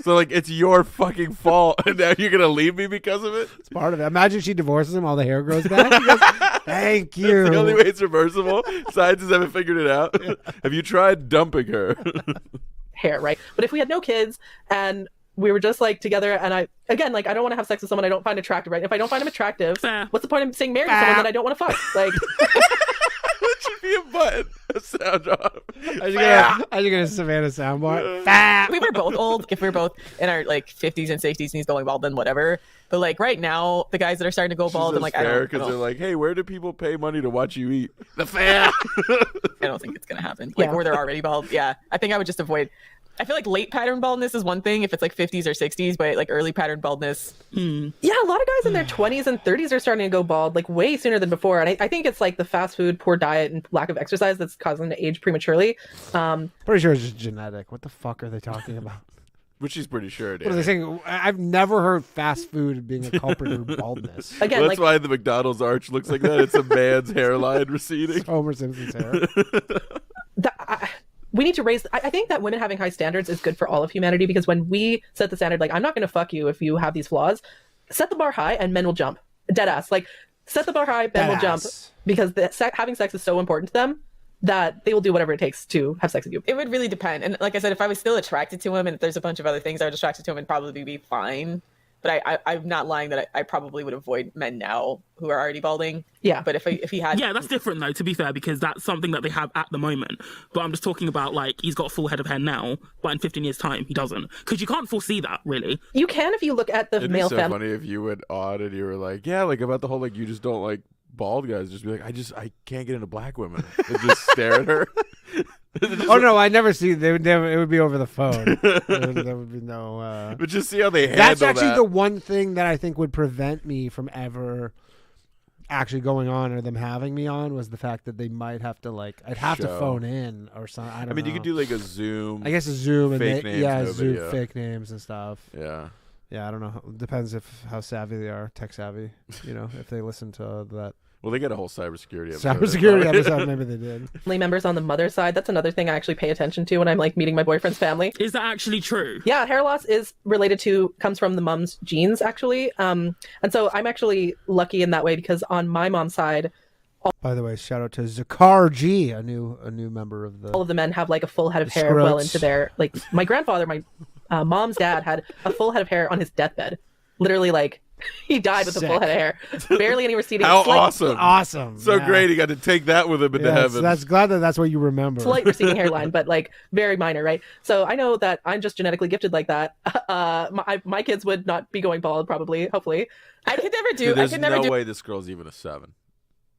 Speaker 2: So, like, it's your fucking fault, and now you're going to leave me because of it?
Speaker 1: It's part of it. Imagine she divorces him, all the hair grows back. He goes, thank you.
Speaker 2: That's the only way it's reversible. Scientists haven't figured it out. Have you tried dumping her?
Speaker 4: Hair, right? But if we had no kids, and we were just, like, together, and I don't want to have sex with someone I don't find attractive, right? If I don't find him attractive, what's the point of saying married to someone that I don't want to fuck? Like...
Speaker 2: That should be a button. A sound drop.
Speaker 1: Are you gonna Savannah soundboard?
Speaker 3: We were both old. If we were both in our like 50s and 60s and he's going bald, then whatever. But like right now, the guys that are starting to go bald, I'm like, I don't.
Speaker 2: Because they're like, hey, where do people pay money to watch you eat? The fair.
Speaker 3: I don't think it's gonna happen. Like, or they're already bald. Yeah, I think I would just avoid. I feel like late pattern baldness is one thing if it's like 50s or 60s, but like early pattern baldness.
Speaker 4: Yeah, a lot of guys in their 20s and 30s are starting to go bald like way sooner than before. And I think it's like the fast food, poor diet, and lack of exercise that's causing them to age prematurely.
Speaker 1: Pretty sure it's just genetic. What the fuck are they talking about?
Speaker 2: Which she's pretty sure it is.
Speaker 1: What are they saying? I've never heard fast food being a culprit of baldness.
Speaker 4: Again,
Speaker 2: that's why the McDonald's arch looks like that. It's a man's hairline receding.
Speaker 1: It's Homer Simpson's hair.
Speaker 4: We need to raise. I think that women having high standards is good for all of humanity, because when we set the standard, like, I'm not going to fuck you if you have these flaws, set the bar high and men will jump. Dead ass. Like, set the bar high, men will jump, because having sex is so important to them. that they will do whatever it takes to have sex with you.
Speaker 3: It would really depend. And like I said, if I was still attracted to him and if there's a bunch of other things I was attracted to him, it'd probably be fine. But I'm not lying that I probably would avoid men now who are already balding.
Speaker 4: Yeah.
Speaker 3: But if he had...
Speaker 6: Yeah, that's different though, to be fair, because that's something that they have at the moment. But I'm just talking about, like, he's got a full head of hair now, but in 15 years' time, he doesn't. Because you can't foresee that, really.
Speaker 4: You can if you look at the
Speaker 2: It'd
Speaker 4: male
Speaker 2: be so
Speaker 4: family.
Speaker 2: funny if you went odd and you were like, yeah, like about the whole, like, you just don't like bald guys. Just be like, I can't get into black women. And just stare at her.
Speaker 1: Oh no, I never see. They would never. It would be over the phone. There would be no.
Speaker 2: But just see how they handle
Speaker 1: That's actually
Speaker 2: that.
Speaker 1: the one thing that I think would prevent me from ever actually going on or them having me on was the fact that they might have to I'd have to
Speaker 2: Show.
Speaker 1: phone in or something. I
Speaker 2: mean,
Speaker 1: know.
Speaker 2: you could do like a Zoom.
Speaker 1: I guess a Zoom and
Speaker 2: fake names, no
Speaker 1: Zoom
Speaker 2: video.
Speaker 1: fake names and stuff.
Speaker 2: Yeah.
Speaker 1: Yeah, I don't know. Depends how savvy they are, tech savvy. If they listen to that
Speaker 2: Well, they get a whole cybersecurity episode.
Speaker 1: cybersecurity episode, maybe they did.
Speaker 4: Family members on the mother's side, that's another thing I actually pay attention to when I'm like meeting my boyfriend's family.
Speaker 6: Is that actually true?
Speaker 4: Yeah, hair loss comes from the mom's genes actually. And so I'm actually lucky in that way because on my mom's side,
Speaker 1: By the way, shout out to Zakar G, a new member of the.
Speaker 4: all of the men have like a full head of hair well
Speaker 1: Scroats.
Speaker 4: into their, like my grandfather, my mom's dad had a full head of hair on his deathbed. Literally like he died with a full head of hair. Barely any receding.
Speaker 2: How
Speaker 4: slight,
Speaker 2: awesome.
Speaker 1: Awesome.
Speaker 2: So
Speaker 1: yeah.
Speaker 2: great. He got to take that with him into
Speaker 1: Yeah,
Speaker 2: heaven.
Speaker 1: that's glad that's what you remember.
Speaker 4: Slight receding hairline, but like very minor, right? So I know that I'm just genetically gifted like that. My kids would not be going bald, probably, hopefully.
Speaker 3: I could never do...
Speaker 2: Dude,
Speaker 3: I
Speaker 2: there's
Speaker 3: could never
Speaker 2: no
Speaker 3: do
Speaker 2: way this girl's even a 7.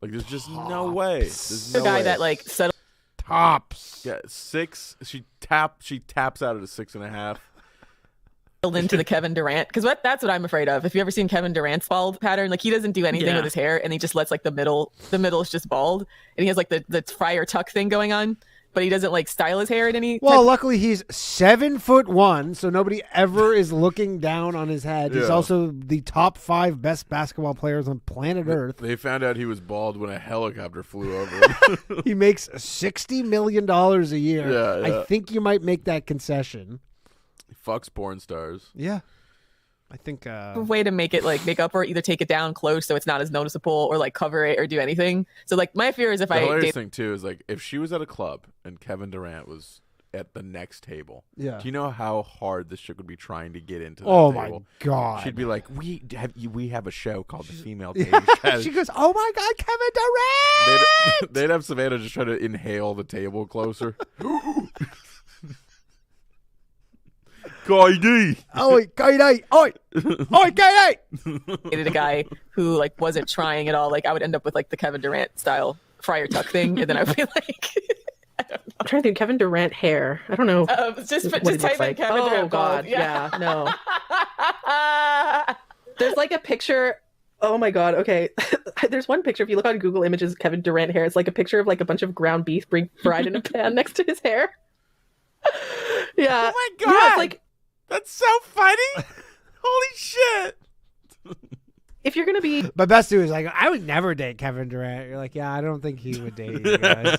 Speaker 2: Like, there's just no way. There's
Speaker 3: a
Speaker 2: no
Speaker 3: guy
Speaker 2: way.
Speaker 3: that like settled
Speaker 1: Tops.
Speaker 2: Yeah, 6. She taps out at a 6.5.
Speaker 3: into the Kevin Durant, because that's what I'm afraid of. If you ever seen Kevin Durant's bald pattern, like he doesn't do anything
Speaker 6: Yeah.
Speaker 3: with his hair, and he just lets like the middle is just bald, and he has like the friar tuck thing going on, but he doesn't like style his hair in any.
Speaker 1: Well, luckily he's 7'1", so nobody ever is looking down on his head. He's
Speaker 2: Yeah.
Speaker 1: also the top 5 best basketball players on planet Earth.
Speaker 2: They found out he was bald when a helicopter flew over him.
Speaker 1: He makes $60 million a year.
Speaker 2: Yeah, yeah.
Speaker 1: I think you might make that concession.
Speaker 2: He fucks porn stars.
Speaker 1: Yeah, I think.
Speaker 3: A way to make it like make up for it, either take it down close so it's not as noticeable, or like cover it or do anything. So like my fear is if
Speaker 2: The
Speaker 3: I
Speaker 2: hilarious
Speaker 3: date
Speaker 2: thing too is like if she was at a club and Kevin Durant was at the next table.
Speaker 1: Yeah.
Speaker 2: Do you know how hard this chick would be trying to get into that
Speaker 1: Oh
Speaker 2: table?
Speaker 1: my god.
Speaker 2: She'd be like, we have a show called the Female Dating Strategy."
Speaker 1: She goes, "Oh my god, Kevin Durant!"
Speaker 2: They'd have Savannah just try to inhale the table closer. KD.
Speaker 1: Oi, KD! Oi! Oi, KD!
Speaker 3: dated a guy who like wasn't trying at all, like I would end up with like the Kevin Durant style friar tuck thing, and then I would be like,
Speaker 4: I'm trying to think. Kevin Durant hair. I don't know.
Speaker 3: just
Speaker 4: what he
Speaker 3: type
Speaker 4: looks
Speaker 3: in
Speaker 4: like.
Speaker 3: Kevin
Speaker 4: Oh
Speaker 3: Durant
Speaker 4: god,
Speaker 3: bald.
Speaker 4: yeah, no. There's like a picture. Oh my god. Okay, there's one picture. If you look on Google Images, Kevin Durant hair. It's like a picture of like a bunch of ground beef being fried in a pan next to his hair. Yeah.
Speaker 2: Oh my
Speaker 4: Yeah,
Speaker 2: god.
Speaker 4: it's like
Speaker 2: That's so funny. Holy shit.
Speaker 4: if you're gonna be
Speaker 1: My best dude is like, I would never date Kevin Durant. You're like, yeah, I don't think he would date you guys.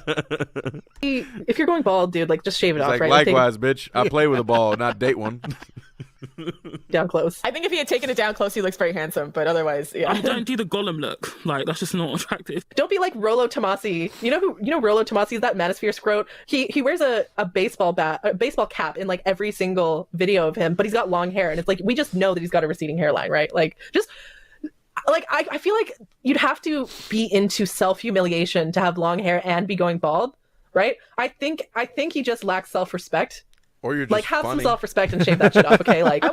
Speaker 4: if you're going bald, dude, like just shave it
Speaker 2: It's
Speaker 4: off,
Speaker 2: like,
Speaker 4: right? Like, take
Speaker 2: likewise, bitch. I play with a ball, not date one.
Speaker 4: down close.
Speaker 3: I think if he had taken it down close, he looks very handsome, but otherwise, yeah.
Speaker 6: I don't do the Gollum look. Like, that's just not attractive.
Speaker 4: Don't be like Rollo Tomasi. You know Rollo Tomasi is that Manosphere scrote. He wears a baseball cap in like every single video of him, but he's got long hair, and it's like we just know that he's got a receding hairline, right? Like just like I feel like you'd have to be into self-humiliation to have long hair and be going bald, right? I think he just lacks self-respect.
Speaker 2: Or you're just
Speaker 4: Like have
Speaker 2: funny.
Speaker 4: some self-respect and shave that shit off, okay? Like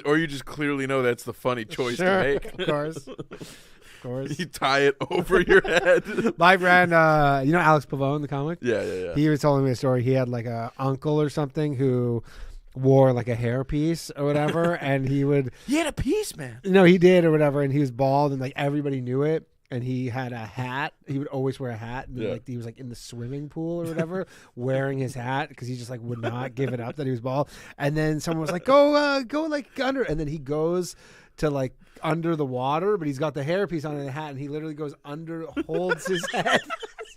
Speaker 2: Or you just clearly know that's the funny choice
Speaker 1: Sure,
Speaker 2: to make.
Speaker 1: of course. Of course.
Speaker 2: You tie it over your head.
Speaker 1: My friend, you know Alex Pavone, the comic?
Speaker 2: Yeah.
Speaker 1: He was telling me a story. He had like a uncle or something who wore like a hairpiece or whatever, and he would...
Speaker 2: He had a piece, man.
Speaker 1: No, he did or whatever, and he was bald, and like everybody knew it. And he had a hat. He would always wear a hat. And
Speaker 2: Yeah.
Speaker 1: like he was like in the swimming pool or whatever, wearing his hat because he just like would not give it up that he was bald. And then someone was like, "Go like under." And then he goes to like under the water, but he's got the hairpiece on and the hat, and he literally goes under, holds his head. As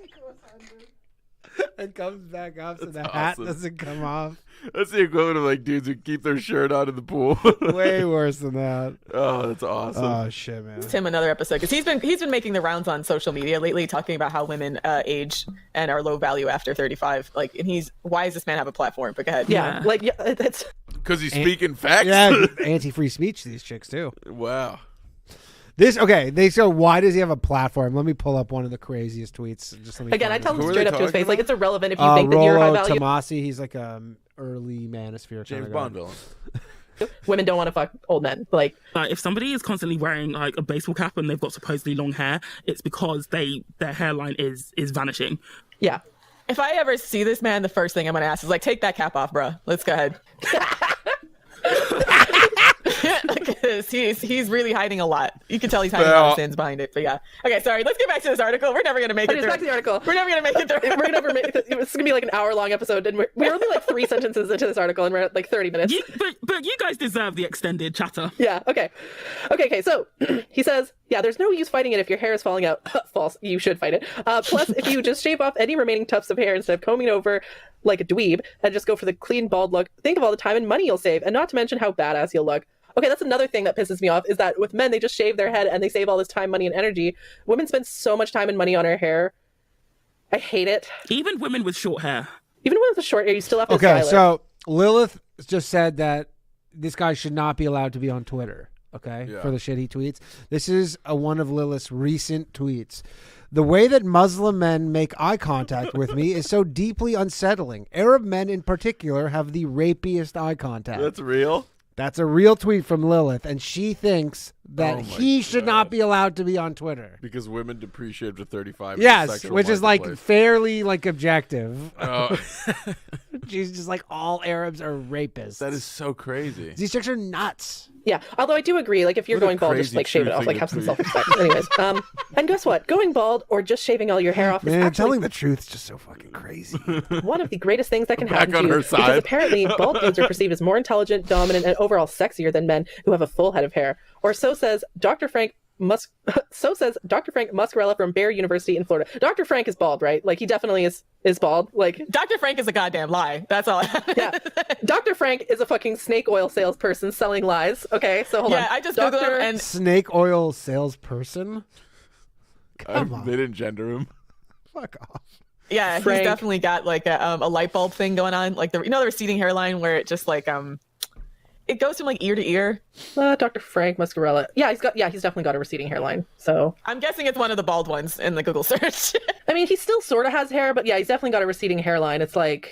Speaker 1: he goes under. It comes back up, so the
Speaker 2: That's
Speaker 1: hat
Speaker 2: awesome.
Speaker 1: doesn't come off.
Speaker 2: That's the equivalent of like dudes who keep their shirt on in the pool.
Speaker 1: Way worse than that.
Speaker 2: Oh, that's awesome.
Speaker 1: Oh shit, man.
Speaker 3: Tim another episode because he's been making the rounds on social media lately, talking about how women age and are low value after 35. Like, and why does this man have a platform? But go ahead.
Speaker 4: Yeah, like it's
Speaker 2: Because he's speaking facts.
Speaker 1: Yeah, anti-free speech. These chicks too.
Speaker 2: Wow.
Speaker 1: So why does he have a platform? Let me pull up one of the craziest tweets. Just let me
Speaker 4: again, I
Speaker 1: find
Speaker 4: tell
Speaker 1: it.
Speaker 4: him
Speaker 2: Who are
Speaker 4: straight
Speaker 2: they
Speaker 4: up to his
Speaker 2: talking
Speaker 4: face, like
Speaker 2: about?
Speaker 4: it's irrelevant if you think that you're high
Speaker 1: Rollo
Speaker 4: value.
Speaker 1: Tomasi. He's like early manosphere
Speaker 2: James
Speaker 1: kind of
Speaker 2: Bond
Speaker 1: guy.
Speaker 2: villain.
Speaker 4: Women don't want to fuck old men. Like,
Speaker 6: If somebody is constantly wearing like a baseball cap and they've got supposedly long hair, it's because their hairline is vanishing.
Speaker 4: yeah.
Speaker 3: If I ever see this man, the first thing I'm gonna ask is like, take that cap off, bro. Let's go ahead. Because he's really hiding a lot. You can tell he's hiding a lot of sins behind it. But yeah. Okay, sorry. Let's get back to this article. We're never gonna make it
Speaker 4: Anyways,
Speaker 3: through.
Speaker 4: back to the article.
Speaker 3: We're never gonna make it through.
Speaker 4: We're gonna never make it. It's gonna be like an hour-long episode, and we're only like 3 sentences into this article, and we're at like 30 minutes.
Speaker 6: But you guys deserve the extended chatter.
Speaker 4: Yeah. Okay. So he says, yeah, there's no use fighting it if your hair is falling out. False. You should fight it. Plus, if you just shave off any remaining tufts of hair instead of combing it over like a dweeb and just go for the clean bald look, think of all the time and money you'll save, and not to mention how badass you'll look. Okay, that's another thing that pisses me off is that with men, they just shave their head and they save all this time, money, and energy. Women spend so much time and money on our hair. I hate it.
Speaker 6: Even women with short hair.
Speaker 4: Even with the short hair, you still have to
Speaker 1: Okay,
Speaker 4: style it.
Speaker 1: so Lilith just said that this guy should not be allowed to be on Twitter. Okay,
Speaker 2: Yeah.
Speaker 1: for the shit he tweets. This is one of Lilith's recent tweets. The way that Muslim men make eye contact with me is so deeply unsettling. Arab men in particular have the rapiest eye contact.
Speaker 2: That's real.
Speaker 1: That's a real tweet from Lilith, and she thinks that
Speaker 2: Oh my
Speaker 1: he should not
Speaker 2: God.
Speaker 1: be allowed to be on Twitter.
Speaker 2: Because women depreciate to 35. in the
Speaker 1: Yes,
Speaker 2: sexual
Speaker 1: which is like
Speaker 2: marketplace.
Speaker 1: fairly like objective.
Speaker 2: Oh,
Speaker 1: She's just like all Arabs are rapists.
Speaker 2: that is so crazy.
Speaker 1: These chicks are nuts.
Speaker 4: Yeah, although I do agree, like if you're
Speaker 2: What a
Speaker 4: going bald, just
Speaker 2: crazy
Speaker 4: like shave it
Speaker 2: true
Speaker 4: off,
Speaker 2: thing
Speaker 4: like
Speaker 2: to
Speaker 4: have some
Speaker 2: tweet.
Speaker 4: self-respect. Anyways, and guess what? Going bald or just shaving all your hair off is
Speaker 1: Man,
Speaker 4: actually
Speaker 1: telling the truth is just so fucking crazy.
Speaker 4: one of the greatest things that can
Speaker 2: Back
Speaker 4: happen
Speaker 2: on
Speaker 4: to you.
Speaker 2: her
Speaker 4: Because
Speaker 2: side.
Speaker 4: apparently, bald dudes are perceived as more intelligent, dominant, and overall sexier than men who have a full head of hair. Or so says Dr. Frank Muscarella from Bayer University in Florida. Dr. Frank is bald, right? Like he definitely is bald. Like
Speaker 3: Dr. Frank is a goddamn lie. That's all.
Speaker 4: yeah, Dr. Frank is a fucking snake oil salesperson selling lies. Okay, so hold on.
Speaker 3: I just googled him and
Speaker 1: Snake oil salesperson? Come on.
Speaker 2: They didn't gender him.
Speaker 1: Fuck off.
Speaker 3: yeah,
Speaker 4: Frank.
Speaker 3: he's definitely got like a light bulb thing going on, like the receding hairline where it just like it goes from like ear to ear.
Speaker 4: Dr. Frank Muscarella. Yeah, he's definitely got a receding hairline. So
Speaker 3: I'm guessing it's one of the bald ones in the Google search.
Speaker 4: I mean, he still sort of has hair, but yeah, he's definitely got a receding hairline. It's like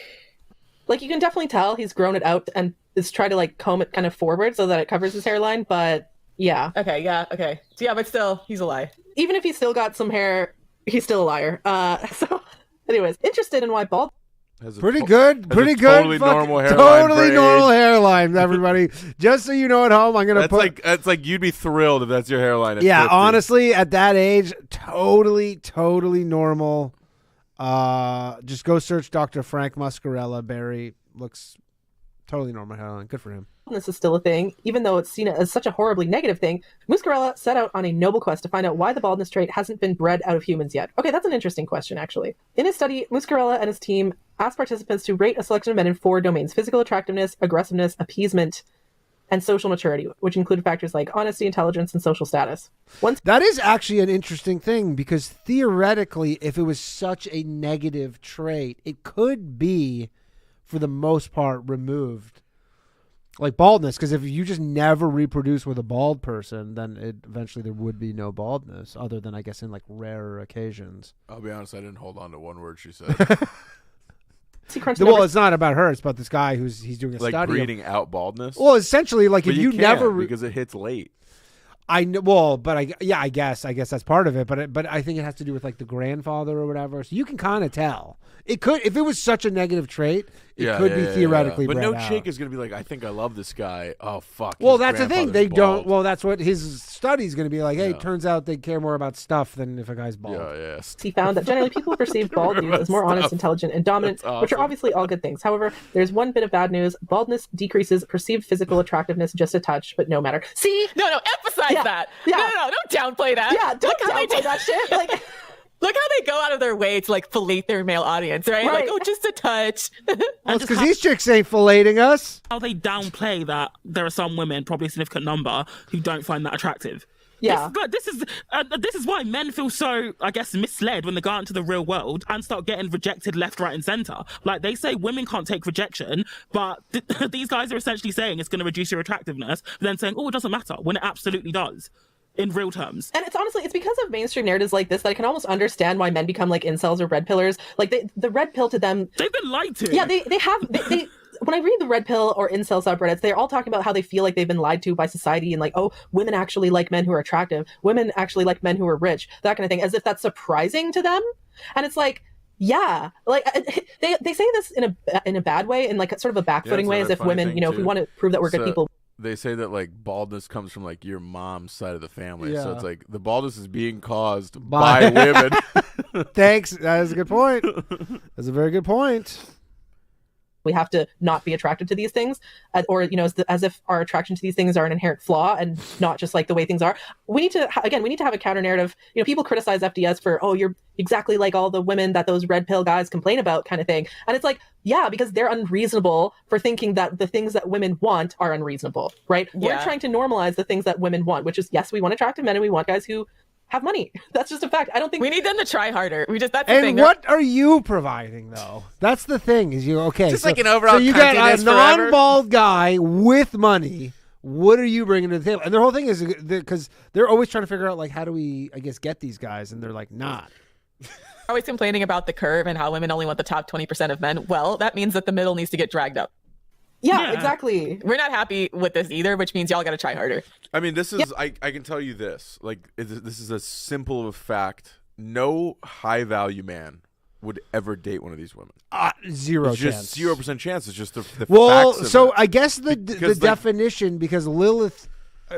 Speaker 4: you can definitely tell he's grown it out and is trying to like comb it kind of forward so that it covers his hairline. But yeah,
Speaker 3: Okay, so yeah, but still, he's a lie.
Speaker 4: even if he's still got some hair, he's still a liar. So, anyways, interested in why bald.
Speaker 2: Has a
Speaker 1: Pretty
Speaker 2: to-
Speaker 1: good.
Speaker 2: has a
Speaker 1: Pretty good.
Speaker 2: Totally
Speaker 1: Fuck-
Speaker 2: normal hairline.
Speaker 1: Totally
Speaker 2: for
Speaker 1: normal
Speaker 2: age.
Speaker 1: hairline, everybody. Just so you know at home, I'm going to
Speaker 2: That's like you'd be thrilled if that's your hairline. At
Speaker 1: Yeah,
Speaker 2: 50.
Speaker 1: honestly, at that age, totally normal. Just go search Dr. Frank Muscarella. Barry looks totally normal hairline. Good for him.
Speaker 4: Baldness is still a thing, even though it's seen as such a horribly negative thing. Muscarella set out on a noble quest to find out why the baldness trait hasn't been bred out of humans yet. Okay, that's an interesting question, actually. In his study, Muscarella and his team asked participants to rate a selection of men in 4 domains: physical attractiveness, aggressiveness, appeasement, and social maturity, which included factors like honesty, intelligence, and social status. Once
Speaker 1: That is actually an interesting thing because theoretically, if it was such a negative trait, it could be, for the most part, removed. Like baldness, because if you just never reproduce with a bald person, then eventually there would be no baldness, other than, I guess, in like rarer occasions.
Speaker 2: I'll be honest, I didn't hold on to one word she said.
Speaker 4: he crunched
Speaker 1: Well,
Speaker 4: numbers,
Speaker 1: it's not about her. It's about this guy he's doing a
Speaker 2: Like
Speaker 1: study.
Speaker 2: breeding out baldness.
Speaker 1: Well, essentially, like
Speaker 2: But
Speaker 1: if you
Speaker 2: can't
Speaker 1: never,
Speaker 2: because it hits late.
Speaker 1: I know. Well, but I guess that's part of it. But I think it has to do with like the grandfather or whatever. So you can kind of tell. It could, if it was such a negative trait, it could be theoretically.
Speaker 2: But
Speaker 1: bred
Speaker 2: no
Speaker 1: out.
Speaker 2: chick is gonna be like, I think I love this guy. Oh fuck.
Speaker 1: Well,
Speaker 2: his
Speaker 1: that's the thing.
Speaker 2: grandfather's
Speaker 1: They don't.
Speaker 2: bald.
Speaker 1: Well, that's what his study's going to be like. Hey,
Speaker 2: Yeah.
Speaker 1: turns out they care more about stuff than if a guy's bald.
Speaker 2: Yeah.
Speaker 4: he found that generally people perceive bald dudes as more honest, intelligent, and dominant,
Speaker 2: That's
Speaker 4: which are
Speaker 2: awesome.
Speaker 4: obviously all good things. However, there's one bit of bad news. Baldness decreases perceived physical attractiveness just a touch, but no matter. See?
Speaker 3: No, emphasize
Speaker 4: Yeah,
Speaker 3: that.
Speaker 4: yeah.
Speaker 3: No, don't downplay that.
Speaker 4: Yeah, don't
Speaker 3: Look how they
Speaker 4: downplay
Speaker 3: did
Speaker 4: that shit. Like,
Speaker 3: Look how they go out of their way to like fillet their male audience, right? Like, oh, just a touch.
Speaker 1: Well, it's because these chicks ain't filleting us.
Speaker 6: How they downplay that there are some women, probably a significant number, who don't find that attractive.
Speaker 4: Yeah.
Speaker 6: This is why men feel so, I guess, misled when they go out into the real world and start getting rejected left, right, and center. Like, they say women can't take rejection, but these guys are essentially saying it's going to reduce your attractiveness, but then saying, oh, it doesn't matter, when it absolutely does. In real terms.
Speaker 4: And it's because of mainstream narratives like this that I can almost understand why men become like incels or red pillers. Like the red pill to them,
Speaker 6: they've been lied to.
Speaker 4: Yeah, they when I read the red pill or incel subreddits, they're all talking about how they feel like they've been lied to by society and like, oh, women actually like men who are attractive. Women actually like men who are rich, that kind of thing, as if that's surprising to them. And it's like, yeah, like they say this in a bad way, in like sort of a backfooting way, as if women, if we want to prove that we're good people.
Speaker 2: They say that like baldness comes from like your mom's side of the family, so it's like the baldness is being caused by women.
Speaker 1: Thanks, that is a good point. That's a very good point.
Speaker 4: We have to not be attracted to these things, or as if our attraction to these things are an inherent flaw and not just like the way things are. We need to have a counter narrative. People criticize FDS for, oh, you're exactly like all the women that those red pill guys complain about, kind of thing. And it's like, yeah, because they're unreasonable for thinking that the things that women want are unreasonable, right? Yeah. We're trying to normalize the things that women want, which is, yes, we want attractive men and we want guys who have money. That's just a fact. I don't think
Speaker 3: we need them to try harder. That's the
Speaker 1: and
Speaker 3: thing.
Speaker 1: What are you providing though? That's the thing. Is
Speaker 5: just like an overall.
Speaker 1: So you got a non-bald guy with money. What are you bringing to the table? And their whole thing is because they're always trying to figure out like, how do we, I guess, get these guys? And they're like, not.
Speaker 3: Always complaining about the curve and how women only want the top 20% of men. Well, that means that the middle needs to get dragged up.
Speaker 4: Yeah, exactly.
Speaker 3: We're not happy with this either, which means y'all got to try harder.
Speaker 2: I mean, this is, I can tell you this, like, this is as simple of a fact. No high value man would ever date one of these women.
Speaker 1: 0
Speaker 2: chance. Just 0% chance. It's just the
Speaker 1: facts
Speaker 2: of
Speaker 1: so
Speaker 2: it.
Speaker 1: I guess the definition, because Lilith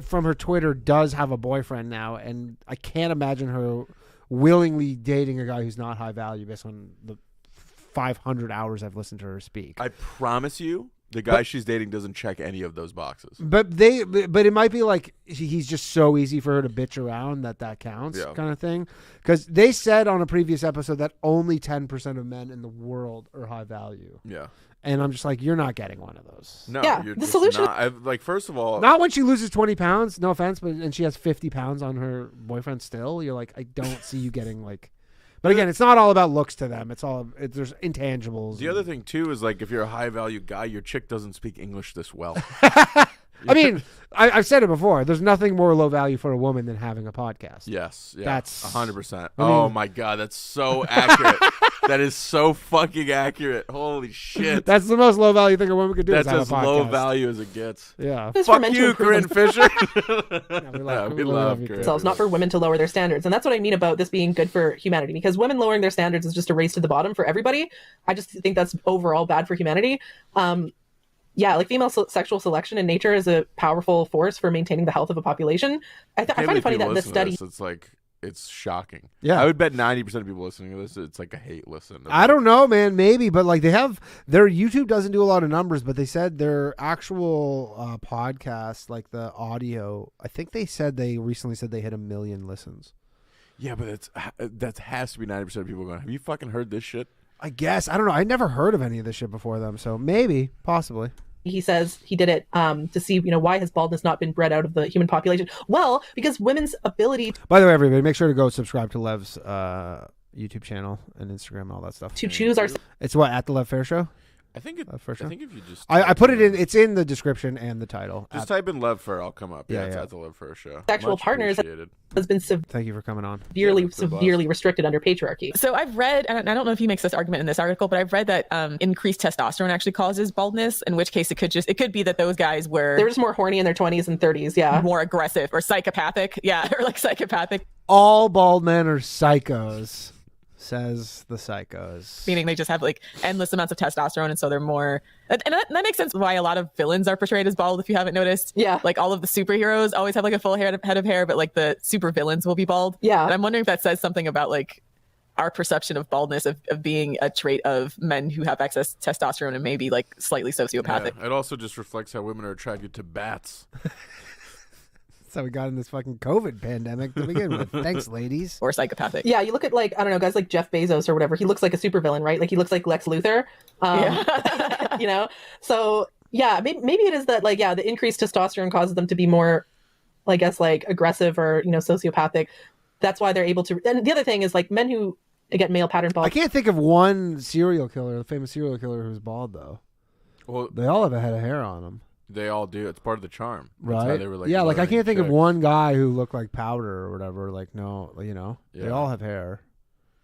Speaker 1: from her Twitter does have a boyfriend now, and I can't imagine her willingly dating a guy who's not high value based on the 500 hours I've listened to her speak.
Speaker 2: I promise you, the guy she's dating doesn't check any of those boxes.
Speaker 1: But it might be like he's just so easy for her to bitch around that counts, kind of thing. Because they said on a previous episode that only 10% of men in the world are high value.
Speaker 2: Yeah.
Speaker 1: And I'm just like, you're not getting one of those.
Speaker 2: No,
Speaker 4: yeah,
Speaker 2: you're
Speaker 4: the
Speaker 2: just
Speaker 4: solution.
Speaker 2: not. First of all,
Speaker 1: not when she loses 20 pounds. No offense, and she has 50 pounds on her boyfriend still. You're like, I don't see you getting like. But again, it's not all about looks to them. There's intangibles.
Speaker 2: The other thing too is like if you're a high value guy, your chick doesn't speak English this well.
Speaker 1: I mean, I've said it before. There's nothing more low value for a woman than having a podcast.
Speaker 2: Yes, yeah,
Speaker 1: that's
Speaker 2: 100%. Oh my god, that's so accurate. That is so fucking accurate. Holy shit.
Speaker 1: That's the most low value thing a woman could do.
Speaker 2: That's as low value as it gets.
Speaker 1: Yeah.
Speaker 2: Fuck you, Corinne Fisher.
Speaker 1: We love Corinne.
Speaker 4: So it's not for women to lower their standards. And that's what I mean about this being good for humanity, because women lowering their standards is just a race to the bottom for everybody. I just think that's overall bad for humanity. Yeah, like female sexual selection in nature is a powerful force for maintaining the health of a population. I find it funny that this study...
Speaker 2: It's like, it's shocking.
Speaker 1: Yeah.
Speaker 2: I would bet 90% of people listening to this, it's like a hate listen.
Speaker 1: I don't know, man. Maybe, but like their YouTube doesn't do a lot of numbers, but they said their actual podcast, like the audio, I think they recently said they hit 1 million listens.
Speaker 2: Yeah, but that has to be 90% of people going, have you fucking heard this shit?
Speaker 1: I guess. I don't know. I never heard of any of this shit before them, so maybe, possibly.
Speaker 4: He says he did it to see, why has baldness not been bred out of the human population? Well, because women's ability...
Speaker 1: By the way, everybody, make sure to go subscribe to Lev's YouTube channel and Instagram and all that stuff.
Speaker 4: To choose our...
Speaker 1: It's what, at the Lev Fair Show?
Speaker 2: I think if you just...
Speaker 1: I put it in... It's in the description and the title.
Speaker 2: Just type in Love Fair, I'll come up. Yeah, it's at the Love Fair Show.
Speaker 4: Sexual partners has been
Speaker 1: Thank you for coming on.
Speaker 4: severely restricted under patriarchy.
Speaker 3: So I've read, and I don't know if he makes this argument in this article, but I've read that increased testosterone actually causes baldness, in which case it could be that those guys
Speaker 4: they're just more horny in their 20s and 30s, yeah.
Speaker 3: More aggressive or psychopathic. Yeah, or like psychopathic.
Speaker 1: All bald men are psychos. Says the psychos.
Speaker 3: Meaning they just have like endless amounts of testosterone, and so they're more... And that makes sense why a lot of villains are portrayed as bald, if you haven't noticed.
Speaker 4: Yeah.
Speaker 3: Like all of the superheroes always have like a full head of hair, but like the super villains will be bald.
Speaker 4: Yeah.
Speaker 3: And I'm wondering if that says something about like our perception of baldness of being a trait of men who have excess testosterone and maybe like slightly sociopathic.
Speaker 2: Yeah, it also just reflects how women are attracted to bats.
Speaker 1: how we got in this fucking COVID pandemic to begin with. Thanks, ladies.
Speaker 3: Or psychopathic.
Speaker 4: Yeah, you look at like, I don't know, guys like Jeff Bezos or whatever. He looks like a supervillain, right? Like he looks like Lex Luthor. You know? So yeah, maybe it is that like, yeah, the increased testosterone causes them to be more, I guess, like aggressive or, you know, sociopathic. That's why they're able to. And the other thing is like men who get male pattern bald.
Speaker 1: I can't think of one serial killer, the famous serial killer who's bald though. Well, they all have a head of hair on them.
Speaker 2: They all do. It's part of the charm. That's
Speaker 1: right?
Speaker 2: how they were, like,
Speaker 1: yeah, like I can't think of
Speaker 2: chicks.
Speaker 1: one guy who looked like powder or whatever. Like, no, you know, they
Speaker 2: Yeah.
Speaker 1: all have hair.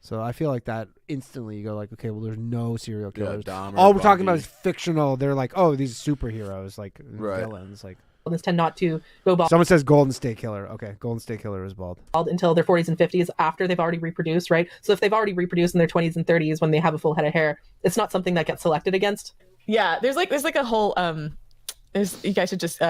Speaker 1: So I feel like that instantly you go like, okay, well, there's no serial killers.
Speaker 2: Dahmer,
Speaker 1: All we're talking about
Speaker 2: Bundy.
Speaker 1: is fictional. They're like, oh, these superheroes, like
Speaker 2: Right.
Speaker 1: villains. Like
Speaker 4: tend not to go bald
Speaker 1: someone says Golden State Killer. Okay, Golden State Killer is bald.
Speaker 4: until their 40s and 50s after they've already reproduced, right? So if they've already reproduced in their 20s and 30s when they have a full head of hair, it's not something that gets selected against.
Speaker 3: Yeah, there's like a whole you guys should just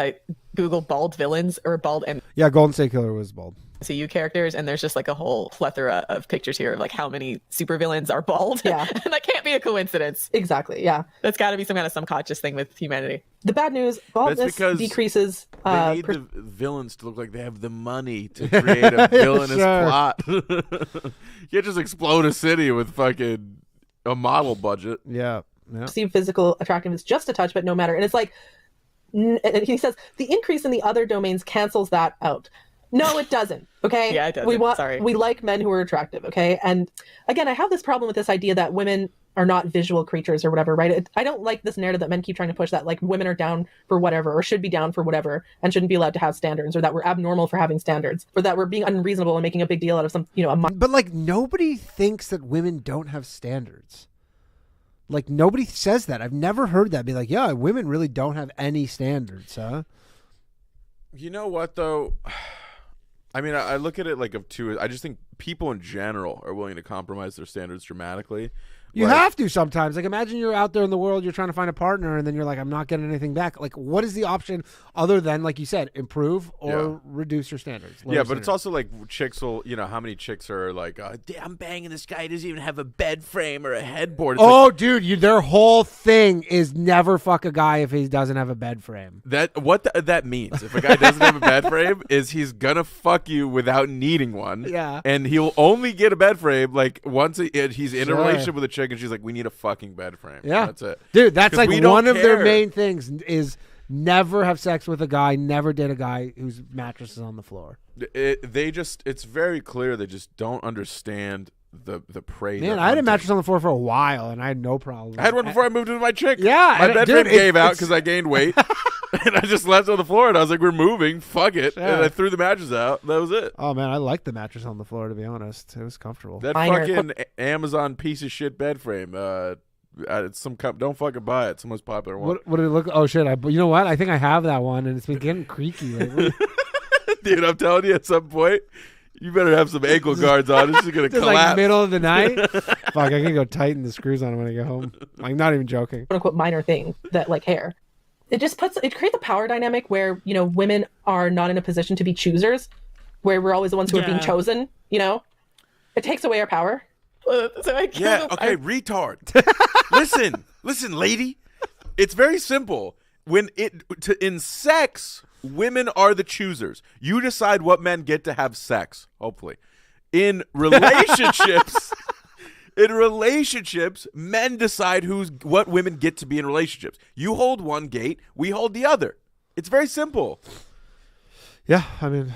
Speaker 3: Google bald villains or bald
Speaker 1: Yeah, Golden State Killer was bald.
Speaker 3: MCU characters, and there's just like a whole plethora of pictures here of like how many supervillains are bald.
Speaker 4: Yeah.
Speaker 3: And that can't be a coincidence.
Speaker 4: Exactly, yeah.
Speaker 3: That's got to be some kind of subconscious thing with humanity.
Speaker 4: The bad news, baldness
Speaker 2: because
Speaker 4: decreases.
Speaker 2: They need the villains to look like they have the money to create a villainous
Speaker 1: Sure.
Speaker 2: plot. You can't just explode a city with fucking a model budget.
Speaker 1: Yeah.
Speaker 4: perceived physical attractiveness just a touch, but no matter. And it's like, and he says the increase in the other domains cancels that out. No, it doesn't. Okay.
Speaker 3: Yeah, it doesn't. Sorry.
Speaker 4: We like men who are attractive. Okay. And again, I have this problem with this idea that women are not visual creatures or whatever, right? I don't like this narrative that men keep trying to push that like women are down for whatever or should be down for whatever and shouldn't be allowed to have standards, or that we're abnormal for having standards, or that we're being unreasonable and making a big deal out of some, you know,
Speaker 1: But like nobody thinks that women don't have standards. Like nobody says that. I've never heard that be like, yeah, women really don't have any standards, huh?
Speaker 2: You know what though? I mean, I look at it like of two. I just think people in general are willing to compromise their standards dramatically.
Speaker 1: You have to sometimes. Like, imagine you're out there in the world, you're trying to find a partner, and then you're like, I'm not getting anything back. Like, what is the option other than, like you said, improve or reduce your standards?
Speaker 2: Yeah, but it's also like chicks will, you know, how many chicks are like, I'm banging this guy. He doesn't even have a bed frame or a headboard. It's
Speaker 1: oh, dude, their whole thing is never fuck a guy if he doesn't have a bed frame.
Speaker 2: That means if a guy doesn't have a bed frame is he's gonna fuck you without needing one.
Speaker 1: Yeah.
Speaker 2: And he'll only get a bed frame like once he's in a
Speaker 1: Sure.
Speaker 2: relationship with a chick and she's like, we need a fucking bed frame.
Speaker 1: Yeah.
Speaker 2: That's it.
Speaker 1: Dude, that's
Speaker 2: 'Cause
Speaker 1: like
Speaker 2: we don't
Speaker 1: one of their
Speaker 2: care.
Speaker 1: main things is never have sex with a guy, never date a guy whose mattress is on the floor.
Speaker 2: It's very clear they just don't understand the prey.
Speaker 1: Man,
Speaker 2: they're
Speaker 1: I had a
Speaker 2: hunting.
Speaker 1: mattress on the floor for a while, and I had no problem.
Speaker 2: I had one before I moved in with my chick.
Speaker 1: Yeah,
Speaker 2: my
Speaker 1: and-
Speaker 2: bed
Speaker 1: dude,
Speaker 2: frame gave out
Speaker 1: it's-
Speaker 2: because I gained weight, and I just left on the floor. And I was like, "We're moving, fuck it,"
Speaker 1: Sure.
Speaker 2: and I threw the mattress out. That was it.
Speaker 1: Oh man, I liked the mattress on the floor, to be honest. It was comfortable.
Speaker 2: That
Speaker 4: Minor.
Speaker 2: fucking Amazon piece of shit bed frame. It's don't fucking buy it. It's the most popular one.
Speaker 1: What did it look? Oh shit! You know what? I think I have that one, and it's been getting creaky lately.
Speaker 2: Dude, I'm telling you, at some point, you better have some ankle guards on. It's just gonna
Speaker 1: Just
Speaker 2: collapse.
Speaker 1: like middle of the night. Fuck, I can go tighten the screws on it when I get home. Like, not even joking.
Speaker 4: quote unquote minor thing that like hair. It creates a power dynamic where, you know, women are not in a position to be choosers, where we're always the ones who are being
Speaker 6: Yeah.
Speaker 4: chosen, you know? It takes away our power.
Speaker 3: So I
Speaker 2: Yeah, okay, retard. listen, lady. It's very simple. In sex, women are the choosers. You decide what men get to have sex, hopefully. In relationships, men decide what women get to be in relationships. You hold one gate, we hold the other. It's very simple.
Speaker 1: Yeah, I mean,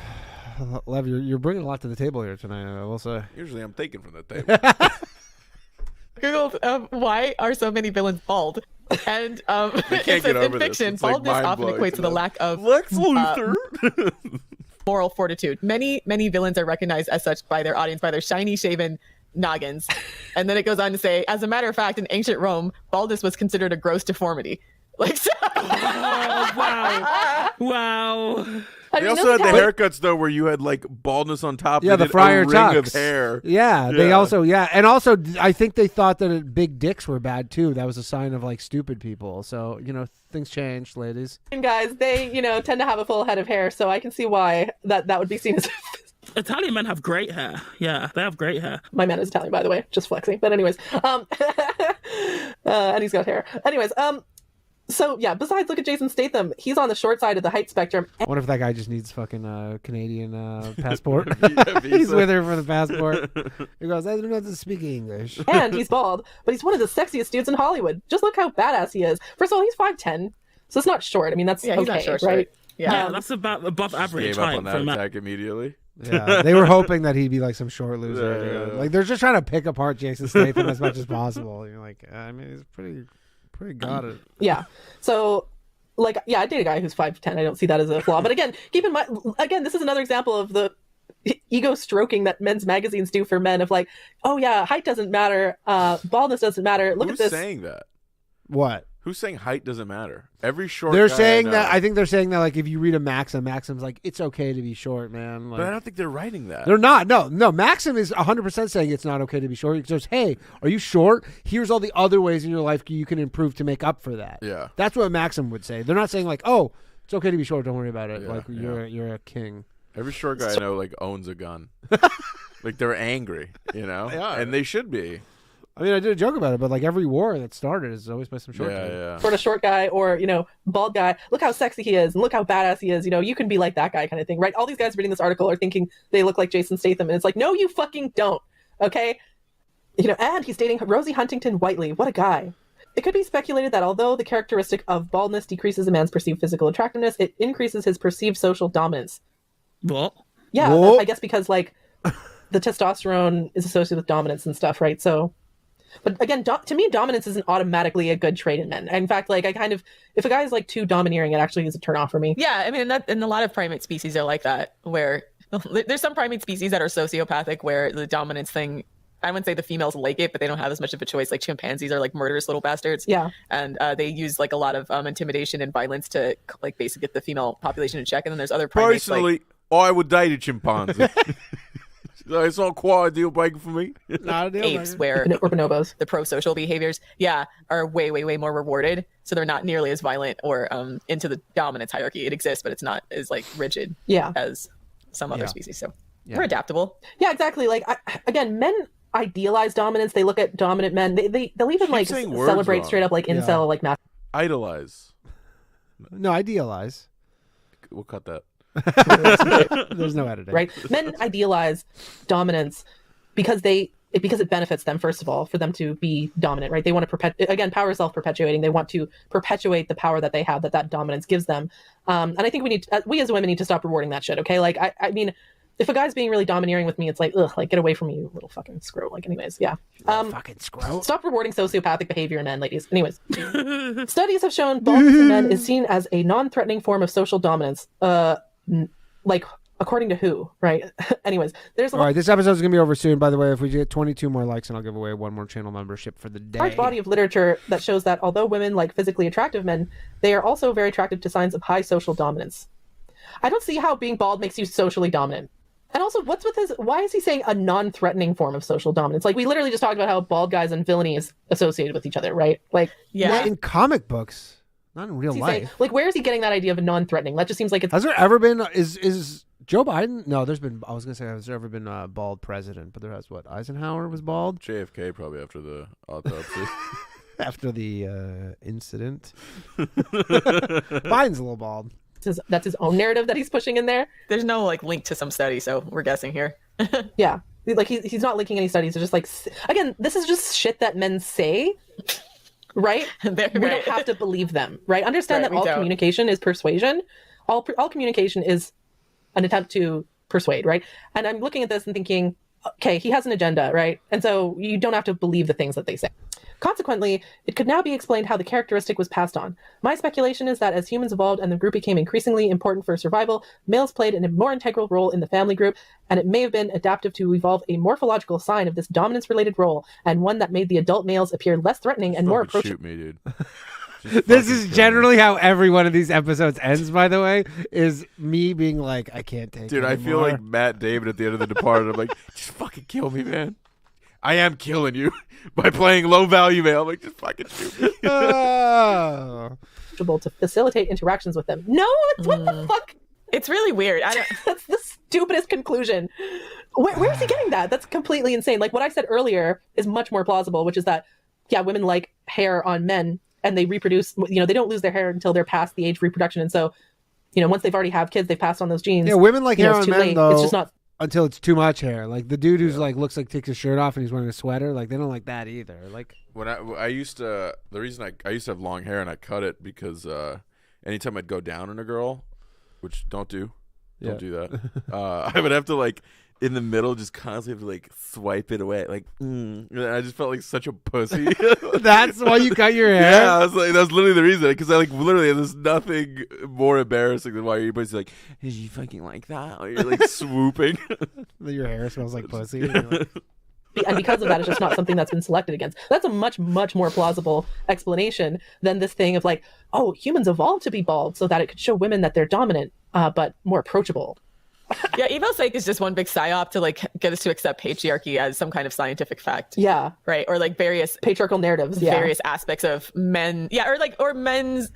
Speaker 1: Lev, you're bringing a lot to the table here tonight. I will say.
Speaker 2: Usually I'm taking from the table.
Speaker 3: Googled why are so many villains bald, and
Speaker 2: They
Speaker 3: it
Speaker 2: can't
Speaker 3: says
Speaker 2: get
Speaker 3: in
Speaker 2: over this.
Speaker 3: fiction,
Speaker 2: It's, like,
Speaker 3: baldness often
Speaker 2: mind-blowing
Speaker 3: equates
Speaker 2: to
Speaker 3: to the
Speaker 2: them.
Speaker 3: lack of
Speaker 2: Lex Luthor.
Speaker 3: moral fortitude. Many villains are recognized as such by their audience by their shiny shaven noggins. And then it goes on to say, as a matter of fact, in ancient Rome, baldness was considered a gross deformity. Like, so-
Speaker 6: Oh, wow. Wow.
Speaker 4: I
Speaker 2: They
Speaker 4: mean,
Speaker 2: also had
Speaker 4: those
Speaker 2: the
Speaker 4: have-
Speaker 2: haircuts though, where you had like baldness on top.
Speaker 1: Yeah,
Speaker 2: They
Speaker 1: the
Speaker 2: did
Speaker 1: friar
Speaker 2: a ring
Speaker 1: tucks
Speaker 2: of hair.
Speaker 1: Yeah, they
Speaker 2: Yeah.
Speaker 1: also and also I think they thought that big dicks were bad too. That was a sign of like stupid people. So you know things changed, ladies.
Speaker 4: guys, they, you know, tend to have a full head of hair, so I can see why that would be seen as
Speaker 6: Italian men have great hair. Yeah, they have great hair.
Speaker 4: my man is Italian, by the way, just flexing. But anyways, and he's got hair. Anyways, So yeah, besides, look at Jason Statham. He's on the short side of the height spectrum,
Speaker 1: I wonder if that guy just needs fucking Canadian passport.
Speaker 2: Yeah,
Speaker 1: He's
Speaker 2: visa.
Speaker 1: with her for the passport. He goes, I don't know how to speak English.
Speaker 4: and he's bald, but he's one of the sexiest dudes in Hollywood. Just look how badass he is. First of all, he's 5'10", so it's not short. I mean, that's
Speaker 3: Yeah, he's
Speaker 4: okay,
Speaker 3: not short,
Speaker 4: right?
Speaker 6: Yeah, that's about above average
Speaker 2: Gave up
Speaker 6: height
Speaker 2: on that
Speaker 6: for a man.
Speaker 2: attack immediately.
Speaker 1: Yeah, they were hoping that he'd be like some short loser.
Speaker 2: Yeah.
Speaker 1: Like they're just trying to pick apart Jason Statham as much as possible. You're like, I mean, he's pretty got it.
Speaker 4: Yeah. So, like, yeah, I date a guy who's 5'10". I don't see that as a flaw. But again, keep in mind, this is another example of the ego stroking that men's magazines do for men of like, oh yeah, height doesn't matter, baldness doesn't matter. Look
Speaker 2: Who's
Speaker 4: at this.
Speaker 2: saying that?
Speaker 1: What?
Speaker 2: Who's saying height doesn't matter? Every short
Speaker 1: They're
Speaker 2: guy
Speaker 1: saying
Speaker 2: I
Speaker 1: that.
Speaker 2: know-
Speaker 1: I think they're saying that like if you read a Maxim's like it's okay to be short, man. Like,
Speaker 2: but I don't think they're writing that.
Speaker 1: they're not. No. Maxim is 100% saying it's not okay to be short. He goes, hey, are you short? Here's all the other ways in your life you can improve to make up for that.
Speaker 2: Yeah.
Speaker 1: That's what Maxim would say. They're not saying like, oh, it's okay to be short. Don't worry about it.
Speaker 2: Yeah,
Speaker 1: like
Speaker 2: yeah.
Speaker 1: you're a king.
Speaker 2: Every short guy I know like owns a gun. Like they're angry, you know,
Speaker 1: They are.
Speaker 2: and they should be.
Speaker 1: I mean, I did a joke about it, but like every war that started is always by some short
Speaker 2: Yeah,
Speaker 1: guy.
Speaker 2: yeah.
Speaker 4: Sort of short guy or, bald guy. Look how sexy he is and look how badass he is. You can be like that guy kind of thing, right? All these guys reading this article are thinking they look like Jason Statham. And it's like, no, you fucking don't. Okay. And he's dating Rosie Huntington Whiteley. What a guy. It could be speculated that although the characteristic of baldness decreases a man's perceived physical attractiveness, it increases his perceived social dominance.
Speaker 6: What?
Speaker 4: Yeah,
Speaker 1: Whoa.
Speaker 4: I guess because like the testosterone is associated with dominance and stuff, right? So, but again, to me, dominance isn't automatically a good trait in men. In fact, like if a guy is like too domineering, it actually is a turn off for me.
Speaker 3: Yeah, I mean, and a lot of primate species are like that, where there's some primate species that are sociopathic, where the dominance thing, I wouldn't say the females like it, but they don't have as much of a choice. Like chimpanzees are like murderous little bastards.
Speaker 4: Yeah.
Speaker 3: And they use like a lot of intimidation and violence to like basically get the female population in check. And then there's other primates
Speaker 2: Personally, I would date a chimpanzee. It's not quite a deal breaker for me.
Speaker 1: Not a deal
Speaker 3: apes
Speaker 1: breaker.
Speaker 3: where
Speaker 4: Or bonobos.
Speaker 3: the pro-social behaviors, are way, way, way more rewarded. So they're not nearly as violent or into the dominance hierarchy. It exists, but it's not as like rigid
Speaker 4: Yeah.
Speaker 3: as some other
Speaker 1: Yeah.
Speaker 3: species. So
Speaker 1: Yeah.
Speaker 3: we're adaptable.
Speaker 4: Yeah, exactly. Like again, men idealize dominance. They look at dominant men. They'll even
Speaker 2: Keep
Speaker 4: like
Speaker 2: saying words
Speaker 4: celebrate
Speaker 2: wrong.
Speaker 4: straight up like
Speaker 1: Yeah.
Speaker 4: incel like mass.
Speaker 2: Idolize.
Speaker 1: No, idealize.
Speaker 2: We'll cut that.
Speaker 1: There's no editing.
Speaker 4: Right? Men idealize dominance because it benefits them, first of all, for them to be dominant, right? They want to again, power is self-perpetuating. They want to perpetuate the power that they have, that dominance gives them. And I think we as women need to stop rewarding that shit, okay? Like, I mean, if a guy's being really domineering with me, it's like, ugh, like, get away from me, you little fucking screw. Like, anyways, yeah.
Speaker 1: Fucking scroll.
Speaker 4: Stop rewarding sociopathic behavior in men, ladies. Anyways, studies have shown baldness in men is seen as a non-threatening form of social dominance. Like, according to who, right? Anyways, there's a
Speaker 1: All right, this episode's gonna be over soon. By the way, if we get 22 more likes, and I'll give away one more channel membership for the day.
Speaker 4: large body of literature that shows that although women like physically attractive men, they are also very attracted to signs of high social dominance. I don't see how being bald makes you socially dominant. And also, what's with his? Why is he saying a non-threatening form of social dominance? Like, we literally just talked about how bald guys and villainy is associated with each other, right? Like,
Speaker 3: Yeah.
Speaker 1: In comic books, not in real
Speaker 4: what's he saying?
Speaker 1: life.
Speaker 4: Like, where is he getting that idea of a non-threatening? That just seems like it's
Speaker 1: Has there ever been? Is Joe Biden? No, there's been. I was gonna say, has there ever been a bald president? But there has. What? Eisenhower was bald
Speaker 2: JFK probably after the autopsy.
Speaker 1: after the incident. Biden's a little bald.
Speaker 4: that's his own narrative that he's pushing in there.
Speaker 3: There's no like link to some study, so we're guessing here.
Speaker 4: Yeah. Like, he's not linking any studies. It's just like, again, this is just shit that men say, right? We don't have to believe them, right? Understand
Speaker 3: Right,
Speaker 4: that
Speaker 3: we
Speaker 4: all
Speaker 3: don't.
Speaker 4: communication is persuasion. All communication is an attempt to persuade, right? And I'm looking at this and thinking, okay, he has an agenda, right? And so you don't have to believe the things that they say. Consequently, it could now be explained how the characteristic was passed on. My speculation is that as humans evolved and the group became increasingly important for survival, males played a more integral role in the family group, and it may have been adaptive to evolve a morphological sign of this dominance-related role, and one that made the adult males appear less threatening and more
Speaker 2: Fucking
Speaker 4: approachable.
Speaker 2: shoot me, dude.
Speaker 1: This is generally how every one of these episodes ends. By the way, is me being like, I can't take.
Speaker 2: Dude,
Speaker 1: it
Speaker 2: I feel
Speaker 1: anymore.
Speaker 2: like Matt David at the end of The Departed. I'm like, just fucking kill me, man. I am killing you by playing low value male. I'm like, just fucking shoot me.
Speaker 1: Oh.
Speaker 4: To facilitate interactions with them. No, what the fuck?
Speaker 3: It's really weird. I don't.
Speaker 4: That's the stupidest conclusion. Where is he getting that? That's completely insane. Like, what I said earlier is much more plausible, which is that, yeah, women like hair on men, and they reproduce, they don't lose their hair until they're past the age of reproduction. And so, once they've already have kids, they've passed on those genes.
Speaker 1: Yeah, women like hair
Speaker 4: it's
Speaker 1: on
Speaker 4: too
Speaker 1: men
Speaker 4: late.
Speaker 1: though.
Speaker 4: It's just not.
Speaker 1: Until it's too much hair. Like the dude who's like looks like takes his shirt off and he's wearing a sweater. Like they don't like that either. Like
Speaker 2: when I used to, the reason I used to have long hair and I cut it because anytime I'd go down on a girl, which don't do that. I would have to like in the middle just constantly have to like swipe it away. Like I just felt like such a pussy.
Speaker 1: that's why you cut your hair.
Speaker 2: Yeah, I was like, that's literally the reason. Because I like literally, there's nothing more embarrassing than why everybody's like, "Is you fucking like that?" Or you're like swooping.
Speaker 1: Your hair smells like pussy. And you're like,
Speaker 4: And because of that, it's just not something that's been selected against. That's a much, much more plausible explanation than this thing of like, oh, humans evolved to be bald so that it could show women that they're dominant, but more approachable.
Speaker 3: Yeah, evo's sake is just one big psyop to like get us to accept patriarchy as some kind of scientific fact.
Speaker 4: Yeah.
Speaker 3: Right. Or like various
Speaker 4: patriarchal narratives. Yeah.
Speaker 3: Various aspects of men. Yeah. Or men's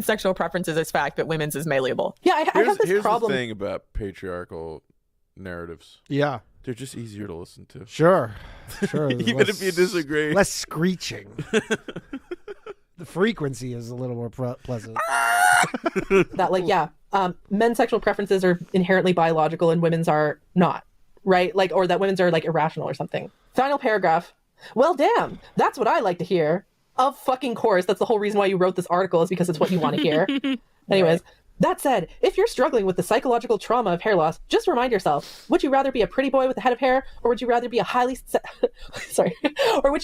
Speaker 3: sexual preferences as fact, but women's is malleable.
Speaker 4: Yeah. I have this
Speaker 2: here's
Speaker 4: problem.
Speaker 2: The thing about patriarchal narratives.
Speaker 1: yeah.
Speaker 2: They're just easier to listen to.
Speaker 1: Sure.
Speaker 2: Even if you disagree.
Speaker 1: Less screeching. The frequency is a little more pleasant.
Speaker 4: That like, men's sexual preferences are inherently biological and women's are not, right? Like, or that women's are like irrational or something. Final paragraph. Well, damn, that's what I like to hear. Of fucking course. That's the whole reason why you wrote this article, is because it's what you want to hear. Anyways. That said, if you're struggling with the psychological trauma of hair loss, just remind yourself, would you rather be a pretty boy with a head of hair, or would you rather be a highly would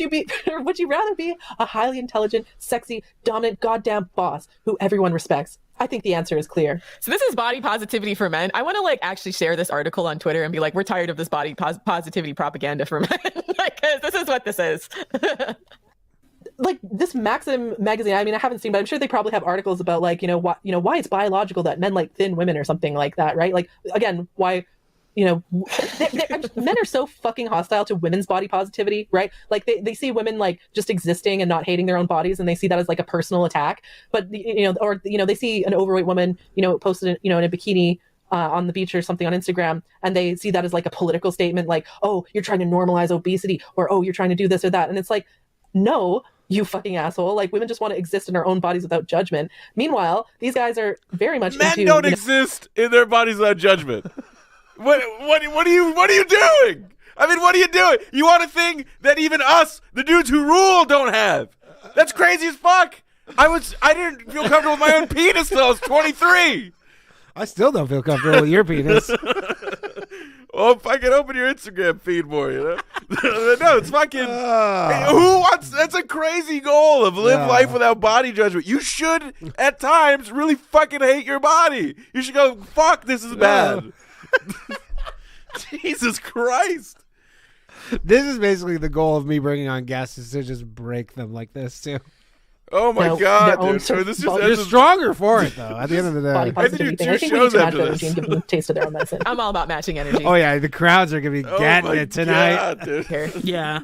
Speaker 4: you rather be a highly intelligent, sexy, dominant goddamn boss who everyone respects? I think the answer is clear.
Speaker 3: So this is body positivity for men. I want to like actually share this article on Twitter and be like, we're tired of this body positivity propaganda for men. Because this is what this is.
Speaker 4: Like this Maxim magazine, I mean, I haven't seen, but I'm sure they probably have articles about like, why it's biological that men like thin women or something like that, right? Like, again, why, men are so fucking hostile to women's body positivity, right? Like they see women like just existing and not hating their own bodies, and they see that as like a personal attack. But, they see an overweight woman, posted, in a bikini on the beach or something on Instagram, and they see that as like a political statement, like, oh, you're trying to normalize obesity, or, oh, you're trying to do this or that. And it's like, no, you fucking asshole. Like, women just want to exist in their own bodies without judgment. Meanwhile, these guys are very much
Speaker 2: men don't exist in their bodies without judgment. What are you doing? I mean, what are you doing? You want a thing that even us, the dudes who rule, don't have. That's crazy as fuck. I didn't feel comfortable with my own penis till I was 23.
Speaker 1: I still don't feel comfortable with your penis.
Speaker 2: Oh, if I can open your Instagram feed more, No, it's fucking. Who wants? That's a crazy goal of live life without body judgment. You should, at times, really fucking hate your body. You should go, fuck, this is bad. Jesus Christ.
Speaker 1: This is basically the goal of me bringing on guests, is to just break them like this too.
Speaker 2: Oh my God, dude. So this just
Speaker 1: You're stronger for it, though, at the end of the day.
Speaker 4: Body positivity thing. I think we need to match energy and give them a taste of their own medicine.
Speaker 3: I'm all about matching energy.
Speaker 1: Oh, yeah. The crowds are going to be getting it tonight.
Speaker 2: God, dude.
Speaker 6: Yeah.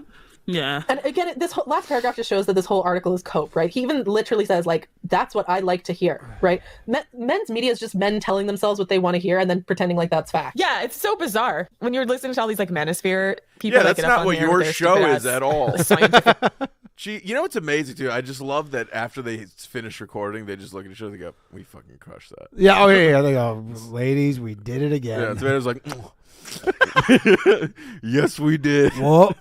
Speaker 6: Yeah.
Speaker 4: And again, this whole last paragraph just shows that this whole article is cope, right? He even literally says, like, that's what I like to hear, right? Men's media is just men telling themselves what they want to hear and then pretending like that's fact.
Speaker 3: Yeah, it's so bizarre. When you're listening to all these, like, manosphere people.
Speaker 2: Yeah, that's not what your show is at all.
Speaker 3: Scientific.
Speaker 2: You know what's amazing, too? I just love that after they finish recording, they just look at each other and go, we fucking crushed that.
Speaker 1: Yeah, oh, yeah. They go, ladies, we did it again.
Speaker 2: Yeah, Savannah's like, yes, we did.
Speaker 1: Whoa.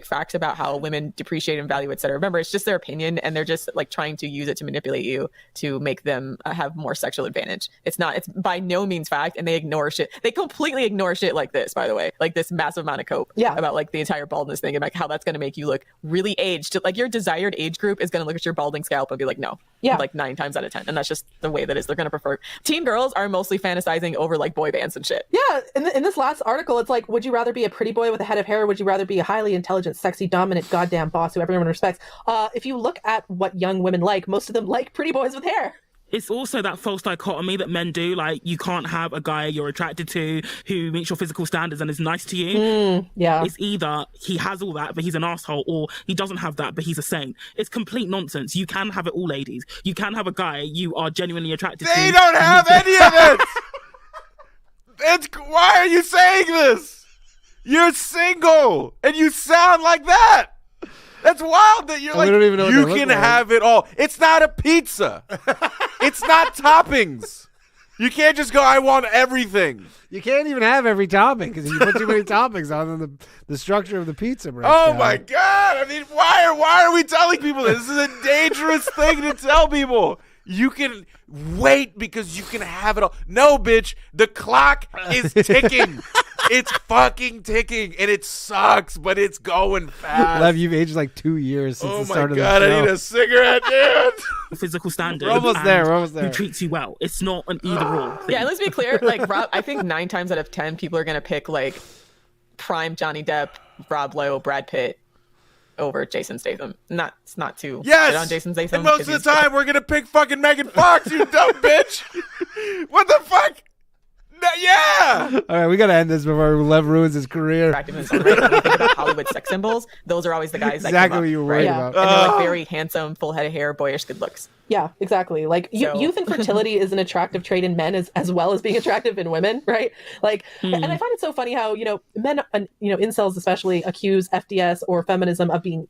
Speaker 3: Facts about how women depreciate and value, etc. Remember, it's just their opinion, and they're just like trying to use it to manipulate you to make them have more sexual advantage. It's by no means fact, and they ignore shit. They completely ignore shit like this, by the way, like this massive amount of cope about like the entire baldness thing and like how that's going to make you look really aged. Like your desired age group is going to look at your balding scalp and be like, no, like 9 times out of 10, and that's just the way that is. They're going to prefer. Teen girls are mostly fantasizing over like boy bands and shit.
Speaker 4: Yeah, in this last article, it's like, would you rather be a pretty boy with a head of hair, or would you rather be a highly intelligent, sexy, dominant, goddamn boss who everyone respects? If you look at what young women like, most of them like pretty boys with hair.
Speaker 6: It's also that false dichotomy that men do. Like, you can't have a guy you're attracted to who meets your physical standards and is nice to you.
Speaker 4: Yeah.
Speaker 6: It's either he has all that, but he's an asshole, or he doesn't have that, but he's a saint. It's complete nonsense. You can have it all, ladies. You can have a guy you are genuinely attracted to.
Speaker 2: They don't have any of it! Why are you saying this? You're single, and you sound like that! That's wild that you're
Speaker 1: And we don't even know what
Speaker 2: you
Speaker 1: they look
Speaker 2: can
Speaker 1: like.
Speaker 2: have it all. It's not a pizza. It's not toppings. You can't just go, I want everything.
Speaker 1: You can't even have every topping because if you put too many toppings on, then the structure of the pizza breaks
Speaker 2: Oh
Speaker 1: down.
Speaker 2: my God. I mean, why are we telling people this? This is a dangerous thing to tell people. You can wait because you can have it all. No, bitch. The clock is ticking. It's fucking ticking, and it sucks, but it's going fast.
Speaker 1: Lev, you've aged like 2 years since
Speaker 2: Oh
Speaker 1: the
Speaker 2: my
Speaker 1: start
Speaker 2: God,
Speaker 1: of the show.
Speaker 2: I need a cigarette, dude.
Speaker 6: Physical standard.
Speaker 1: We're almost
Speaker 6: and
Speaker 1: there, we're almost there.
Speaker 6: Who treats you well? It's not an either or. thing.
Speaker 3: Yeah, let's be clear. Like Rob, I think 9 times out of 10 people are gonna pick like prime Johnny Depp, Rob Lowe, Brad Pitt over Jason Statham. It's not too
Speaker 2: Yes.
Speaker 3: good on Jason Statham.
Speaker 2: And most
Speaker 3: 'cause
Speaker 2: of the
Speaker 3: he's-
Speaker 2: time, we're going to pick fucking Megan Fox, you dumb bitch. What the fuck? No, yeah.
Speaker 1: All right, we got to end this before Lev ruins his career.
Speaker 3: attractive in his own right. When you think about Hollywood sex symbols, those are always the guys that
Speaker 1: Exactly
Speaker 3: come
Speaker 1: what
Speaker 3: up,
Speaker 1: you were
Speaker 3: right?
Speaker 1: worried
Speaker 4: Yeah.
Speaker 1: about.
Speaker 3: And they're like very handsome, full head of hair, boyish good looks.
Speaker 4: Yeah, exactly. Like
Speaker 3: So-
Speaker 4: youth and fertility is an attractive trait in men as well as being attractive in women, right? Like, and I find it so funny how, men, incels especially accuse FDS or feminism of being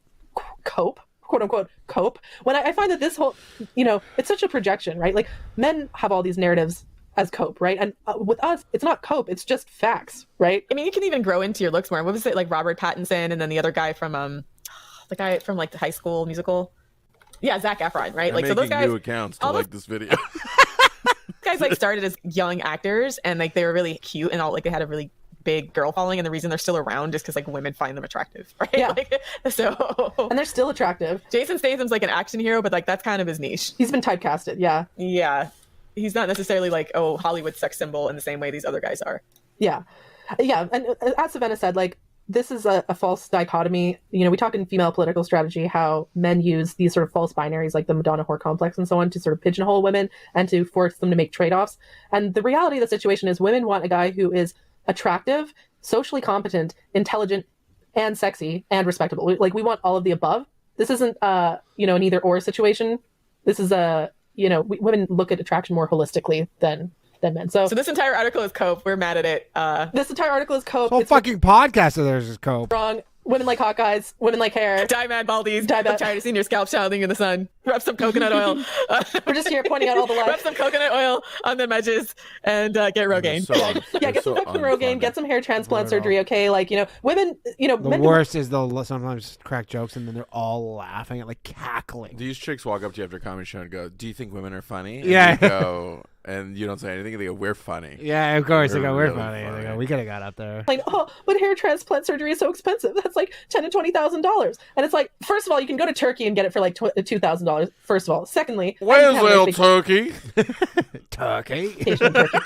Speaker 4: cope, quote unquote cope. When I find that this whole, it's such a projection, right? Like men have all these narratives as cope, right? And with us, it's not cope, it's just facts, right?
Speaker 3: I mean, you can even grow into your looks more. What was it, like Robert Pattinson and then the other guy from like the High School Musical? Yeah, Zac Efron, right?
Speaker 2: I'm
Speaker 3: like so those
Speaker 2: making
Speaker 3: guys
Speaker 2: new accounts to
Speaker 3: all those-
Speaker 2: like this video.
Speaker 3: guys like started as young actors and like they were really cute and all like they had a really big girl following, and the reason they're still around is because like women find them attractive, right?
Speaker 4: Yeah.
Speaker 3: Like, so
Speaker 4: And they're still attractive.
Speaker 3: Jason Statham's like an action hero, but like that's kind of his niche.
Speaker 4: He's been typecasted, yeah.
Speaker 3: Yeah. He's not necessarily like, oh, Hollywood sex symbol in the same way these other guys are.
Speaker 4: Yeah. Yeah. And as Savannah said, like, this is a false dichotomy. We talk in female political strategy how men use these sort of false binaries like the Madonna whore complex and so on to sort of pigeonhole women and to force them to make trade-offs. And the reality of the situation is women want a guy who is attractive, socially competent, intelligent, and sexy and respectable. Like, we want all of the above. This isn't, an either or situation. This is women look at attraction more holistically than men. So
Speaker 3: this entire article is cope. We're mad at it.
Speaker 4: this entire article is cope.
Speaker 1: Whole
Speaker 4: It's
Speaker 1: fucking podcast of theirs is cope.
Speaker 4: wrong. Women like hot guys. Women like hair.
Speaker 3: Die mad baldies.
Speaker 4: Die
Speaker 3: I'm
Speaker 4: mad.
Speaker 3: tired of seeing your scalp shining in the sun. Rub some coconut oil.
Speaker 4: We're just here pointing out all the
Speaker 3: Rub
Speaker 4: lies.
Speaker 3: some coconut oil on them edges and get Rogaine.
Speaker 4: Yeah, get some Rogaine, get some hair transplant surgery, okay? Like, women,
Speaker 1: The
Speaker 4: men
Speaker 1: worst is they'll sometimes crack jokes and then they're all laughing at like cackling.
Speaker 2: These chicks walk up to you after a comedy show and go, "Do you think women are funny?" And
Speaker 1: Yeah.
Speaker 2: you go, and you don't say anything. And they go, "We're funny."
Speaker 1: Yeah, of course. They
Speaker 2: They're
Speaker 1: go, we're
Speaker 2: really
Speaker 1: funny. They
Speaker 2: funny.
Speaker 1: go, we could have got up there.
Speaker 4: like, oh, but hair transplant surgery is so expensive. That's like $10,000 to $20,000. And it's like, first of all, you can go to Turkey and get it for like $2,000. First of all, secondly,
Speaker 2: Where's
Speaker 4: I
Speaker 2: little
Speaker 4: can
Speaker 2: turkey?
Speaker 1: Turkey.
Speaker 4: vacation in Turkey.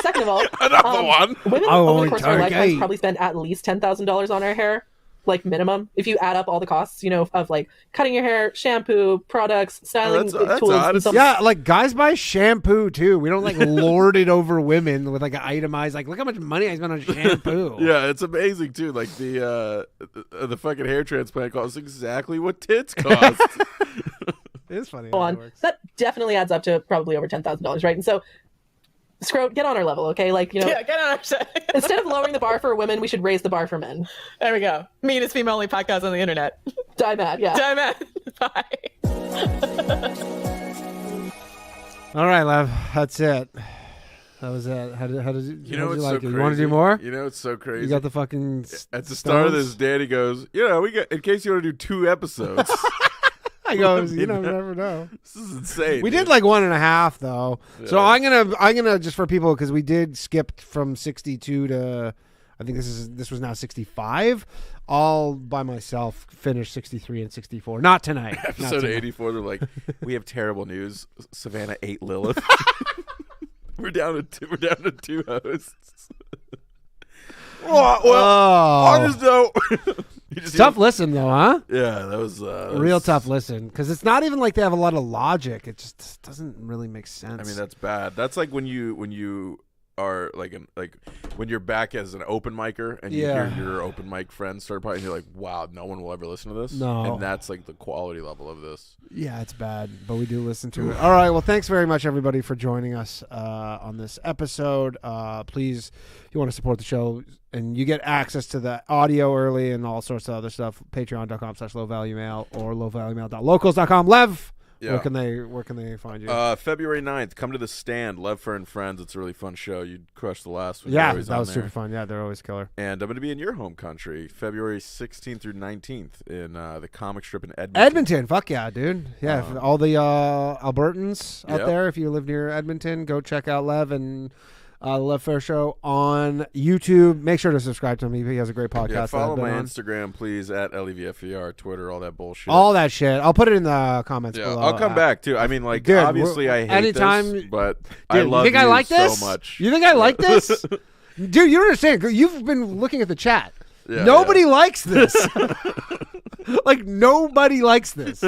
Speaker 4: Second of all,
Speaker 2: Another one.
Speaker 4: women
Speaker 1: Oh,
Speaker 4: over the course of their
Speaker 1: Turkey.
Speaker 4: lifetimes probably spend at least $10,000 on our hair, like minimum. If you add up all the costs, of like cutting your hair, shampoo, products, styling
Speaker 2: that's
Speaker 4: tools,
Speaker 2: odd.
Speaker 4: and stuff.
Speaker 1: Yeah, like guys buy shampoo too. We don't like lord it over women with like an itemized like look how much money I spent on shampoo.
Speaker 2: Yeah, it's amazing too. Like the fucking hair transplant costs exactly what tits cost.
Speaker 1: It's funny.
Speaker 4: Go
Speaker 1: how
Speaker 4: on.
Speaker 1: that works.
Speaker 4: That definitely adds up to probably over $10,000, right? And so, Scroat, get on our level, okay? Like,
Speaker 3: Yeah, get on our set.
Speaker 4: instead of lowering the bar for women, we should raise the bar for men.
Speaker 3: There we go. Meanest female only podcast on the internet.
Speaker 4: Die mad, yeah.
Speaker 3: Die mad. Bye.
Speaker 1: All right, Lev. That's it. That was it. How did you,
Speaker 2: You know
Speaker 1: how did you
Speaker 2: what's
Speaker 1: like
Speaker 2: so
Speaker 1: it?
Speaker 2: crazy?
Speaker 1: You want to do more?
Speaker 2: You know it's so crazy.
Speaker 1: You got the fucking
Speaker 2: At the start of
Speaker 1: stones?
Speaker 2: this, Danny goes, we got in case you want to do 2 episodes.
Speaker 1: I goes, you never know.
Speaker 2: This is insane.
Speaker 1: We
Speaker 2: dude.
Speaker 1: did like 1.5 though. So
Speaker 2: Yeah.
Speaker 1: I'm gonna just for people because we did skip from 62 to I think this was now 65. All by myself finish 63 and 64. Not tonight. Not
Speaker 2: Episode
Speaker 1: tonight.
Speaker 2: 84. They're like, we have terrible news. Savannah ate Lilith. We're down to 2 hosts. Well, I just don't. You just
Speaker 1: Tough listen though, huh?
Speaker 2: Yeah, that was
Speaker 1: Real tough listen because it's not even like they have a lot of logic. It just doesn't really make sense.
Speaker 2: I mean, that's bad. That's like when you are like when you're back as an open micer and you hear your open mic friends start playing, you're like, wow, no one will ever listen to this.
Speaker 1: No.
Speaker 2: And that's like the quality level of this.
Speaker 1: Yeah, it's bad, but we do listen to it. All right, well, thanks very much, everybody, for joining us on this episode. Please, if you want to support the show and you get access to the audio early and all sorts of other stuff, patreon.com/lowvaluemail or lowvaluemail.locals.com. Lev,
Speaker 2: Yeah.
Speaker 1: where can they find you?
Speaker 2: February 9th, come to the stand. Lev Fur and Friends. It's a really fun show. You crushed the last one.
Speaker 1: Yeah, that was super fun. Yeah, they're always killer.
Speaker 2: And I'm going to be in your home country, February 16th through 19th in the comic strip in Edmonton.
Speaker 1: Edmonton, fuck yeah, dude. Yeah, for all the Albertans out there, if you live near Edmonton, go check out Lev and Lev Fair Show on YouTube. Make sure to subscribe to him. He has a great podcast.
Speaker 2: Yeah, follow my
Speaker 1: on.
Speaker 2: Instagram, please, at LEVFER, Twitter, all that bullshit.
Speaker 1: All that shit. I'll put it in the comments below.
Speaker 2: I'll come back, too. I mean, like,
Speaker 1: dude,
Speaker 2: obviously I hate this, but I love
Speaker 1: you like this?
Speaker 2: so much.
Speaker 1: You think I like this? Dude, you don't understand. You've been looking at the chat.
Speaker 2: Yeah,
Speaker 1: nobody likes this. Like, nobody likes this.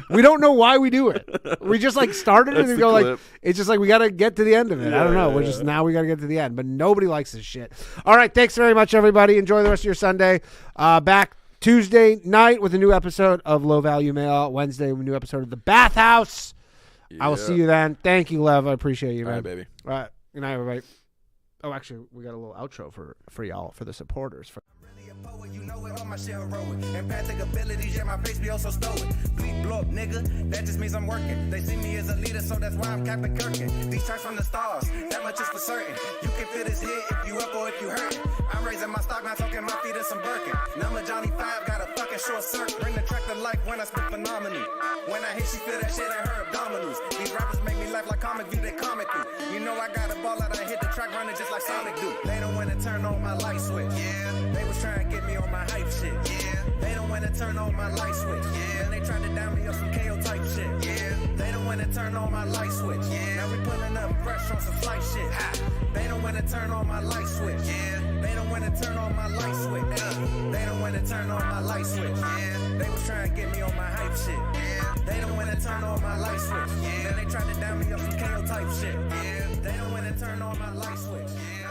Speaker 1: We don't know why we do it. We just like started it and go like, it's just like we got to get to the end of it. I don't know. We're just now we got to get to the end, but nobody likes this shit. All right. Thanks very much, everybody. Enjoy the rest of your Sunday. Back Tuesday night with a new episode of Low Value Mail. Wednesday with a new episode of The Bathhouse. I will see you then. Thank you, Lev. I appreciate you, man.
Speaker 2: All right, baby.
Speaker 1: All right. Good night, everybody. Oh, actually, we got a little outro for y'all, for the supporters.
Speaker 7: You know it, all my shit heroic. Empathic abilities, yeah, my face be also stoic. Bleep, blow up, nigga, that just means I'm working. They see me as a leader, so that's why I'm Captain Kirkin. These tracks from the stars, that much is for certain. You can feel this hit if you up or if you hurt. I'm raising my stock, not talking my feet in some Birkin. Number Johnny 5, got a fucking short circuit. Bring the track to life when I spit phenomenal. When I hit, she feel that shit in her abdominals. These rappers make me laugh like comic view, they comic through. You know I got a ball out, I hit the track running just like Sonic do. They don't wanna turn on my light switch. Yeah, they was trying to get me on my hype shit. Yeah, they don't wanna turn on my light switch. Yeah, and they tried to down me up some KO type shit. Yeah, they don't wanna turn on my light switch. Yeah, now we pulling up pressure on some flight shit. Ha. They don't wanna turn on my light switch. Yeah, they don't wanna turn on my light switch. They don't wanna turn on my light switch. Yeah, they was trying to get me on my hype shit. Yeah, they don't wanna turn on my light switch. Yeah, and they tried to down me up some KO type shit. Yeah, they don't wanna turn on my light switch. Yeah.